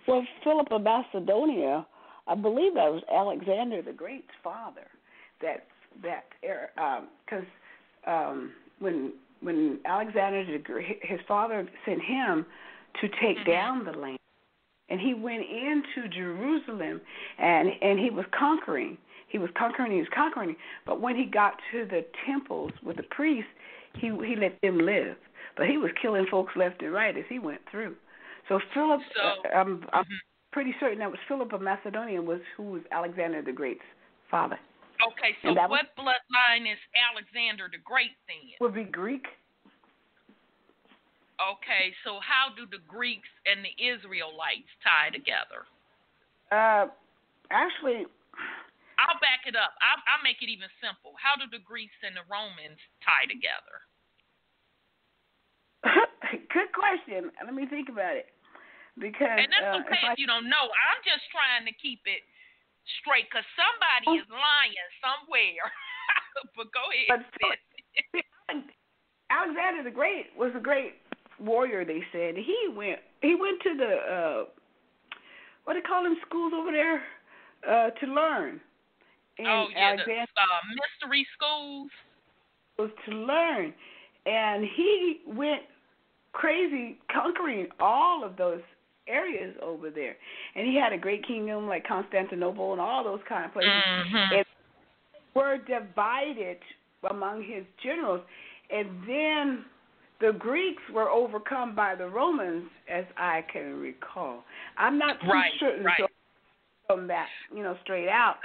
Well, Philip of Macedonia, I believe that was Alexander the Great's father. Because when Alexander his father sent him to take down the land, and he went into Jerusalem, and he was conquering. He was conquering. But when he got to the temples with the priests, he let them live. But he was killing folks left and right as he went through. So Philip, I'm pretty certain that was Philip of Macedonia who was Alexander the Great's father. Okay, so what bloodline is Alexander the Great then? Would be Greek. Okay, so how do the Greeks and the Israelites tie together? Actually, I'll back it up. I'll make it even simple. How do the Greeks and the Romans tie together? Good question. Let me think about it. And that's okay if you don't know. I'm just trying to keep it straight because somebody is lying somewhere. But go ahead. Alexander the Great was a great warrior, they said. He went to the what do they call them schools over there to learn. And the mystery schools. Was to learn, and he went crazy conquering all of those areas over there. And he had a great kingdom like Constantinople and all those kind of places. And were divided among his generals, and then the Greeks were overcome by the Romans, as I can recall. I'm not too certain from that, straight out.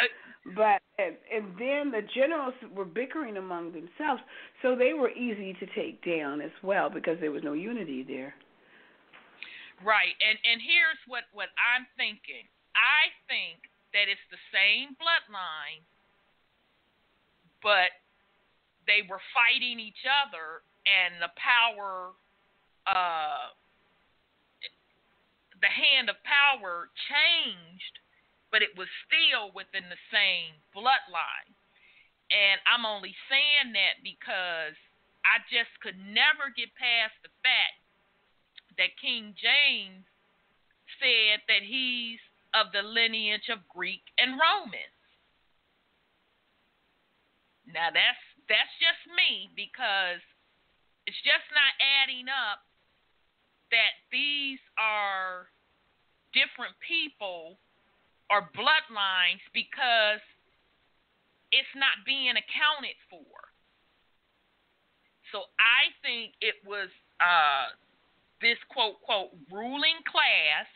But and then the generals were bickering among themselves, so they were easy to take down as well because there was no unity there. Right, and here's what I'm thinking. I think that it's the same bloodline, but they were fighting each other, and the power, the hand of power changed, but it was still within the same bloodline. And I'm only saying that because I just could never get past the fact that King James said that he's of the lineage of Greek and Romans. Now that's just me, because it's just not adding up that these are different people or bloodlines, because it's not being accounted for. So I think it was this quote ruling class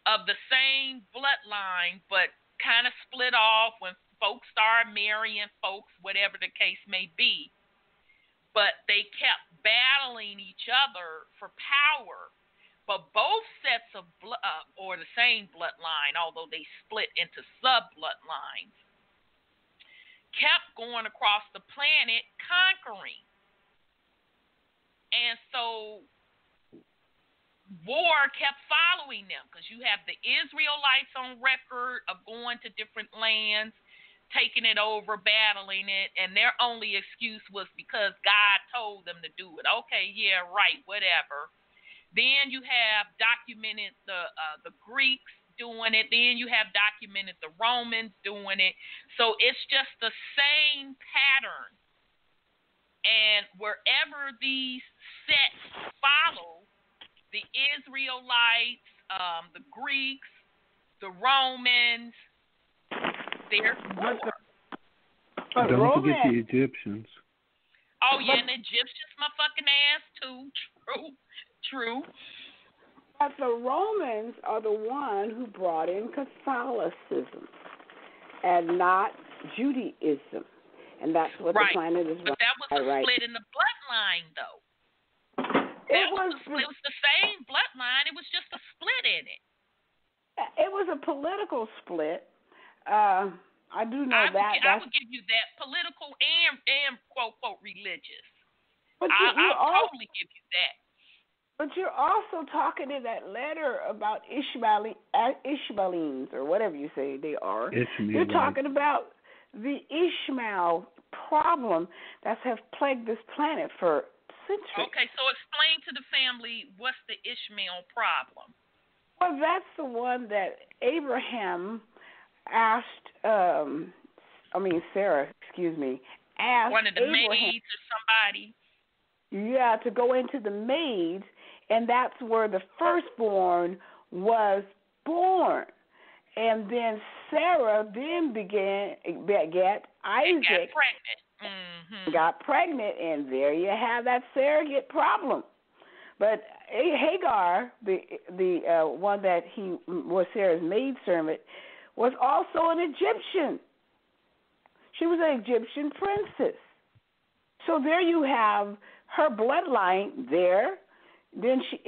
of the same bloodline, but kind of split off when folks started marrying folks, whatever the case may be. But they kept battling each other for power. But both sets of or the same bloodline, although they split into sub-bloodlines, kept going across the planet conquering. And so war kept following them, because you have the Israelites on record of going to different lands, taking it over, battling it, and their only excuse was because God told them to do it. Okay, yeah, right, whatever. Then you have documented the Greeks doing it. Then you have documented the Romans doing it. So it's just the same pattern. And wherever these sects follow, the Israelites, the Greeks, the Romans, they're don't forget the Egyptians. Oh, yeah, and the Egyptians my fucking ass, too. True. But the Romans are the one who brought in Catholicism and not Judaism. And that's what the planet is. But that was a split in the bloodline, though. It was the same bloodline. It was just a split in it. It was a political split. I do know that. I would give you that, political and quote, religious. But I'll totally give you that. But you're also talking in that letter about Ishmaelites, or whatever you say they are. You're talking about the Ishmael problem that has plagued this planet for centuries. Okay, so explain to the family what's the Ishmael problem. Well, that's the one that Abraham asked, Sarah, asked one of the Abraham, maids or somebody. Yeah, to go into the maids, and that's where the firstborn was born. And then Sarah then begat Isaac. And got pregnant. Mm-hmm. Got pregnant, and there you have that surrogate problem. But Hagar, the one that he was Sarah's maidservant, was also an Egyptian. She was an Egyptian princess. So there you have her bloodline there. Then she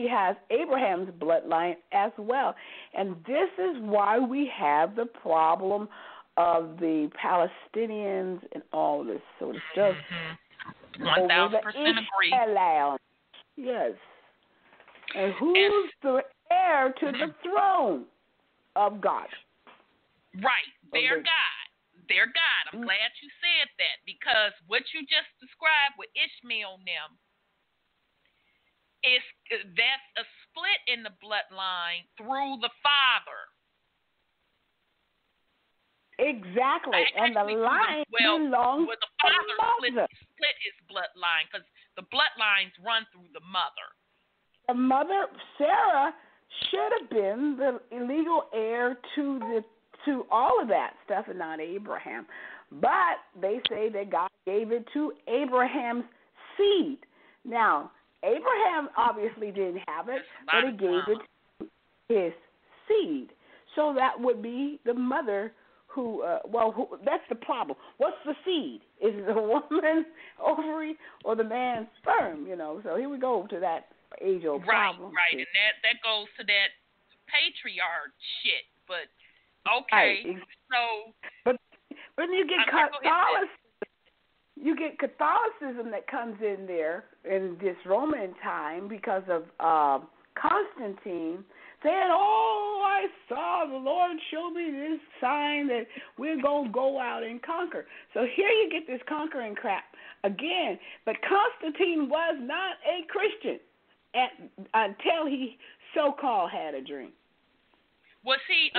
has Abraham's bloodline as well. And this is why we have the problem of the Palestinians and all this sort of stuff. 1,000% agree. Yes. And who's the heir to the throne of God? Right. Their God. Their God. I'm glad you said that, because what you just described with Ishmael and them, that's a split in the bloodline through the father. Exactly. And the line belongs to the father split his bloodline, because the bloodlines run through the mother. The mother, Sarah, should have been the legal heir to all of that stuff and not Abraham. But they say that God gave it to Abraham's seed. Now, Abraham obviously didn't have it, but he gave it to his seed. So that would be the mother who that's the problem. What's the seed? Is it the woman's ovary or the man's sperm? So here we go to that age-old problem. Right, and that goes to that patriarch shit. But okay, right. So but you get Catholicism. You get Catholicism that comes in there in this Roman time because of Constantine saying, "Oh, I saw the Lord show me this sign that we're going to go out and conquer." So here you get this conquering crap again. But Constantine was not a Christian until he so-called had a dream. Was he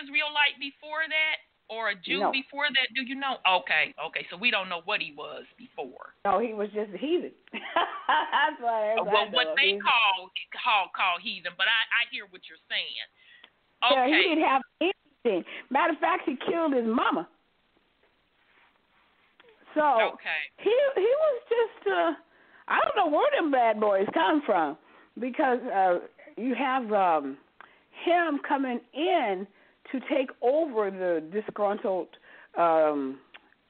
Israelite before that? Or a Jew before that? Do you know? Okay. So we don't know what he was before. No, he was just a heathen. That's why. What they call heathen, but I hear what you're saying. Okay. Yeah, he didn't have anything. Matter of fact, he killed his mama. So he was just I don't know where them bad boys come from, because you have him coming in to take over the disgruntled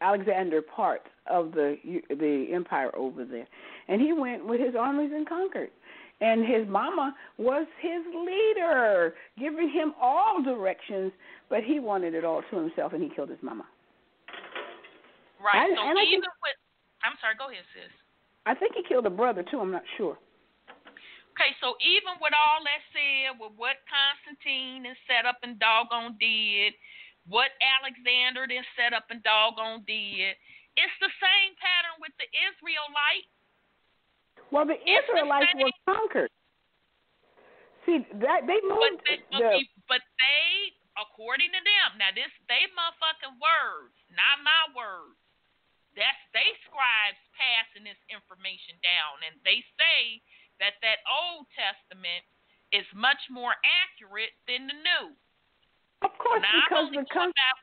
Alexander part of the empire over there. And he went with his armies and conquered. And his mama was his leader, giving him all directions, but he wanted it all to himself, and he killed his mama. Right. I'm sorry, go ahead, sis. I think he killed a brother, too. I'm not sure. Okay, so even with all that said, with what Constantine is set up and doggone did, what Alexander then set up and doggone did, it's the same pattern with the Israelites. Well, the Israelites were conquered. See, that they moved but they, according to them, now they motherfucking words, not my words. That's they scribes passing this information down, and they say that Old Testament is much more accurate than the New. Of course, so now because I'm only going back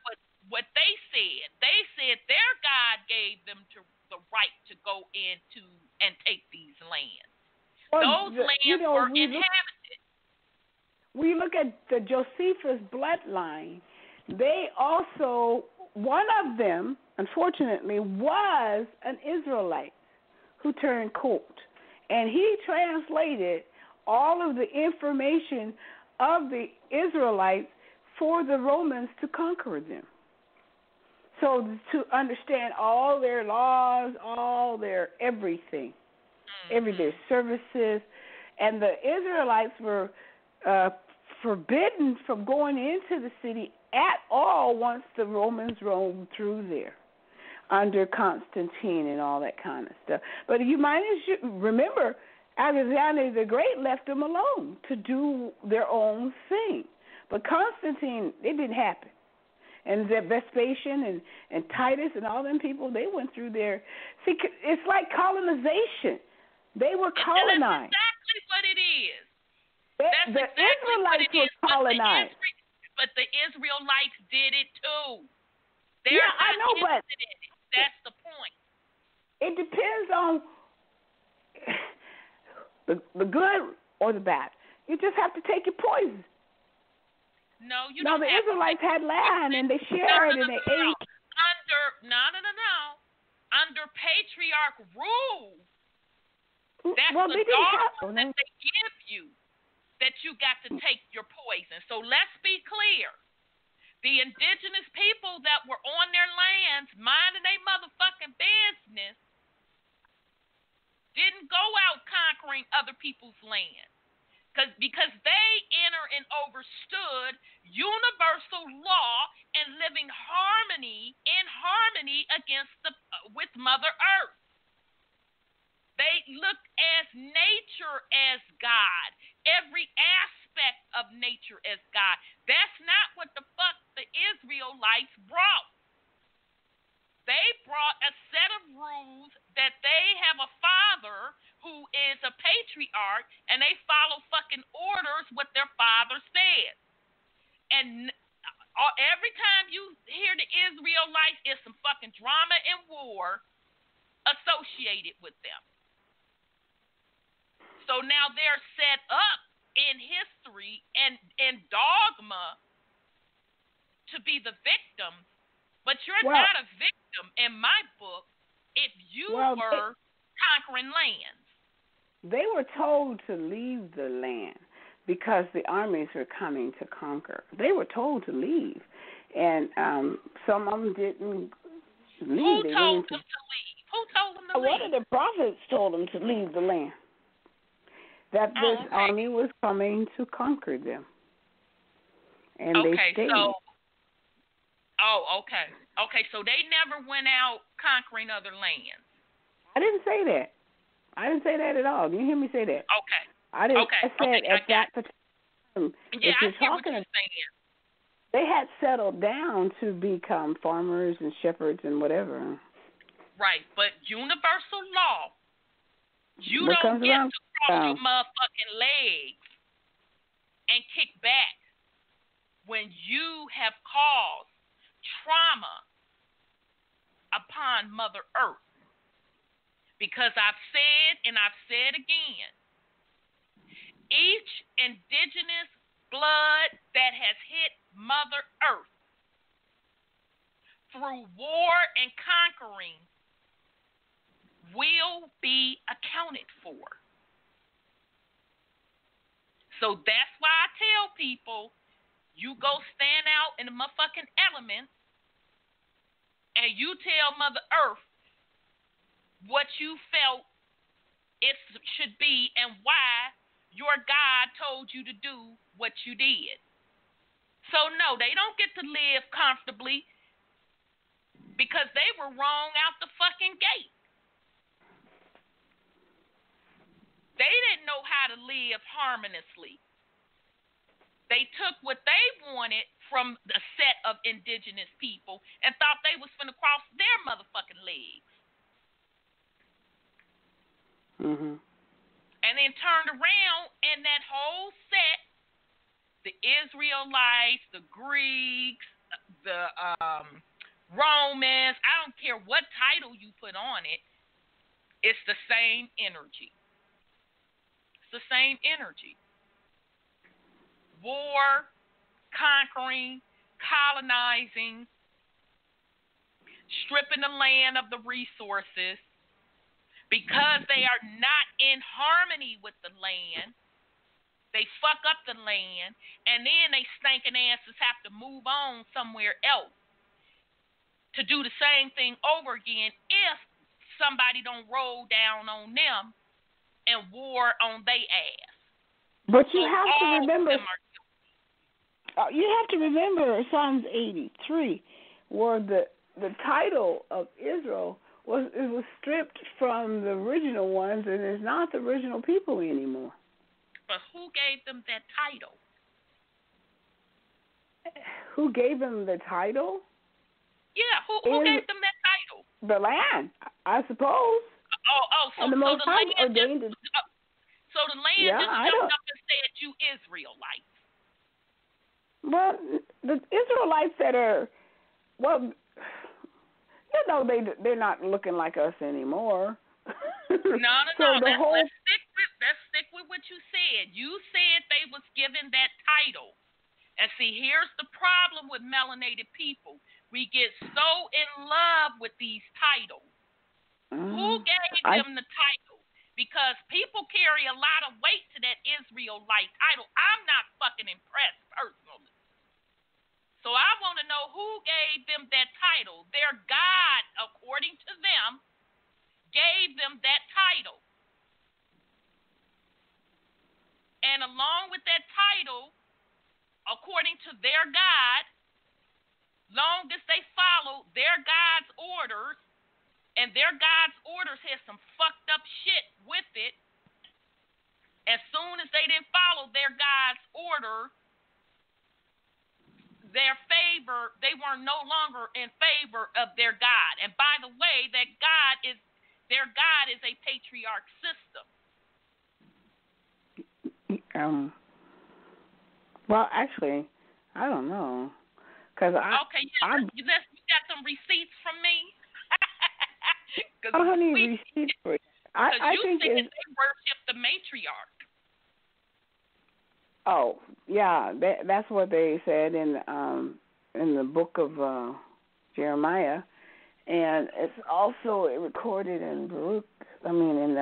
what they said. They said their God gave them the right to go into and take these lands. Those lands were inhabited. We look at the Josephus bloodline. They also, one of them, unfortunately, was an Israelite who turned cold. And he translated all of the information of the Israelites for the Romans to conquer them. So to understand all their laws, all their everything, their services, and the Israelites were forbidden from going into the city at all once the Romans roamed through there under Constantine and all that kind of stuff. But you might remember, Alexander the Great left them alone to do their own thing. But Constantine, it didn't happen. And Vespasian and Titus and all them people, they went through there. See, it's like colonization. They were colonized. That's exactly what it is. The Israelites were colonized. But the Israelites did it too. I know, but that's the point. It depends on the good or the bad. You just have to take your poison. No, you don't. Now, the Israelites had land and they shared and they ate. Under patriarch rule, that's the dogma that they give you, that you got to take your poison. So let's be clear. The indigenous people that were on their lands, minding their motherfucking business, didn't go out conquering other people's land. Because they entered and overstood universal law and living in harmony against with Mother Earth. They looked as nature as God, every aspect of nature as God. That's not what the fuck the Israelites brought. They brought a set of rules that they have a father who is a patriarch, and they follow fucking orders what their father said. And every time you hear the Israelites, it's some fucking drama and war associated with them. So now they're set up in history and dogma to be the victims, but you're not a victim in my book if you were conquering lands. They were told to leave the land because the armies were coming to conquer. They were told to leave, and some of them didn't leave. Who told them to leave? Who told them to leave? One of the prophets told them to leave the land, that this army was coming to conquer them, and they stayed. So they never went out conquering other lands. I didn't say that. I didn't say that at all. Did you hear me say that? Okay. I didn't. I said at that time. Yeah, I hear what you're saying. They had settled down to become farmers and shepherds and whatever. Right, but universal law, you don't get to cross your motherfucking legs and kick back when you have caused trauma upon Mother Earth. Because I've said, and I've said again, each indigenous blood that has hit Mother Earth through war and conquering will be accounted for. So that's why I tell people, you go stand out in the motherfucking elements and you tell Mother Earth what you felt it should be and why your God told you to do what you did. So no, they don't get to live comfortably because they were wrong out the fucking gate. They didn't know how to live harmoniously. They took what they wanted from a set of indigenous people and thought they was finna cross their motherfucking legs. Mhm. And then turned around and that whole set, the Israelites, the Greeks, the Romans, I don't care what title you put on it, it's the same energy. It's the same energy. War, conquering, colonizing, stripping the land of the resources because they are not in harmony with the land. They fuck up the land, and then they stinking asses have to move on somewhere else to do the same thing over again if somebody don't roll down on them and war on their ass. But you have to remember. You have to remember Psalms 83, where the title of Israel was stripped from the original ones, and it's not the original people anymore. But who gave them that title? Who gave them the title? Yeah, who gave them that title? The land, I suppose. So and the Most High ordained it. So the land just jumped up and said, "You Israelites." Well, the Israelites that are, well, they're not looking like us anymore. No. So Let's stick with what you said. You said they was given that title. And see, here's the problem with melanated people. We get so in love with these titles. Who gave them the title? Because people carry a lot of weight to that Israelite title. I'm not fucking impressed personally. So I want to know who gave them that title. Their God, according to them, gave them that title. And along with that title, according to their God, long as they follow their God's orders, and their God's orders had some fucked up shit with it, as soon as they didn't follow their God's order, they were no longer in favor of their God. And by the way, their God is a patriarch system. Well, actually, I don't know, because you got some receipts from me. I don't need receipts for it. I think they worship the matriarch. Oh, yeah, that's what they said in the book of Jeremiah, and it's also recorded in in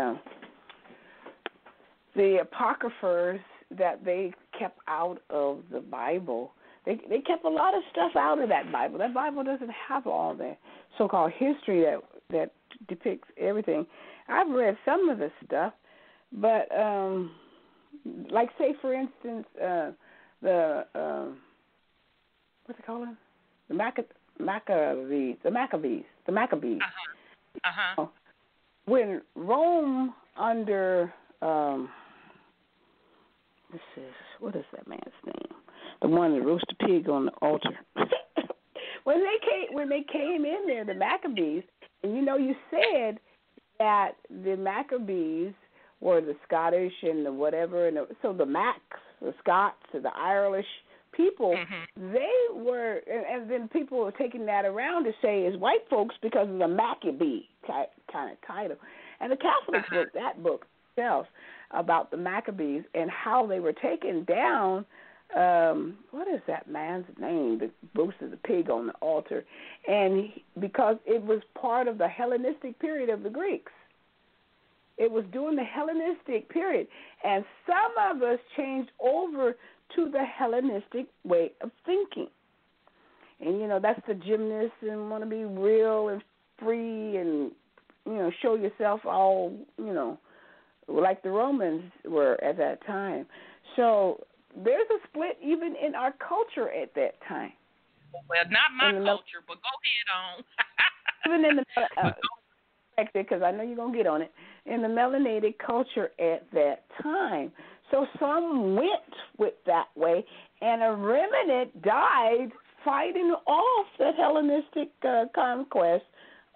the apocryphers that they kept out of the Bible. They kept a lot of stuff out of that Bible. That Bible doesn't have all the so-called history that depicts everything. I've read some of the stuff, but like say for instance the what's it called? The Maccabees. When Rome under what is that man's name? The one that roasted pig on the altar. when they came in there, the Maccabees, and you said that the Maccabees were the Scottish and the whatever, and so the Macs, the Scots, and the Irish people, they were, and then people were taking that around to say it's white folks because of the Maccabee kind of title. And the Catholics wrote that book themselves about the Maccabees and how they were taken down. What is that man's name that roasted the pig on the altar? And because it was part of the Hellenistic period of the Greeks. It was during the Hellenistic period. And some of us changed over to the Hellenistic way of thinking. And, that's the gymnast and want to be real and free and, show yourself all, like the Romans were at that time. So there's a split even in our culture at that time. Well, not my culture, but go ahead on. Even in the because I know you're going to get on it, in the melanated culture at that time. So some went with that way, and a remnant died fighting off the Hellenistic conquest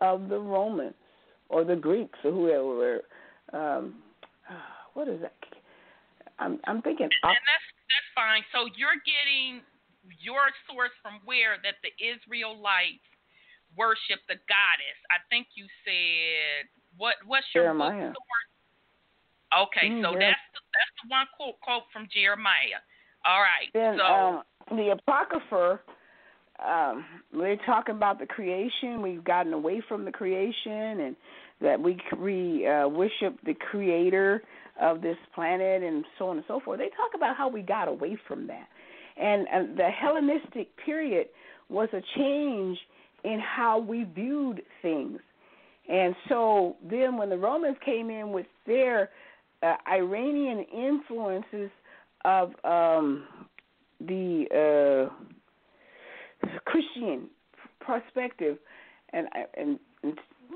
of the Romans or the Greeks or whoever. What is that? I'm thinking. And that's fine. So you're getting your source from where that the Israelites worship the goddess. I think you said what's your Jeremiah. book source? Okay, so that's the one quote from Jeremiah. All right. Then so the Apocrypha, we're talking about the creation. We've gotten away from the creation, and that we worship the creator of this planet and so on and so forth. They talk about how we got away from that. And the Hellenistic period was a change in how we viewed things. And so then when the Romans came in with their Iranian influences of the Christian perspective, and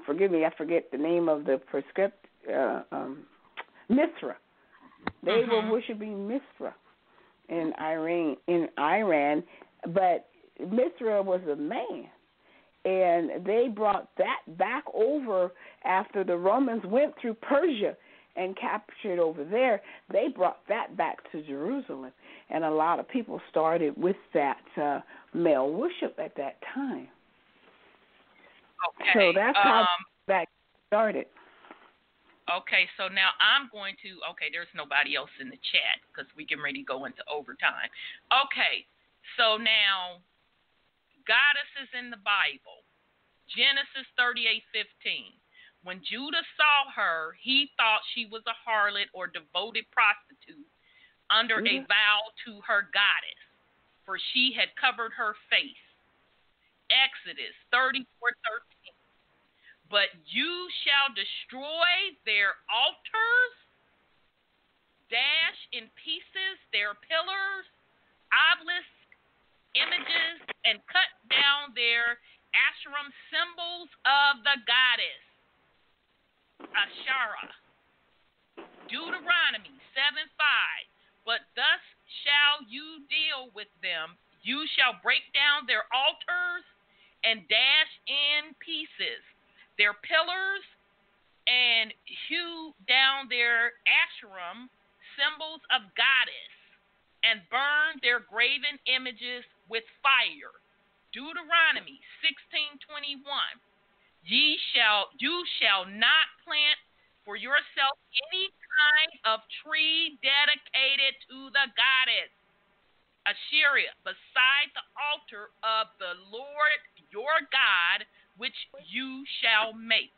forgive me, I forget the name of the prescript, Mithra. They were worshiping Mithra in Iran, but Mithra was a man, and they brought that back over after the Romans went through Persia and captured over there. They brought that back to Jerusalem, and a lot of people started with that male worship at that time. Okay. So that's how that started. Okay, so now I'm going to, there's nobody else in the chat because we getting ready to go into overtime. Okay, so now goddesses in the Bible, Genesis 38:15. When Judah saw her, he thought she was a harlot or devoted prostitute under a vow to her goddess, for she had covered her face. Exodus 34:13. But you shall destroy their altars, dash in pieces their pillars, obelisks, images, and cut down their Asherim symbols of the goddess, Asherah. Deuteronomy 7:5. But thus shall you deal with them. You shall break down their altars and dash in pieces their pillars and hew down their Asherim symbols of goddess and burn their graven images with fire. Deuteronomy 16:21. You shall not plant for yourself any kind of tree dedicated to the goddess Asherah beside the altar of the Lord your God, which you shall make.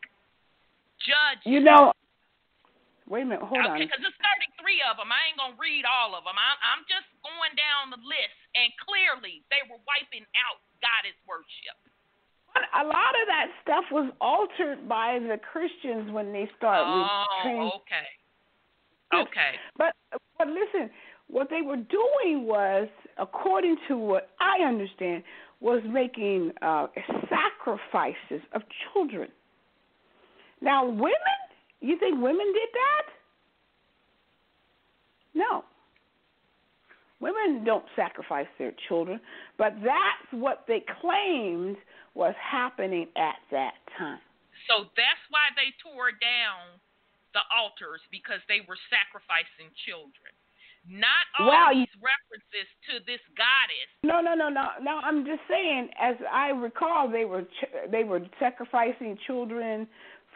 Judge. Wait a minute, hold on. Okay, because it's 33 of them. I ain't going to read all of them. I'm just going down the list, and clearly they were wiping out goddess worship. A lot of that stuff was altered by the Christians when they started. Okay. But listen, what they were doing was, according to what I understand, was making sacrifices of children. Now, women, you think women did that? No. Women don't sacrifice their children, but that's what they claimed was happening at that time. So that's why they tore down the altars, because they were sacrificing children. Not all these references to this goddess. No. I'm just saying, as I recall, they were sacrificing children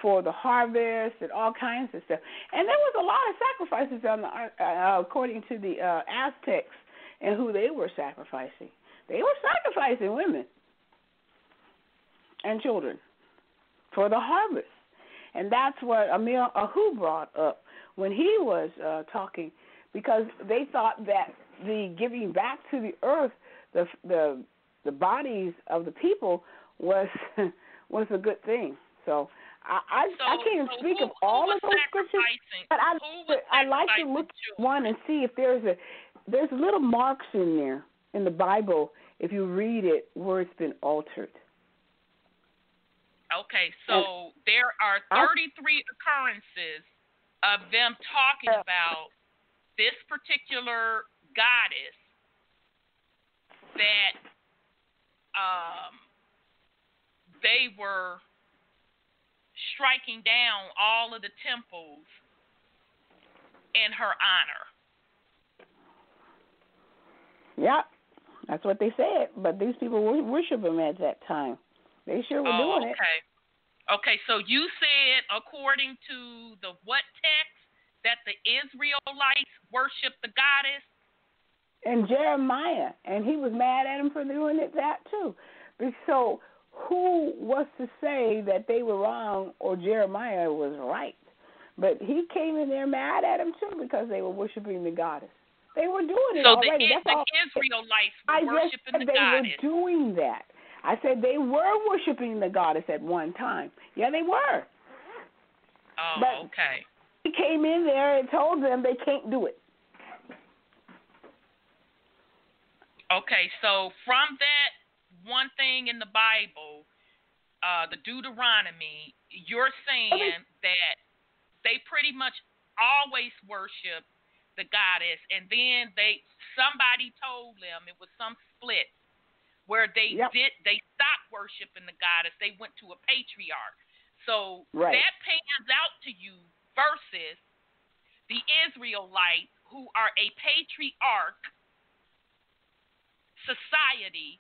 for the harvest and all kinds of stuff. And there was a lot of sacrifices according to the Aztecs and who they were sacrificing. They were sacrificing women and children for the harvest. And that's what Amir Ahu brought up when he was talking, because they thought that the giving back to the earth the bodies of the people was a good thing. So I can't speak of all of those scriptures, but I like to look at one and see if there's little marks in there in the Bible, if you read it, where it's been altered. Okay, so there are 33 occurrences of them talking about this particular goddess that they were striking down all of the temples in her honor. Yep, that's what they said. But these people worship him at that time. They sure were doing it. Okay, so you said, according to the what text, that the Israelites worship the goddess? And Jeremiah, and he was mad at him for doing it that too. So who was to say that they were wrong or Jeremiah was right? But he came in there mad at him too because they were worshiping the goddess. They were doing it already. So the Israelites were worshiping the goddess. They were doing that. I said they were worshiping the goddess at one time. Yeah, they were. Oh, but okay. He came in there and told them they can't do it. Okay, so from that one thing in the Bible, the Deuteronomy, you're saying that they pretty much always worship the goddess, and then somebody told them, it was some split where they stopped worshiping the goddess. They went to a patriarch. So that pans out to you versus the Israelites, who are a patriarch society,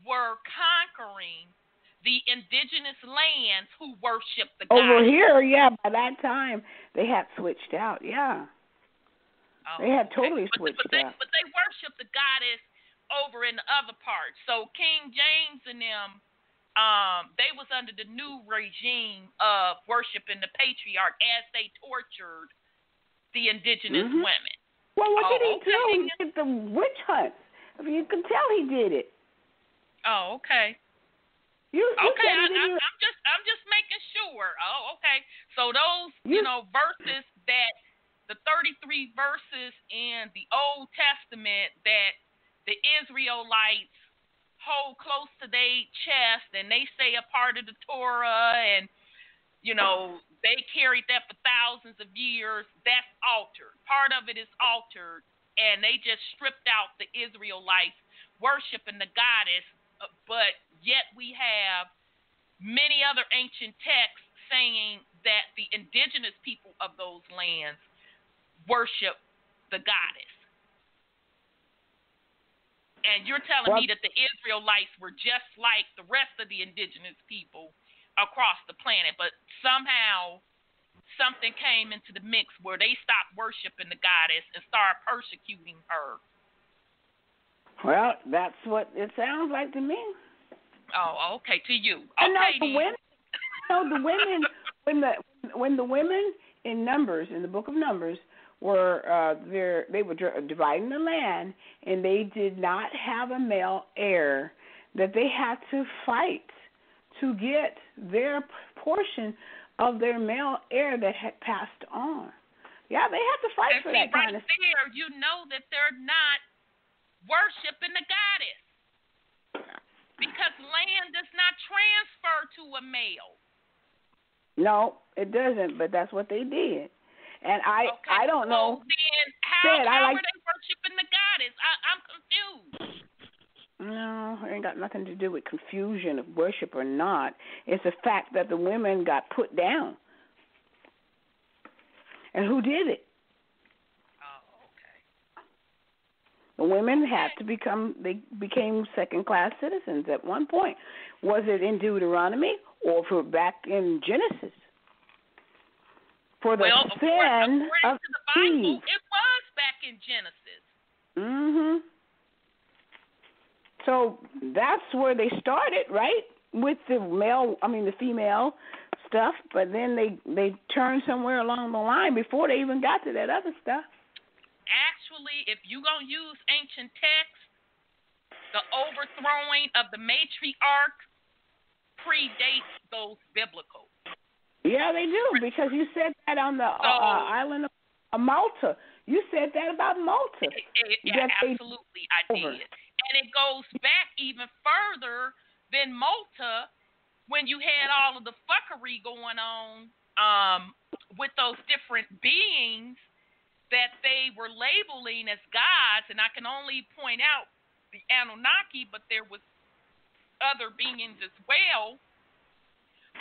were conquering the indigenous lands who worship the goddess. Over here, by that time, they had switched out, they had totally switched out. But they worship the goddess over in the other parts. So King James and them, they was under the new regime of worshiping the patriarch as they tortured the indigenous women. Well, what did he do? He did the witch hunts. I mean, you can tell he did it. Oh, okay. I'm just making sure. Oh, okay. So those, verses that the 33 verses in the Old Testament that the Israelites hold close to their chest, and they say a part of the Torah, and they carried that for thousands of years. That's altered. Part of it is altered, and they just stripped out the Israelites worshiping the goddess, but yet we have many other ancient texts saying that the indigenous people of those lands worship the goddess. And you're telling me that the Israelites were just like the rest of the indigenous people across the planet, but somehow something came into the mix where they stopped worshiping the goddess and started persecuting her. Well, that's what it sounds like to me. Oh, okay, to you. Okay, the women, when the women in Numbers, in the book of Numbers, were they were dividing the land, and they did not have a male heir, that they had to fight to get their portion of their male heir that had passed on. Yeah, they had to fight for that kind of stuff. There, you know that they're not worshiping the goddess, because land does not transfer to a male. No, it doesn't, but that's what they did. And I don't know. Then how are they worshiping the goddess? I'm confused. No, it ain't got nothing to do with confusion of worship or not. It's the fact that the women got put down. And who did it? Oh, okay. The women had to became second-class citizens at one point. Was it in Deuteronomy or back in Genesis? For the sin of to the Bible, Eve. it was back in Genesis. Mhm. So that's where they started, right? With the female stuff, but then they turned somewhere along the line before they even got to that other stuff. Actually, if you're going to use ancient texts, the overthrowing of the matriarch predates those biblical. Yeah, they do, because you said that on the island of Malta. You said that about Malta. Absolutely, I did. And it goes back even further than Malta, when you had all of the fuckery going on with those different beings that they were labeling as gods, and I can only point out the Anunnaki, but there was other beings as well,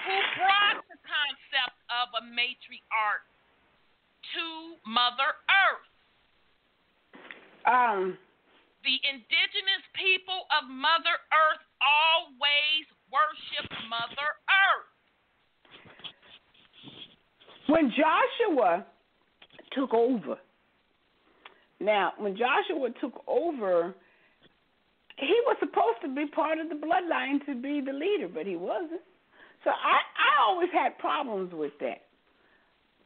who brought the concept of a matriarch to Mother Earth. The indigenous people of Mother Earth always worship Mother Earth. When Joshua took over, he was supposed to be part of the bloodline to be the leader, but he wasn't. So I always had problems with that.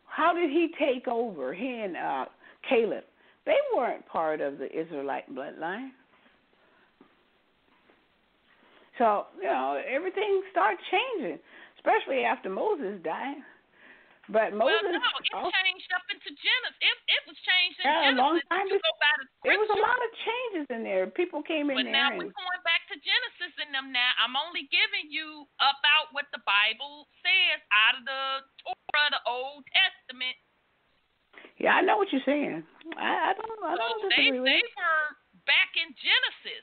How did he take over? He and Caleb, they weren't part of the Israelite bloodline. So, everything started changing, especially after Moses died. But Moses, it changed up into Genesis. It was changed in a Genesis. long time Go by the there was a lot of changes in there. People came in but there. But now we're going back to Genesis in them now. I'm only giving you about what the Bible says out of the Torah, the Old Testament. Yeah, I know what you're saying. I don't disagree with They were back in Genesis.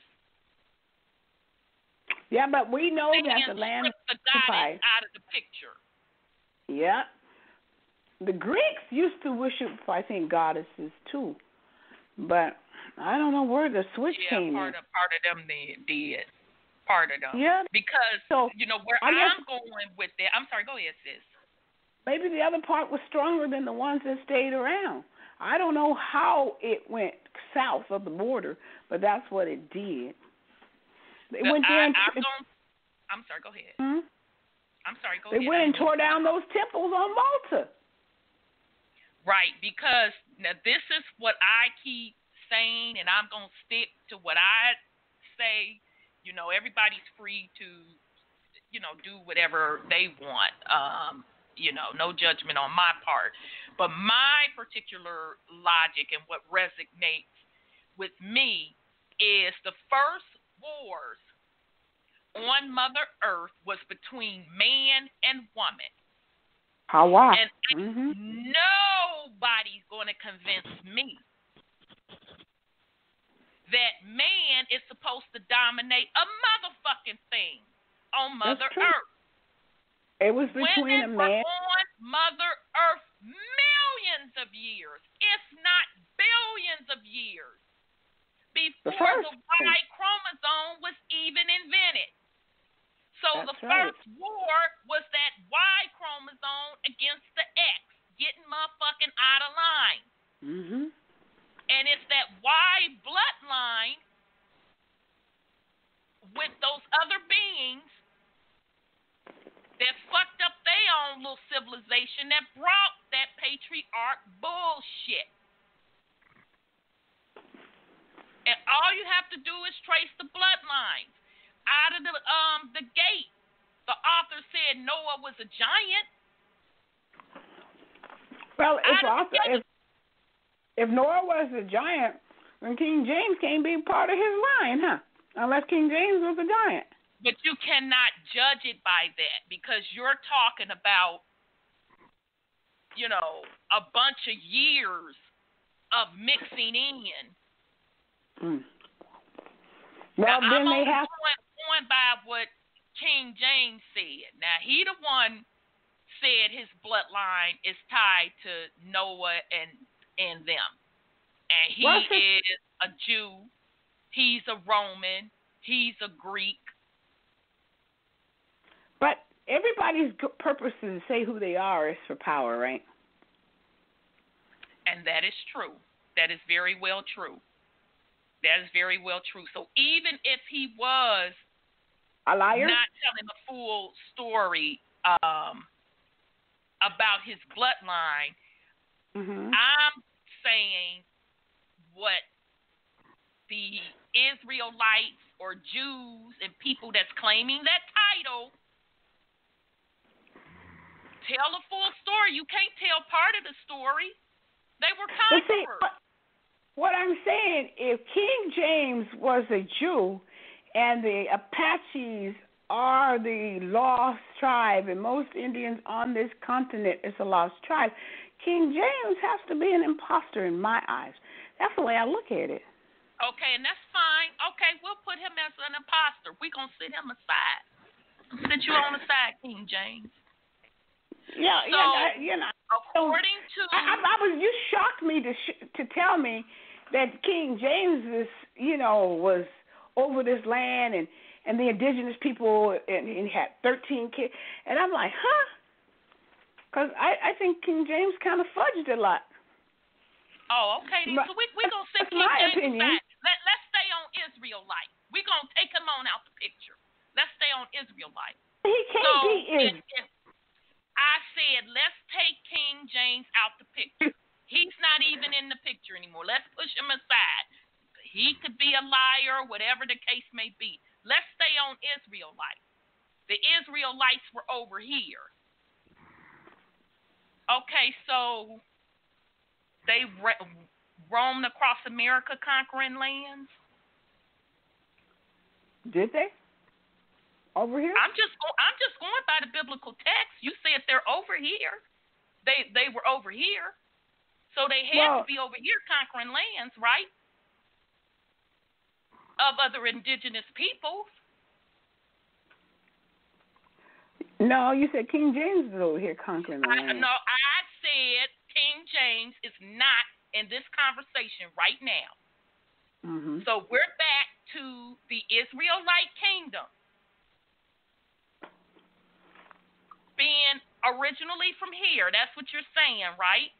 Yeah, but we know that the land the goddess out of the picture. Yeah. The Greeks used to worship, I think, goddesses too. But I don't know where the switch came in. Part of them they did. Part of them. Yeah. Because, where I'm going with it. I'm sorry, go ahead, sis. Maybe the other part was stronger than the ones that stayed around. I don't know how it went south of the border, but that's what it did. They went there I'm sorry, go ahead. Hmm? I'm sorry, go ahead. They went and tore down those temples on Malta. Right, because now this is what I keep saying, and I'm going to stick to what I say. Everybody's free to, do whatever they want. No judgment on my part. But my particular logic and what resonates with me is the first wars on Mother Earth was between man and woman. Hawa. And nobody's going to convince me that man is supposed to dominate a motherfucking thing on Mother Earth. It was between Women a man. were on Mother Earth millions of years, if not billions of years, before the Y chromosome was even invented. So the first war was that Y chromosome against the X, getting motherfucking out of line. Mm-hmm. And it's that Y bloodline with those other beings that fucked up their own little civilization that brought that patriarch bullshit. And all you have to do is trace the bloodlines. Out of the gate, the author said Noah was a giant. Well, if Noah was a giant, then King James can't be part of his line, huh? Unless King James was a giant. But you cannot judge it by that because you're talking about, a bunch of years of mixing in. Well, now, then I'm they have going by what King James said. Now, he the one said his bloodline is tied to Noah and them. And he is a Jew. He's a Roman. He's a Greek. But everybody's purpose is to say who they are is for power, right? And that is true. That is very well true. That is very well true. So even if he was a liar, not telling the full story about his bloodline, I'm saying what the Israelites or Jews and people that's claiming that title tell the full story. You can't tell part of the story. They were conquerors. What I'm saying, if King James was a Jew and the Apaches are the lost tribe, and most Indians on this continent is a lost tribe. King James has to be an imposter in my eyes. That's the way I look at it. Okay, and that's fine. Okay, we'll put him as an imposter. We're going to sit him aside. Sit you on the side, King James. Yeah, so, according to... you shocked me to tell me that King James is, was over this land and the indigenous people, and he had 13 kids. And I'm like, huh? Because I think King James kind of fudged a lot. Oh, okay. So we're going to sit King James aside. Let's stay on Israelite. We're going to take him on out the picture. Let's stay on Israelite. He can't be Israel. I said, let's take King James out the picture. He's not even in the picture anymore. Let's push him aside. He could be a liar, whatever the case may be. Let's stay on Israelite. The Israelites were over here. Okay, so they roamed across America conquering lands? Did they? Over here? I'm just going by the biblical text. You said they're over here. They were over here. So they had to be over here conquering lands, right? Of other indigenous peoples. No, you said King James is over here conquering the land. No, I said King James is not in this conversation right now. Mm-hmm. So we're back to the Israelite kingdom being originally from here. That's what you're saying, right?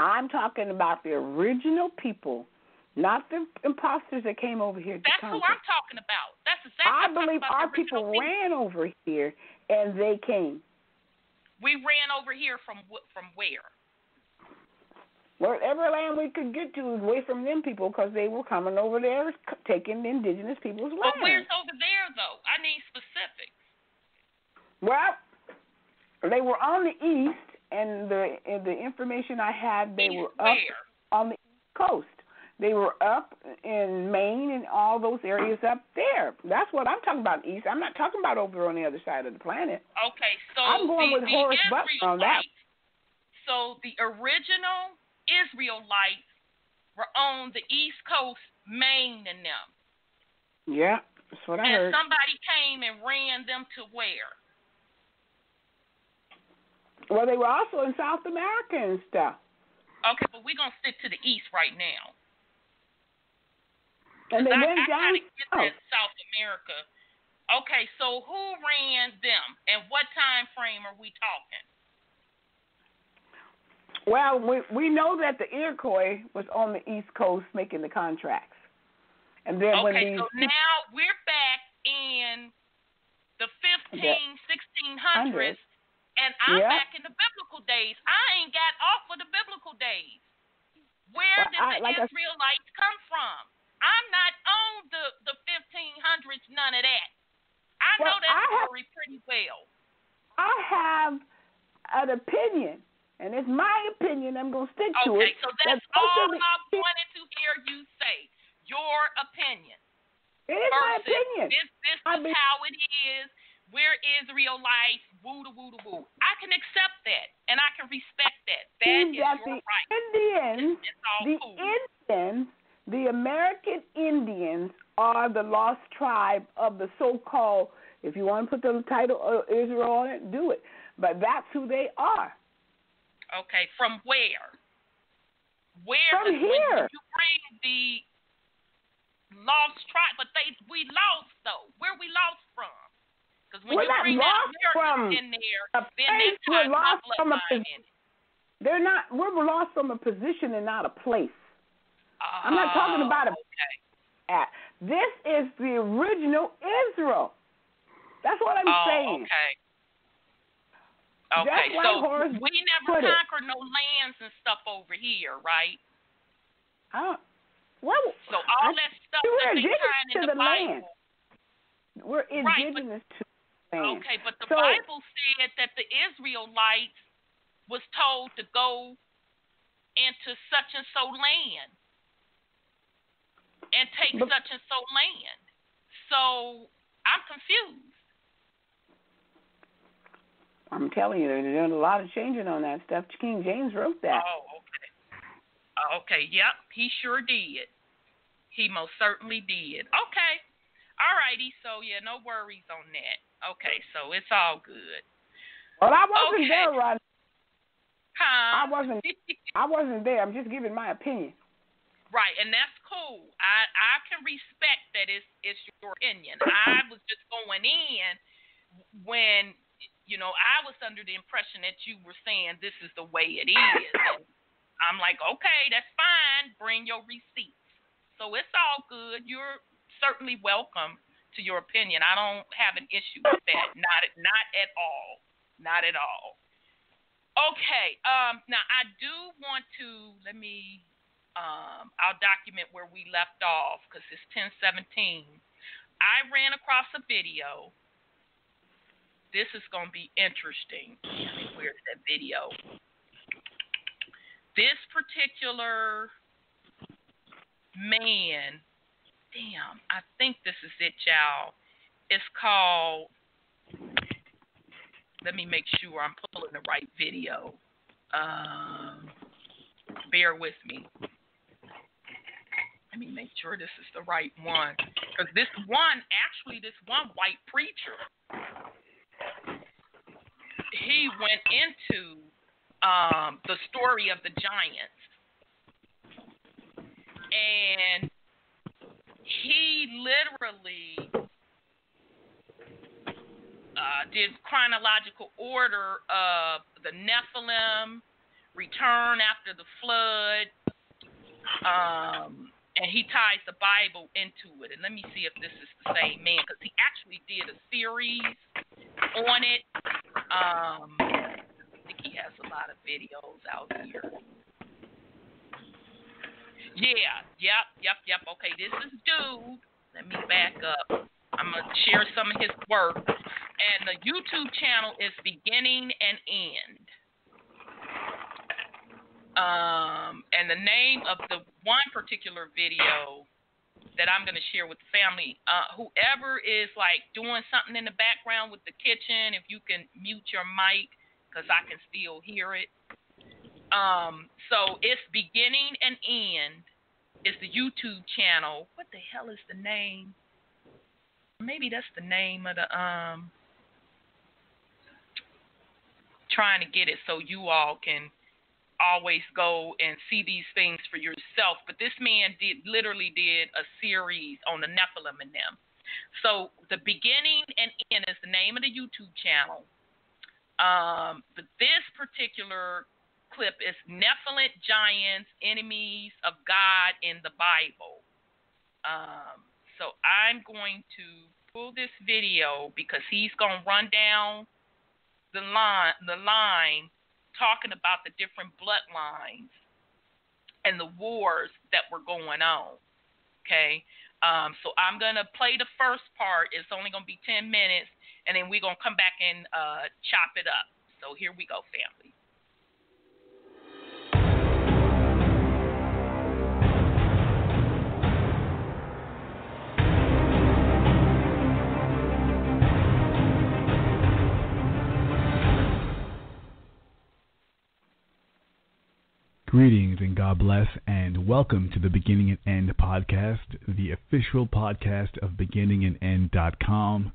I'm talking about the original people, not the imposters that came over here to conquer. That's who I'm talking about. That's exactly I believe our people ran over here, and they came. We ran over here from where? Wherever land we could get to away from them people, because they were coming over there taking the indigenous people's land. But where's over there, though? I need specifics. Well, they were on the east, and the information I had, they were up on the east coast. They were up in Maine and all those areas up there. That's what I'm talking about, east. I'm not talking about over on the other side of the planet. Okay, so I'm going with Horace Butler on that. So the original Israelites were on the east coast, Maine and them. Yeah, that's what I heard. And somebody came and ran them to where? Well, they were also in South America and stuff. Okay, but we're going to stick to the east right now. And they went down South America. Okay, so who ran them, and what time frame are we talking? Well, we know that the Iroquois was on the East Coast making the contracts. And then so now we're back in the 1600s, and I'm back in the biblical days. I ain't got off of the biblical days. Where did the Israelites come from? I'm not on the 1500s, none of that. I know that story pretty well. I have an opinion, and it's my opinion. I'm going to stick to it. Okay, so that's all I wanted to hear you say, your opinion. It is my opinion. This is how it is. We're Israelites, woo-da-woo-da-woo. I can accept that, and I can respect that. That is your right. Indians, the American Indians are the lost tribe of the so-called, if you want to put the title of Israel on it, do it. But that's who they are. Okay, from where? From here. When you bring the lost tribe, but we lost, though. Where we lost from? Because when you bring that Americans in there, then that's how bloodline in it. We're lost from a position and not a place. I'm not talking about this is the original Israel. That's what I'm saying. Okay, so we never conquered no lands and stuff over here, right? So all that stuff that they find in the Bible. We're indigenous to the land. Okay, but the Bible said that the Israelites was told to go into such and so land and take such and so land. So I'm confused. I'm telling you, they're doing a lot of changing on that stuff. King James wrote that. Oh, okay. Okay, yep, he sure did. He most certainly did. Okay. All righty, so yeah, no worries on that. Okay, so it's all good. Well, I wasn't there, Ron. Huh? I wasn't there. I'm just giving my opinion. Right, and that's cool. I can respect that it's your opinion. I was just going in when, you know, I was under the impression that you were saying this is the way it is. And I'm like, okay, that's fine. Bring your receipts. So it's all good. You're certainly welcome to your opinion. I don't have an issue with that. Not at all. Not at all. Okay. Now I do want to I'll document where we left off because it's 10:17. I ran across a video. This is going to be interesting. Where's that video? This particular man, damn, I think this is it, y'all. It's called, let me make sure I'm pulling the right video. Bear with me. Let me make sure this is the right one. Because this one white preacher, he went into the story of the Giants. And he literally did chronological order of the Nephilim, return after the flood, and he ties the Bible into it. And let me see if this is the same man, because he actually did a series on it. I think he has a lot of videos out here. Yeah, yep. Okay, this is dude. Let me back up. I'm going to share some of his work. And the YouTube channel is Beginning and End. And the name of the one particular video that I'm going to share with the family, whoever is like doing something in the background with the kitchen, if you can mute your mic because I can still hear it. So it's Beginning and End is the YouTube channel. What the hell is the name? Maybe that's the name of the trying to get it so you all can always go and see these things for yourself. But this man literally did a series on the Nephilim and them. So the Beginning and End is the name of the YouTube channel. But this particular clip is Nephilim Giants, Enemies of God in the Bible. So I'm going to pull this video because he's going to run down the line talking about the different bloodlines and the wars that were going on. Okay? So I'm going to play the first part. It's only going to be 10 minutes, and then we're going to come back and chop it up. So here we go, family. Greetings and God bless, and welcome to the Beginning and End podcast, the official podcast of beginningandend.com.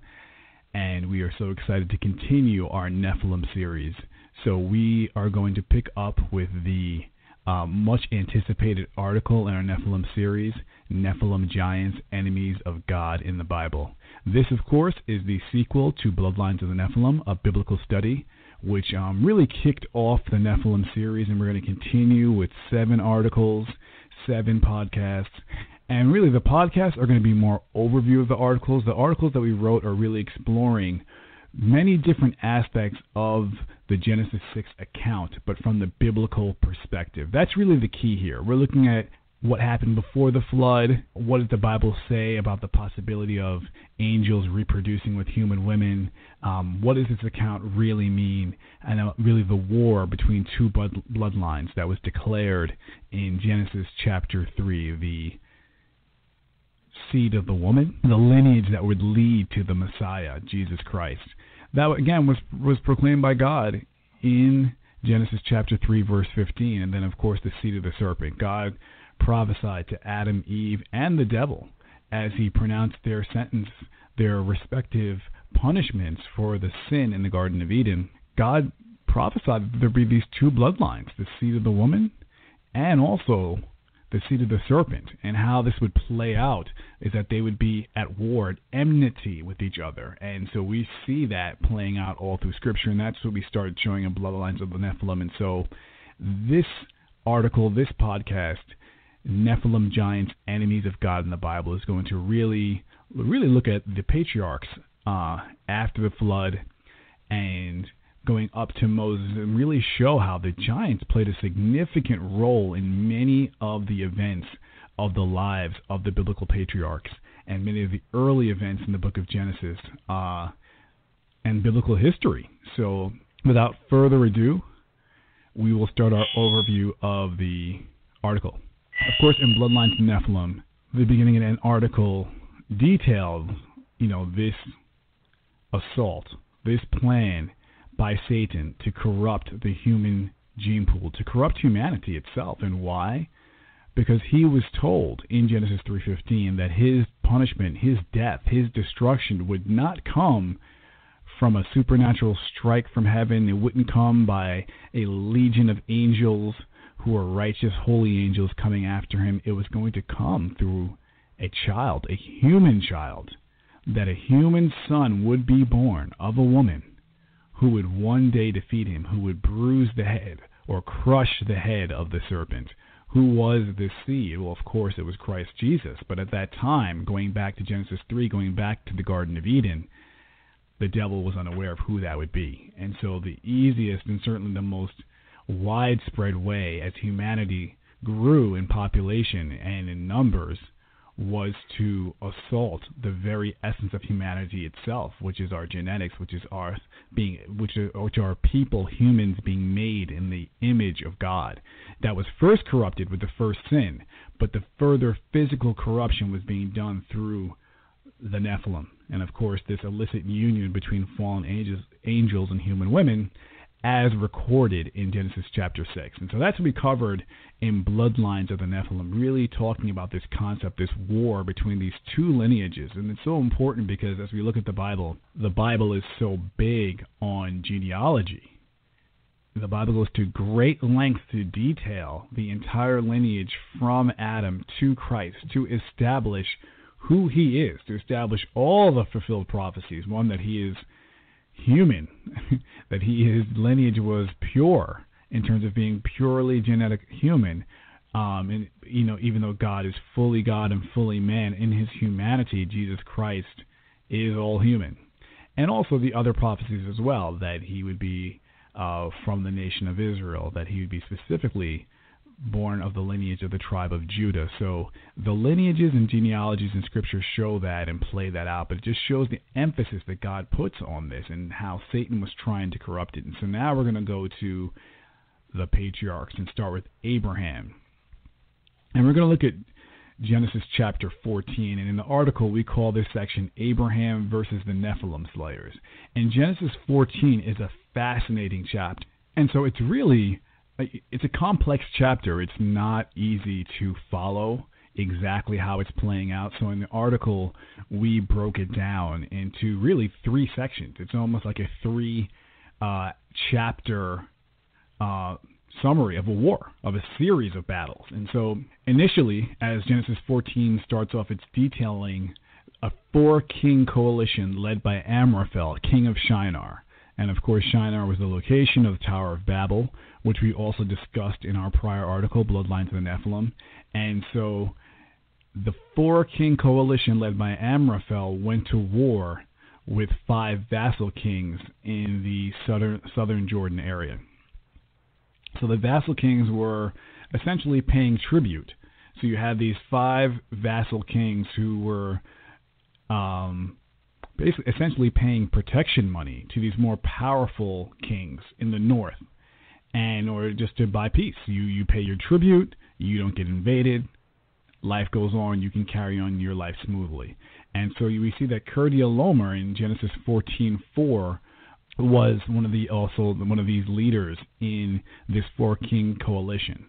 And we are so excited to continue our Nephilim series. So we are going to pick up with the much anticipated article in our Nephilim series, Nephilim Giants, Enemies of God in the Bible. This, of course, is the sequel to Bloodlines of the Nephilim, a biblical study, which really kicked off the Nephilim series, and we're going to continue with 7 articles, 7 podcasts. And really, the podcasts are going to be more overview of the articles. The articles that we wrote are really exploring many different aspects of the Genesis 6 account, but from the biblical perspective. That's really the key here. We're looking at what happened before the flood, what does the Bible say about the possibility of angels reproducing with human women, what does this account really mean, and really the war between 2 bloodlines that was declared in Genesis chapter 3, the seed of the woman, the lineage that would lead to the Messiah, Jesus Christ. That, again, was proclaimed by God in Genesis chapter 3, verse 15. And then, of course, the seed of the serpent. God prophesied to Adam, Eve, and the devil as he pronounced their sentence, their respective punishments for the sin in the Garden of Eden. God prophesied that there would be these two bloodlines, the seed of the woman and also the seed of the serpent. And how this would play out is that they would be at war, at enmity with each other. And so we see that playing out all through Scripture, and that's what we started showing in Bloodlines of the Nephilim. And so this article, this podcast, Nephilim, Giants, Enemies of God in the Bible, is going to really look at the patriarchs after the flood and going up to Moses, and really show how the giants played a significant role in many of the events of the lives of the biblical patriarchs and many of the early events in the book of Genesis and biblical history. So without further ado, we will start our overview of the article. Of course, in Bloodlines of Nephilim, the beginning and end article detailed, this assault, this plan by Satan to corrupt the human gene pool, to corrupt humanity itself. And why? Because he was told in Genesis 3:15 that his punishment, his death, his destruction would not come from a supernatural strike from heaven. It wouldn't come by a legion of angels who are righteous, holy angels coming after him. It was going to come through a child, a human child, that a human son would be born of a woman who would one day defeat him, who would bruise the head or crush the head of the serpent. Who was this seed? Well, of course, it was Christ Jesus. But at that time, going back to Genesis 3, going back to the Garden of Eden, the devil was unaware of who that would be. And so the easiest and certainly the most widespread way as humanity grew in population and in numbers was to assault the very essence of humanity itself, which is our genetics, which are people, humans being made in the image of God. That was first corrupted with the first sin, but the further physical corruption was being done through the Nephilim. And of course, this illicit union between fallen angels and human women, as recorded in Genesis chapter 6. And so that's what we covered in Bloodlines of the Nephilim, really talking about this concept, this war between these two lineages. And it's so important because as we look at the Bible is so big on genealogy. The Bible goes to great lengths to detail the entire lineage from Adam to Christ, to establish who he is, to establish all the fulfilled prophecies, one, that he is human, that his lineage was pure in terms of being purely genetic human, and even though God is fully God and fully man, in his humanity, Jesus Christ is all human. And also the other prophecies as well, that he would be from the nation of Israel, that he would be specifically born of the lineage of the tribe of Judah. So the lineages and genealogies in Scripture show that and play that out, but it just shows the emphasis that God puts on this and how Satan was trying to corrupt it. And so now we're going to go to the patriarchs and start with Abraham. And we're going to look at Genesis chapter 14. And in the article, we call this section Abraham versus the Nephilim Slayers. And Genesis 14 is a fascinating chapter. And so it's a complex chapter. It's not easy to follow exactly how it's playing out. So in the article, we broke it down into really three sections. It's almost like a three-chapter summary of a war, of a series of battles. And so initially, as Genesis 14 starts off, it's detailing a four-king coalition led by Amraphel, king of Shinar. And of course, Shinar was the location of the Tower of Babel, which we also discussed in our prior article, Bloodlines of the Nephilim. And so the four-king coalition led by Amraphel went to war with 5 vassal kings in the southern Jordan area. So the vassal kings were essentially paying tribute. So you had these 5 vassal kings who were basically essentially paying protection money to these more powerful kings in the north, and in order just to buy peace. You pay your tribute, you don't get invaded, life goes on, you can carry on your life smoothly. And so we see that Kerdialomer in Genesis 14:4 was one of these leaders in this 4-king coalition.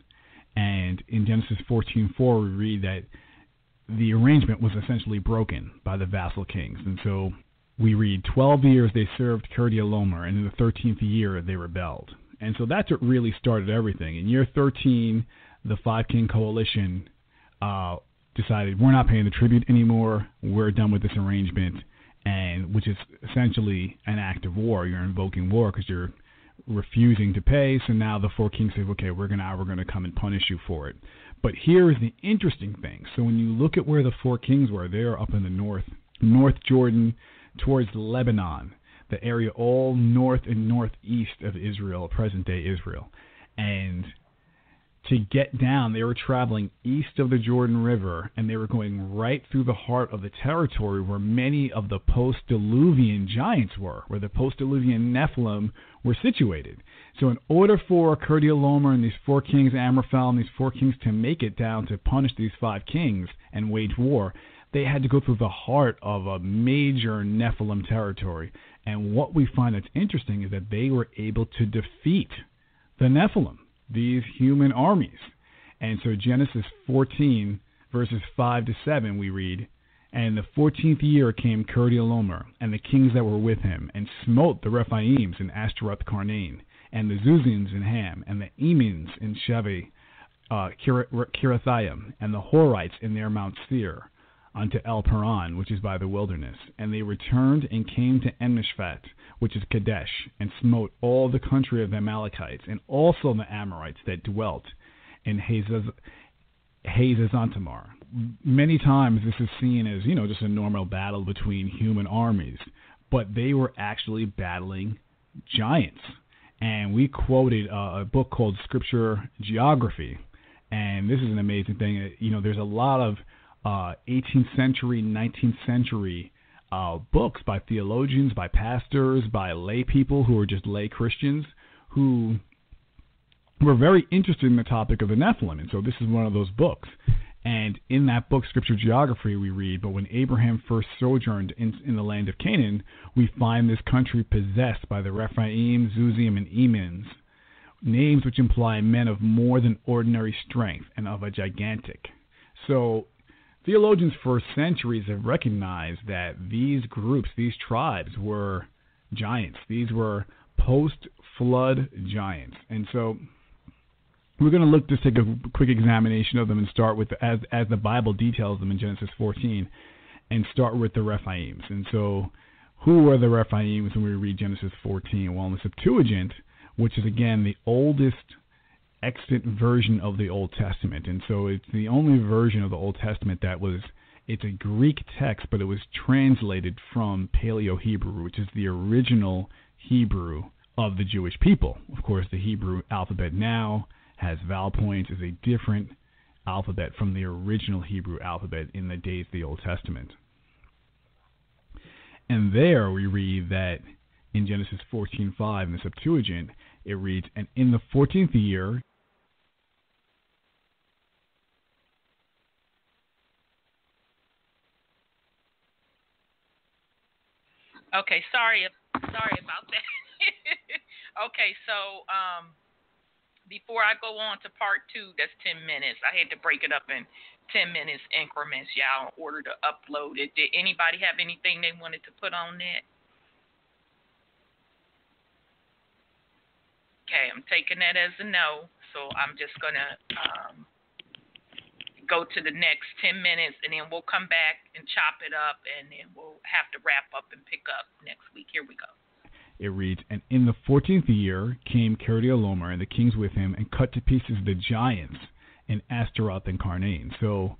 And in Genesis 14:4, we read that the arrangement was essentially broken by the vassal kings. And so we read, 12 years they served Kerdialomer, and in the 13th year they rebelled. And so that's what really started everything. In year 13, the 5-king coalition decided, we're not paying the tribute anymore, we're done with this arrangement, and which is essentially an act of war. You're invoking war because you're refusing to pay. So now the 4 kings say, okay, we're going to come and punish you for it. But here is the interesting thing. So when you look at where the 4 kings were, they're up in the North Jordan, towards Lebanon, the area all north and northeast of Israel, present-day Israel. And to get down, they were traveling east of the Jordan River, and they were going right through the heart of the territory where many of the post-Diluvian giants were, where the post-Diluvian Nephilim were situated. So in order for Kerdialomer and these 4 kings, Amraphel and these 4 kings, to make it down to punish these 5 kings and wage war, they had to go through the heart of a major Nephilim territory. And what we find that's interesting is that they were able to defeat the Nephilim, these human armies. And so Genesis 14, verses 5 to 7, we read, and in the 14th year came Kerdialomer, and the kings that were with him, and smote the Rephaims in Ashtaroth Karnaim, and the Zuzins in Ham, and the Emins in Sheveh Kirathaim, and the Horites in their Mount Seir, unto El Paran, which is by the wilderness. And they returned and came to Enmishphat, which is Kadesh, and smote all the country of the Amalekites, and also the Amorites that dwelt in Hazazontamar. Many times this is seen as, just a normal battle between human armies, but they were actually battling giants. And we quoted a book called Scripture Geography, and this is an amazing thing. There's a lot of 18th century, 19th century books by theologians, by pastors, by lay people who are just lay Christians who were very interested in the topic of the Nephilim. And so this is one of those books. And in that book, Scripture Geography, we read, but when Abraham first sojourned in the land of Canaan, we find this country possessed by the Rephaim, Zuzim, and Emins, names which imply men of more than ordinary strength and of a gigantic. So theologians for centuries have recognized that these groups, these tribes, were giants. These were post-flood giants. And so we're going to just take a quick examination of them and start with, as the Bible details them in Genesis 14, and start with the Rephaims. And so who were the Rephaims when we read Genesis 14? Well, in the Septuagint, which is, again, the oldest extant version of the Old Testament, and so it's the only version of the Old Testament it's a Greek text, but it was translated from Paleo-Hebrew, which is the original Hebrew of the Jewish people. Of course, the Hebrew alphabet now has vowel points, is a different alphabet from the original Hebrew alphabet in the days of the Old Testament. And there we read that in Genesis 14:5 in the Septuagint, it reads, and in the 14th year, Okay, sorry about that. Okay, so before I go on to part 2, that's 10 minutes. I had to break it up in 10 minutes increments, y'all, in order to upload it. Did anybody have anything they wanted to put on that? Okay, I'm taking that as a no, so I'm just going to go to the next 10 minutes, and then we'll come back and chop it up, and then we'll have to wrap up and pick up next week. Here we go. It reads, and in the 14th year came Kerdialomer and the kings with him, and cut to pieces the giants in Ashtaroth and Karnaim. So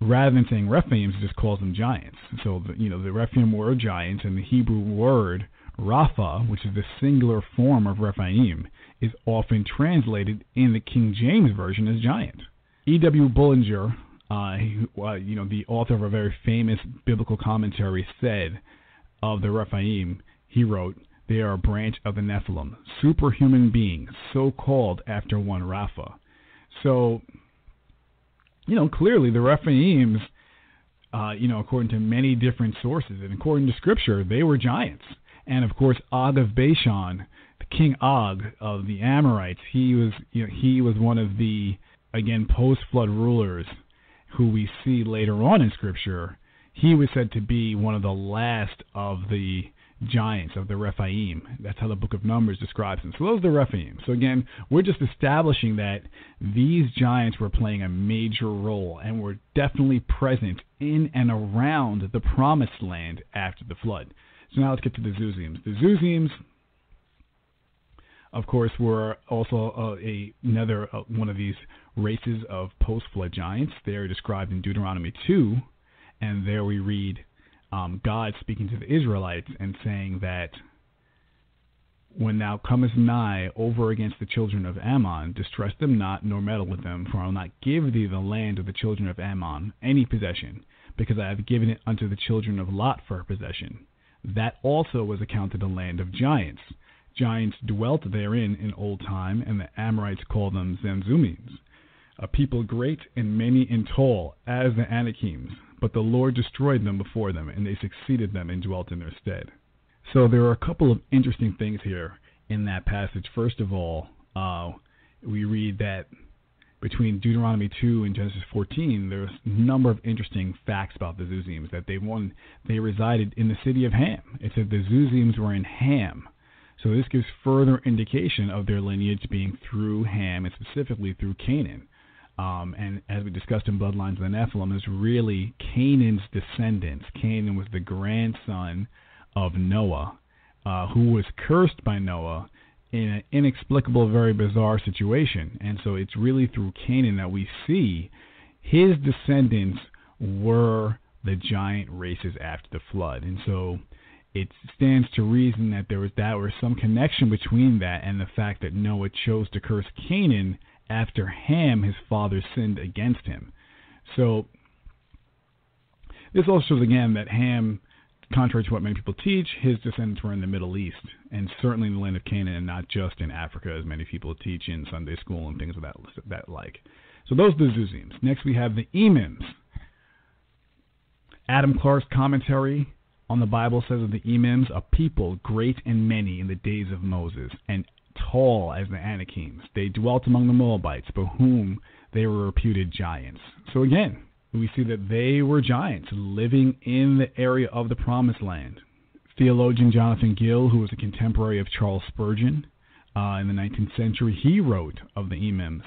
rather than saying Rephaims, it just calls them giants. So the Rephaim were giants, and the Hebrew word Rapha, which is the singular form of Rephaim, is often translated in the King James Version as giant. E.W. Bullinger, the author of a very famous biblical commentary, said of the Rephaim, he wrote, they are a branch of the Nephilim, superhuman beings, so called after one Rapha. So clearly the Rephaims, according to many different sources and according to Scripture, they were giants. And of course, Og of Bashan, the King Og of the Amorites, he was one of the, again, post-flood rulers who we see later on in Scripture. He was said to be one of the last of the giants, of the Rephaim. That's how the book of Numbers describes them. So those are the Rephaim. So again, we're just establishing that these giants were playing a major role and were definitely present in and around the promised land after the flood. So now let's get to the Zuzims. The Zuzims, of course, were also another one of these races of post-flood giants. They are described in Deuteronomy 2, and there we read God speaking to the Israelites and saying that when thou comest nigh over against the children of Ammon, distress them not, nor meddle with them, for I will not give thee the land of the children of Ammon, any possession, because I have given it unto the children of Lot for a possession. That also was accounted a land of giants. Giants dwelt therein in old time, and the Amorites called them Zamzumims, a people great and many and tall, as the Anakims. But the Lord destroyed them before them, and they succeeded them and dwelt in their stead. So there are a couple of interesting things here in that passage. First of all, we read that between Deuteronomy 2 and Genesis 14, there's a number of interesting facts about the Zuzims, that they resided in the city of Ham. It said the Zuzims were in Ham. So this gives further indication of their lineage being through Ham, and specifically through Canaan. And as we discussed in Bloodlines of the Nephilim, is really Canaan's descendants. Canaan was the grandson of Noah, who was cursed by Noah in an inexplicable, very bizarre situation. And so it's really through Canaan that we see his descendants were the giant races after the flood. And so it stands to reason that there was some connection between that and the fact that Noah chose to curse Canaan after Ham, his father, sinned against him. So this also shows again that Ham, contrary to what many people teach, his descendants were in the Middle East, and certainly in the land of Canaan, and not just in Africa, as many people teach in Sunday school and things of that like. So those are the Zuzims. Next we have the Emims. Adam Clark's commentary on the Bible says of the Emims, a people great and many in the days of Moses, and tall as the Anakims. They dwelt among the Moabites, by whom they were reputed giants. So again, we see that they were giants living in the area of the Promised Land. Theologian Jonathan Gill, who was a contemporary of Charles Spurgeon in the 19th century, he wrote of the Emims,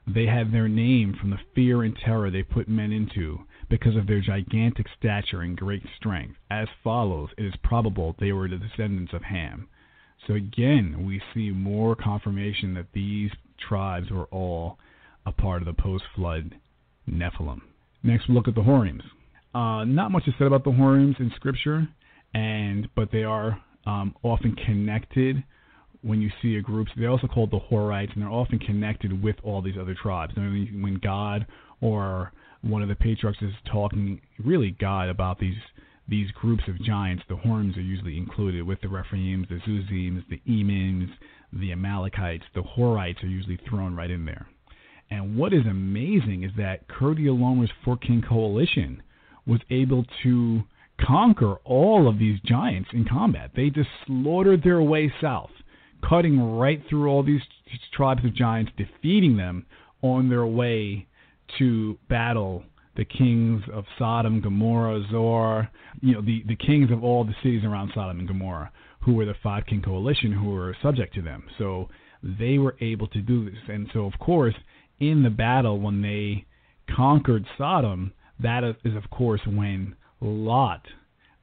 they had their name from the fear and terror they put men into because of their gigantic stature and great strength. As follows, it is probable they were the descendants of Ham. So again, we see more confirmation that these tribes were all a part of the post-flood Nephilim. Next, we'll look at the Horims. Not much is said about the Horims in Scripture, but they are often connected when you see a group. So they're also called the Horites, and they're often connected with all these other tribes. I mean, when God or one of the patriarchs is talking, really God, about these groups of giants, the Horims are usually included with the Rephaims, the Zuzims, the Emims, the Amalekites. The Horites are usually thrown right in there. And what is amazing is that Ker the Alomer's four-king coalition was able to conquer all of these giants in combat. They just slaughtered their way south, cutting right through all these tribes of giants, defeating them on their way to battle the kings of Sodom, Gomorrah, Zoar, the kings of all the cities around Sodom and Gomorrah, who were the five-king coalition who were subject to them. So they were able to do this. And so, of course, in the battle, when they conquered Sodom, that is, of course, when Lot,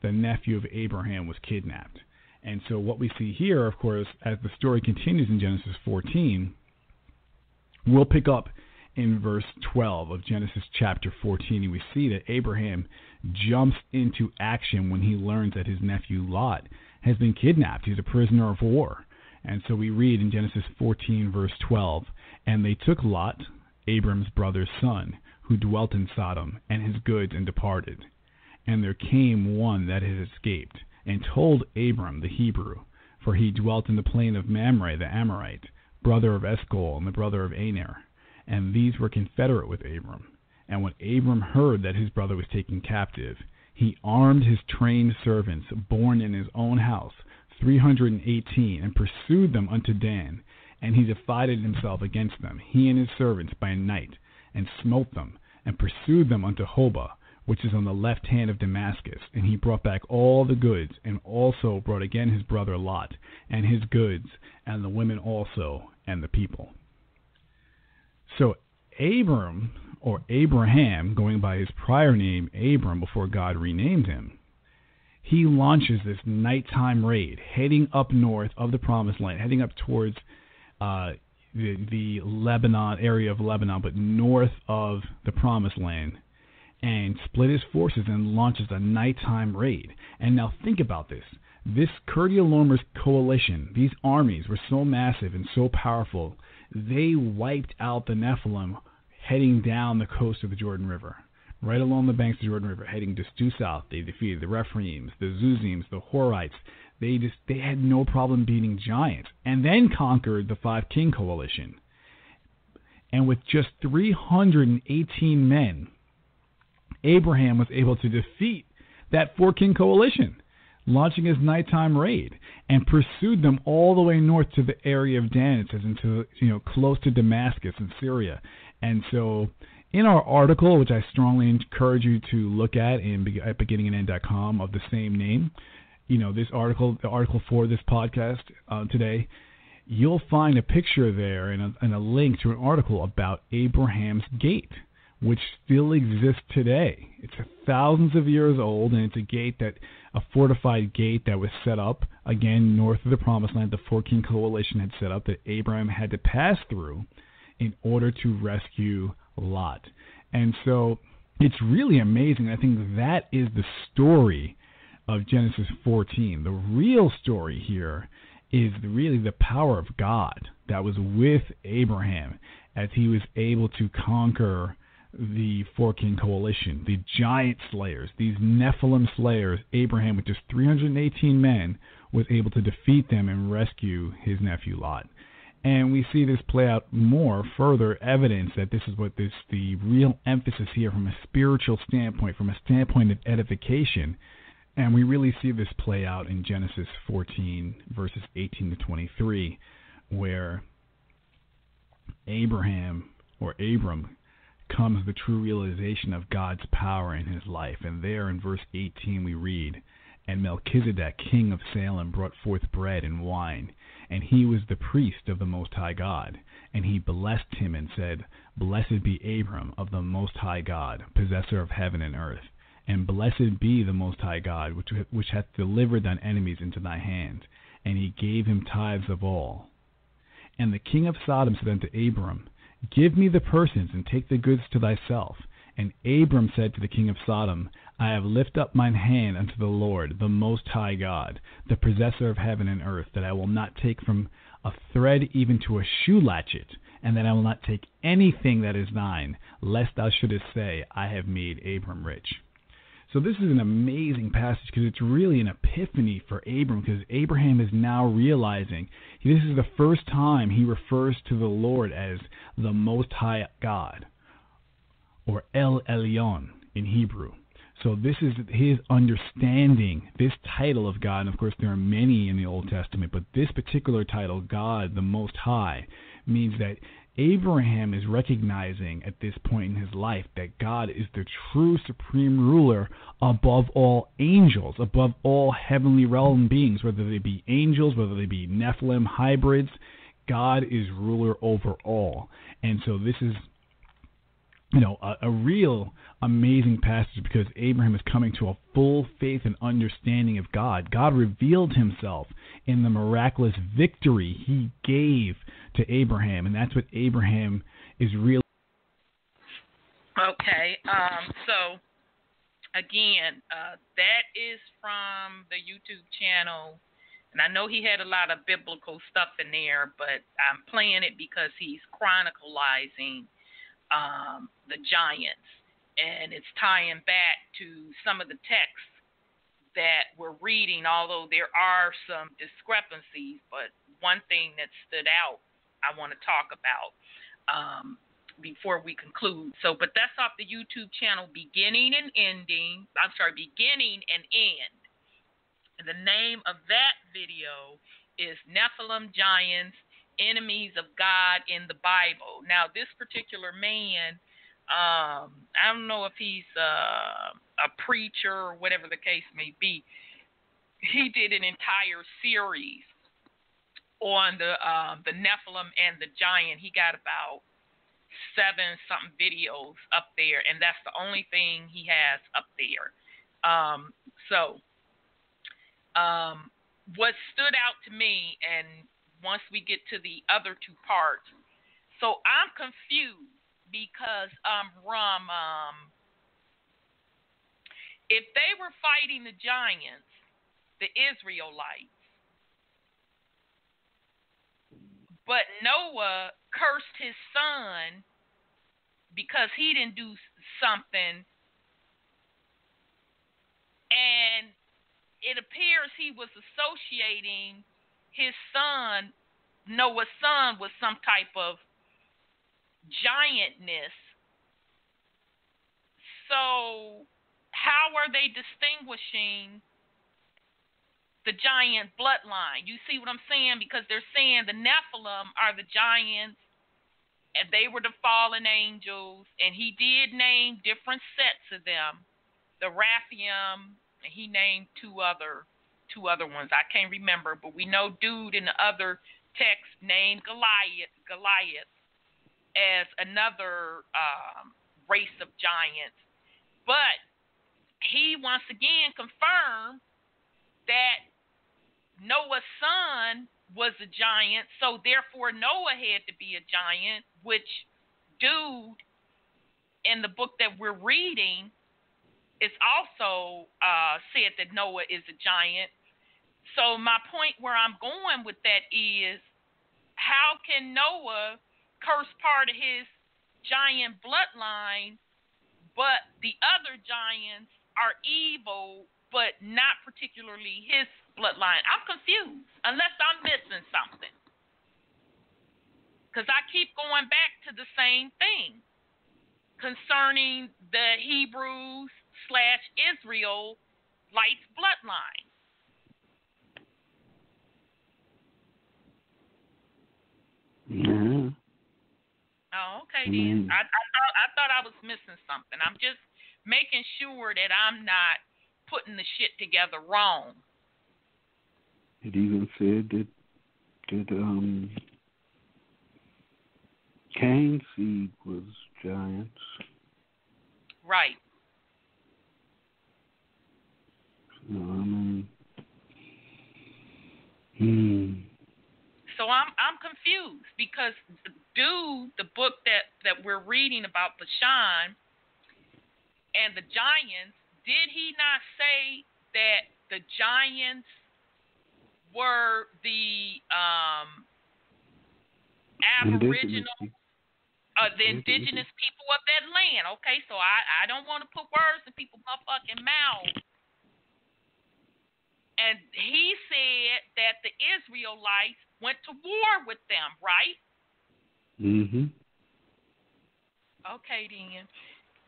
the nephew of Abraham, was kidnapped. And so what we see here, of course, as the story continues in Genesis 14, we'll pick up in verse 12 of Genesis chapter 14, and we see that Abraham jumps into action when he learns that his nephew Lot has been kidnapped. He's a prisoner of war. And so we read in Genesis 14, verse 12, and they took Lot, Abram's brother's son, who dwelt in Sodom, and his goods, and departed. And there came one that had escaped, and told Abram the Hebrew, for he dwelt in the plain of Mamre the Amorite, brother of Eshcol, and the brother of Aner. And these were confederate with Abram. And when Abram heard that his brother was taken captive, he armed his trained servants, born in his own house, 318, and pursued them unto Dan. And he divided himself against them, he and his servants, by night, and smote them, and pursued them unto Hobah, which is on the left hand of Damascus. And he brought back all the goods, and also brought again his brother Lot, and his goods, and the women also, and the people. So Abram, or Abraham, going by his prior name Abram before God renamed him, he launches this nighttime raid, heading up north of the Promised Land, heading up towards the Lebanon area of Lebanon, but north of the Promised Land, and split his forces and launches a nighttime raid. And now think about this. This Kurdialormer's coalition, these armies were so massive and so powerful, they wiped out the Nephilim heading down the coast of the Jordan River. Right along the banks of the Jordan River, heading just due south. They defeated the Rephaims, the Zuzims, the Horites. They had no problem beating giants, and then conquered the Five King Coalition. And with just 318 men, Abraham was able to defeat that Four King Coalition, launching his nighttime raid, and pursued them all the way north to the area of Dan. It says into close to Damascus in Syria. And so, in our article, which I strongly encourage you to look at at beginningandend.com of the same name, this article, the article for this podcast today, you'll find a picture there and a link to an article about Abraham's Gate, which still exists today. It's thousands of years old, and it's a fortified gate that was set up, again, north of the Promised Land. The Four King Coalition had set up that Abraham had to pass through in order to rescue Lot. And so it's really amazing. I think that is the story of Genesis 14. The real story here is really the power of God that was with Abraham as he was able to conquer the Four King Coalition, the giant slayers, these Nephilim slayers. Abraham, with just 318 men, was able to defeat them and rescue his nephew Lot. And we see this play out more, further evidence that this is the real emphasis here from a spiritual standpoint, from a standpoint of edification. And we really see this play out in Genesis 14, verses 18 to 23, where Abram comes the true realization of God's power in his life. And there in verse 18 we read, "And Melchizedek, king of Salem, brought forth bread and wine, and he was the priest of the Most High God. And he blessed him and said, Blessed be Abram of the Most High God, possessor of heaven and earth. And blessed be the Most High God, which hath delivered thine enemies into thy hand. And he gave him tithes of all. And the king of Sodom said unto Abram, Give me the persons, and take the goods to thyself. And Abram said to the king of Sodom, I have lifted up mine hand unto the Lord, the Most High God, the possessor of heaven and earth, that I will not take from a thread even to a shoe latchet, and that I will not take anything that is thine, lest thou shouldest say, I have made Abram rich." So this is an amazing passage because it's really an epiphany for Abram, because Abraham is now realizing this is the first time he refers to the Lord as the Most High God, or El Elyon in Hebrew. So this is his understanding, this title of God. And of course, there are many in the Old Testament, but this particular title, God the Most High, means that Abraham is recognizing at this point in his life that God is the true supreme ruler above all angels, above all heavenly realm beings, whether they be angels, whether they be Nephilim, hybrids. God is ruler over all. And so this is a real amazing passage, because Abraham is coming to a full faith and understanding of God. God revealed himself in the miraculous victory he gave to Abraham, and that's what Abraham is really. Okay, so again, that is from the YouTube channel, and I know he had a lot of biblical stuff in there, but I'm playing it because he's chronicalizing the giants, and it's tying back to some of the texts that we're reading, although there are some discrepancies. But one thing that stood out I want to talk about. before we conclude. So, but that's off the YouTube channel, Beginning and End. And the name of that video is Nephilim, Giants, Enemies of God in the Bible. Now, this particular man, I don't know if he's a preacher or whatever the case may be. He did an entire series on the Nephilim and the Giant. He got about 7-something videos up there, and that's the only thing he has up there. What stood out to me, and once we get to the other two parts, so I'm confused because if they were fighting the Giants, the Israelites, but Noah cursed his son because he didn't do something, and it appears he was associating his son, Noah's son, with some type of giantness. So how are they distinguishing the giant bloodline? You see what I'm saying? Because they're saying the Nephilim are the giants, and they were the fallen angels, and he did name different sets of them, the Raphaim, and he named two other ones. I can't remember, but we know dude in the other text named Goliath as another race of giants. But he once again confirmed that Noah's son was a giant, so therefore Noah had to be a giant, which dude in the book that we're reading is also said that Noah is a giant. So my point where I'm going with that is, how can Noah curse part of his giant bloodline, but the other giants are evil, but not particularly his bloodline? I'm confused, unless I'm missing something. Because I keep going back to the same thing concerning the Hebrews/Israelites bloodline. Yeah. Oh, okay, then. I thought I was missing something. I'm just making sure that I'm not putting the shit together wrong. It even said that Cain's seed was giants. Right. So I'm confused because the book that we're reading about Licene and the giants, did he not say that the giants were the aboriginal, the indigenous people of that land? Okay, so I don't want to put words in people's motherfucking mouths. And he said that the Israelites went to war with them, right? Mm-hmm. Okay, then.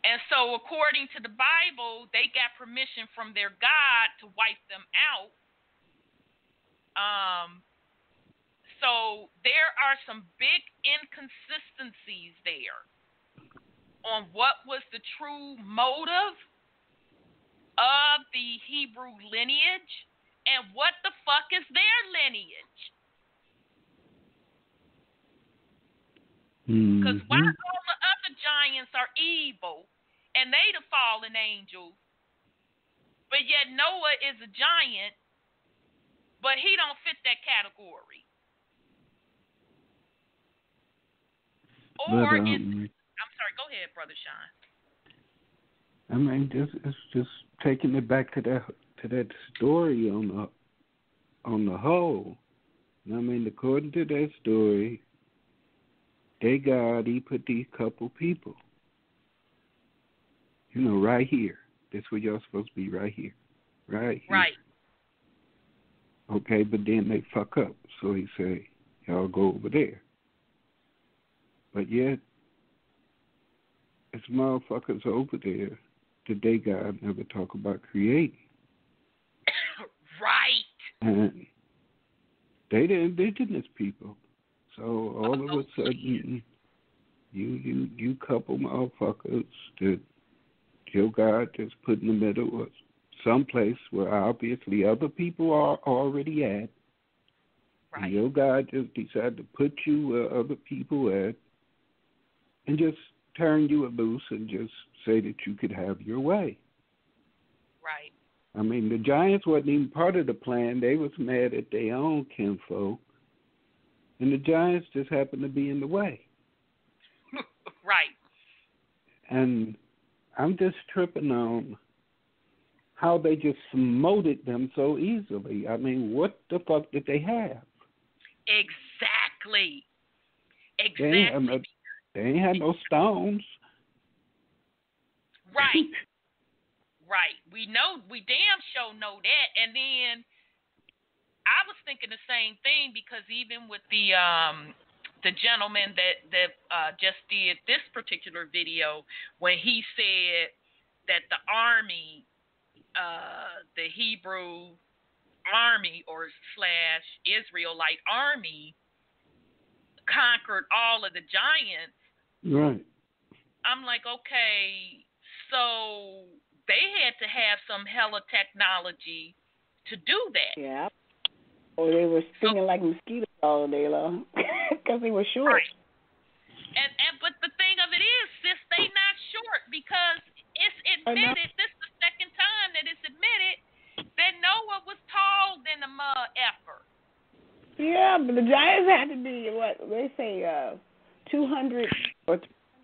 And so according to the Bible, they got permission from their God to wipe them out. So there are some big inconsistencies there on what was the true motive of the Hebrew lineage and what the fuck is their lineage. Because why all the other giants are evil and they the fallen angels, but yet Noah is a giant, but he don't fit that category? Or I'm sorry, go ahead, Brother Sean. I mean, it's just taking it back to that story on the whole. I mean, according to that story, he put these couple people, right here. That's where y'all supposed to be, right here. Right here. Right. Okay, but then they fuck up. So he say, y'all go over there. But yet, It's motherfuckers over there that they God never talk about creating. Right. And they the indigenous people. So all of a sudden, you couple motherfuckers that your God just put in the middle of someplace where obviously other people are already at. Right. And your God just decided to put you where other people at and just turn you loose and just say that you could have your way. Right. I mean, the Giants wasn't even part of the plan. They was mad at their own kinfolk. And the Giants just happened to be in the way. Right. And I'm just tripping on how they just smoted them so easily. I mean, what the fuck did they have? Exactly. They ain't had no stones. Right. Right. We damn sure know that. And then I was thinking the same thing, because even with the gentleman that just did this particular video, when he said that the army, the Hebrew army or / Israelite army conquered all of the giants. Right. I'm like, okay, so they had to have some hella technology to do that. Yeah. Or they were stinging like mosquitoes all day long because they were short. Right. But the thing of it is, sis, they not short, because it's admitted, this is the second time that it's admitted that Noah was tall than a mud effer. Yeah, but the Giants had to be, what they say, 200 or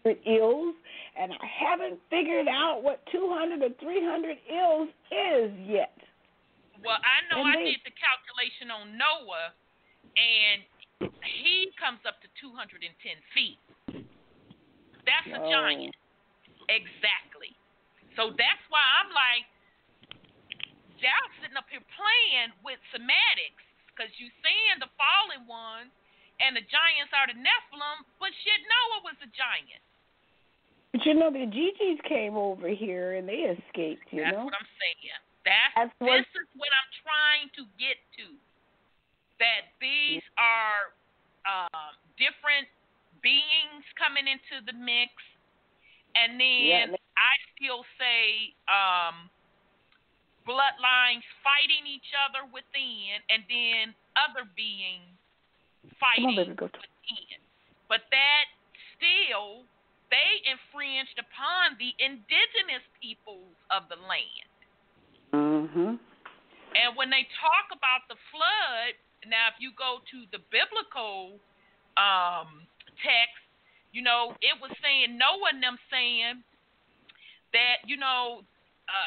300 ills, and I haven't figured out what 200 or 300 ills is yet. Well, I know I did the calculation on Noah, and he comes up to 210 feet. That's a giant. Exactly. So that's why I'm like, y'all sitting up here playing with semantics, because you seeing the fallen ones and the giants are the Nephilim, but shit, Noah was a giant. But you know, the Gigi's came over here and they escaped, you know? That's what I'm saying. This is what I'm trying to get to. That these are different beings coming into the mix. And then I still say bloodlines fighting each other within, and then other beings fighting within. But that still, they infringed upon the indigenous peoples of the land. Mm-hmm. And when they talk about the flood, now if you go to the biblical text, you know, it was saying, Noah and them saying that, you know,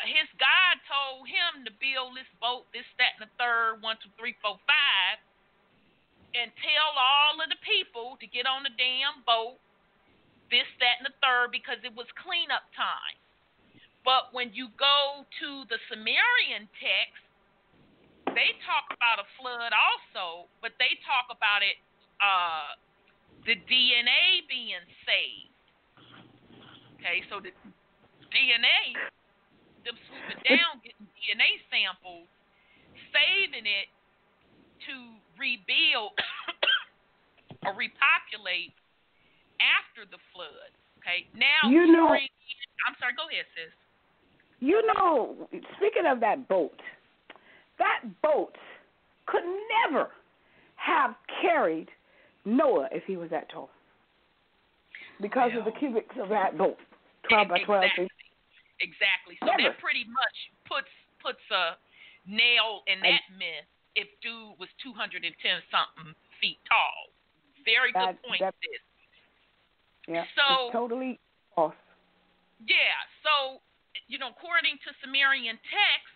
his God told him to build this boat, this, that, and the third, 1, 2, 3, 4, 5, and tell all of the people to get on the damn boat, this, that, and the third, because it was cleanup time. But when you go to the Sumerian text, they talk about a flood also, but they talk about it, the DNA being saved. Okay, so the DNA, them swooping down, getting DNA samples, saving it to rebuild or repopulate after the flood. Okay, now I'm sorry, go ahead, sis. You know, speaking of that boat could never have carried Noah if he was that tall, because of the cubics of that boat, 12 by 12 feet. Exactly. So that pretty much puts a nail in that myth. If dude was 210 something feet tall, very good point, sis. Yeah. So it's totally false. Yeah. So, you know, according to Sumerian text,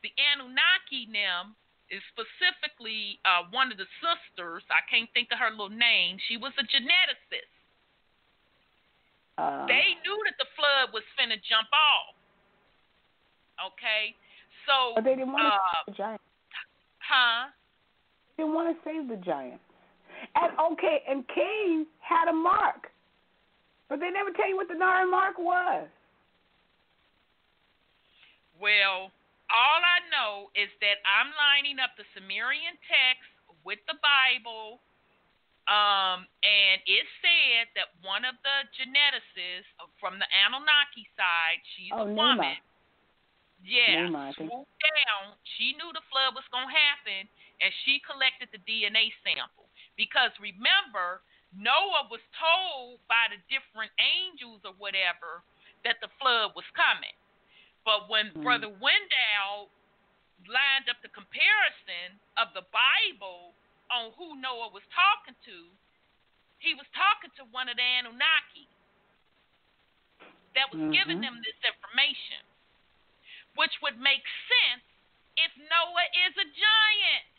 the Anunnaki them is specifically one of the sisters. I can't think of her little name. She was a geneticist. They knew that the flood was finna jump off. Okay? So, but they didn't want to save the giants. Huh? They didn't want to save the giants. And, and Cain had a mark. But they never tell you what the darn mark was. Well, all I know is that I'm lining up the Sumerian text with the Bible, and it said that one of the geneticists from the Anunnaki side, she's a woman. Yeah, swooped down. She knew the flood was going to happen, and she collected the DNA sample. Because remember, Noah was told by the different angels or whatever that the flood was coming. But when Brother Wendell lined up the comparison of the Bible on who Noah was talking to, he was talking to one of the Anunnaki that was giving them this information, which would make sense if Noah is a giant.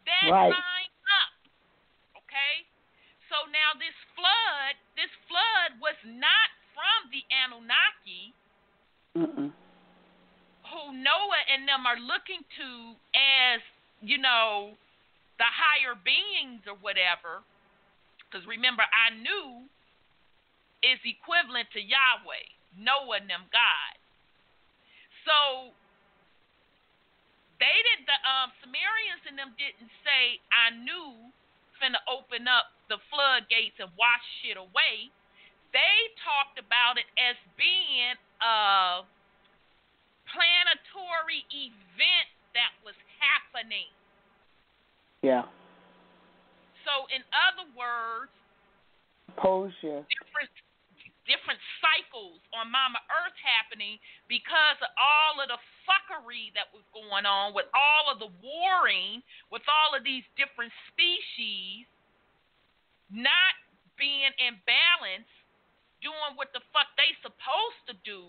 That lines up, okay? So now this flood was not from the Anunnaki, who Noah and them are looking to as, you know, the higher beings or whatever. Because remember, Anu is equivalent to Yahweh, Noah and them God. So they didn't. The Sumerians and them didn't say Anu finna open up the floodgates and wash shit away. They talked about it as being a planetary event that was happening. Yeah. So, in other words, different cycles on Mama Earth happening because of all of the fuckery that was going on with all of the warring, with all of these different species not being in balance, doing what the fuck they supposed to do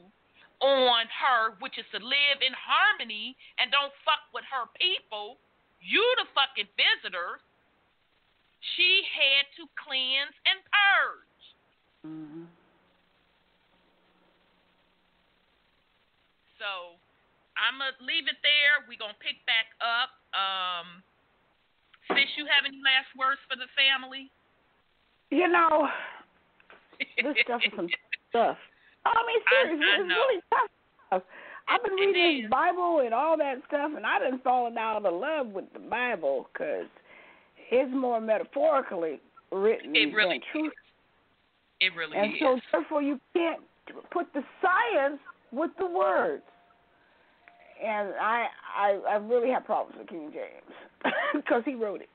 on her, which is to live in harmony and don't fuck with her people. You the fucking visitors. She had to cleanse and purge. So I'm going to leave it there. We're going to pick back up. Sis, you have any last words for the family? You know, this stuff is some stuff. I mean, seriously, it's really tough stuff. I've been reading this Bible and all that stuff, and I done fallen out of love with the Bible because it's more metaphorically written than truth. It really is. And so, therefore, you can't put the science with the words. And I really have problems with King James because he wrote it.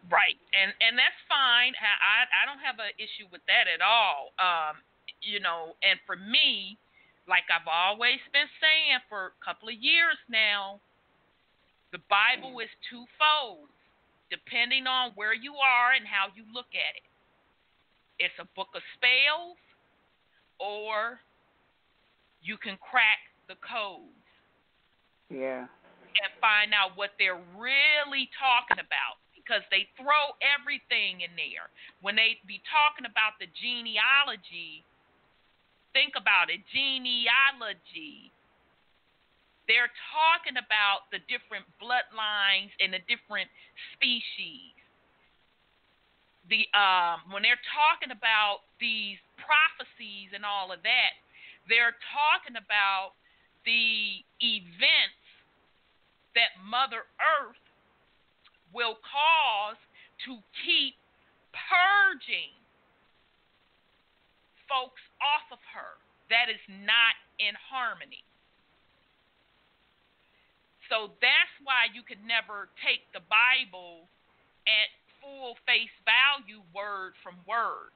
Right, and that's fine. I don't have an issue with that at all. You know, and for me, like I've always been saying for a couple of years now, the Bible is twofold, depending on where you are and how you look at it. It's a book of spells, or you can crack the codes. Yeah. And find out what they're really talking about. Because they throw everything in there. When they be talking about the genealogy, think about it, genealogy. They're talking about the different bloodlines and the different species. When they're talking about these prophecies and all of that, they're talking about the events that Mother Earth will cause to keep purging folks off of her. That is not in harmony. So that's why you could never take the Bible at full face value, word from word,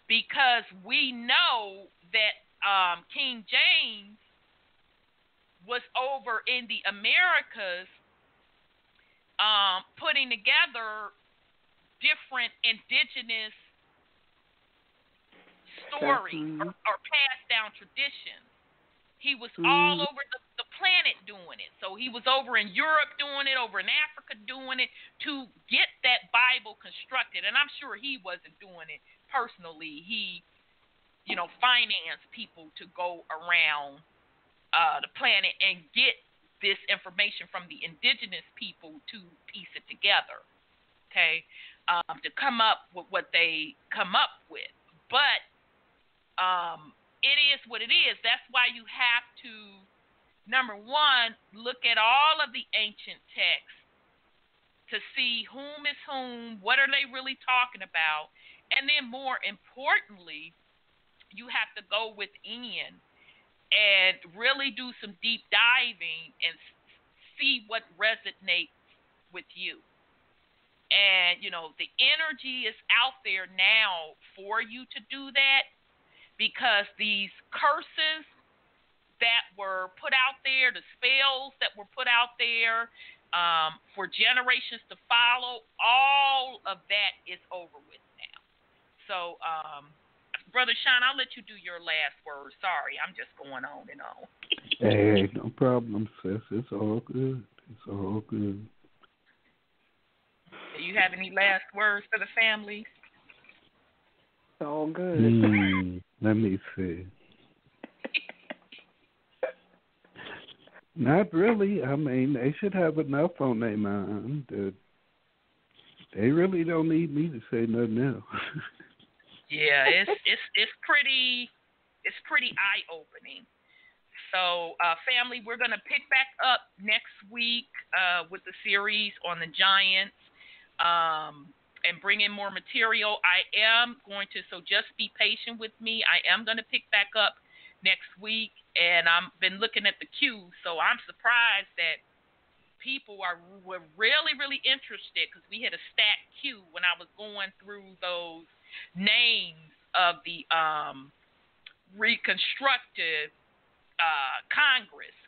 because we know that King James was over in the Americas putting together different indigenous stories or passed down traditions. He was all over the planet doing it. So he was over in Europe doing it, over in Africa doing it, to get that Bible constructed. And I'm sure he wasn't doing it personally. He, you know, financed people to go around the planet and get this information from the indigenous people to piece it together. Okay? to come up with what they come up with. But it is what it is. That's why you have to, number one, look at all of the ancient texts to see whom is whom, what are they really talking about, and then more importantly, you have to go within and really do some deep diving and see what resonates with you. And, the energy is out there now for you to do that, because these curses that were put out there, the spells that were put out there for generations to follow, all of that is over with now. So, Brother Sean, I'll let you do your last word. Sorry, I'm just going on and on. Hey, no problem, sis. It's all good. It's all good. Do you have any last words for the family? It's all good. Let me see. Not really. I mean, they should have enough on their mind that they really don't need me to say nothing else. Yeah, it's pretty eye opening. So, family, we're gonna pick back up next week with the series on the Giants, and bring in more material. I am going to, so just be patient with me. I am gonna pick back up next week, and I've been looking at the queue, so I'm surprised that people were really, really interested, because we had a stacked queue when I was going through those names of the reconstructed Congress.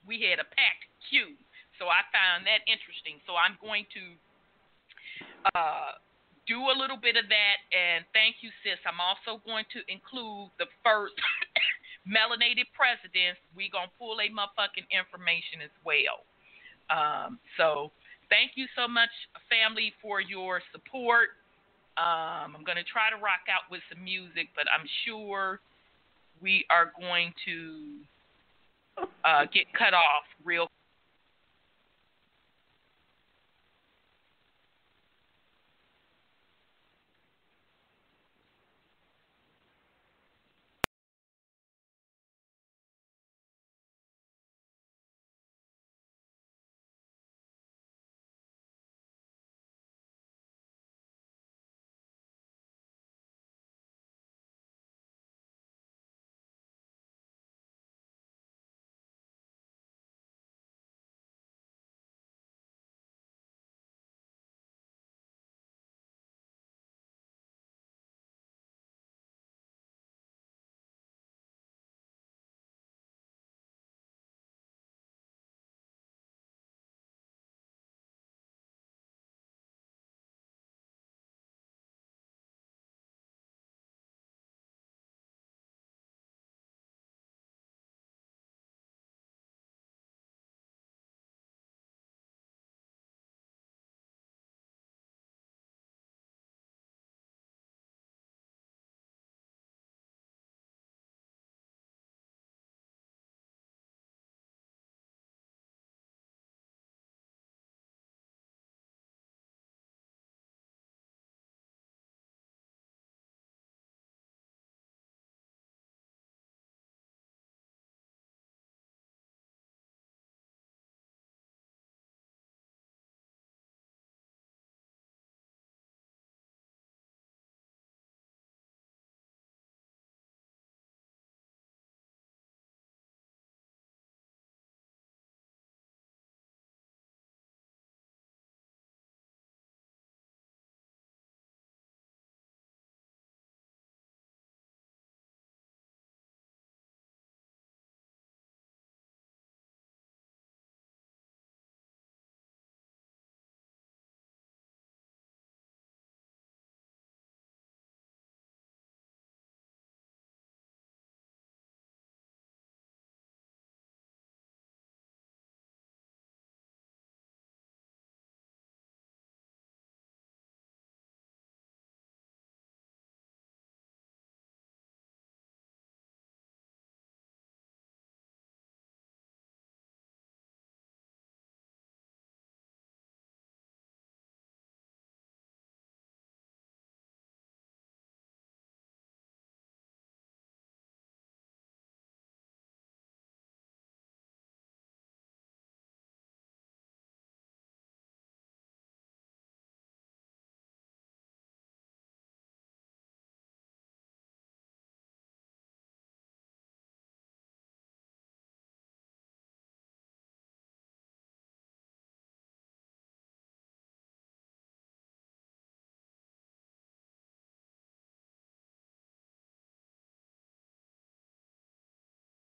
We had a packed queue, so I found that interesting. So I'm going to do a little bit of that, and thank you, sis. I'm also going to include the first melanated presidents. We're going to pull a motherfucking information as well. So thank you so much, family, for your support. I'm going to try to rock out with some music, but I'm sure we are going to get cut off real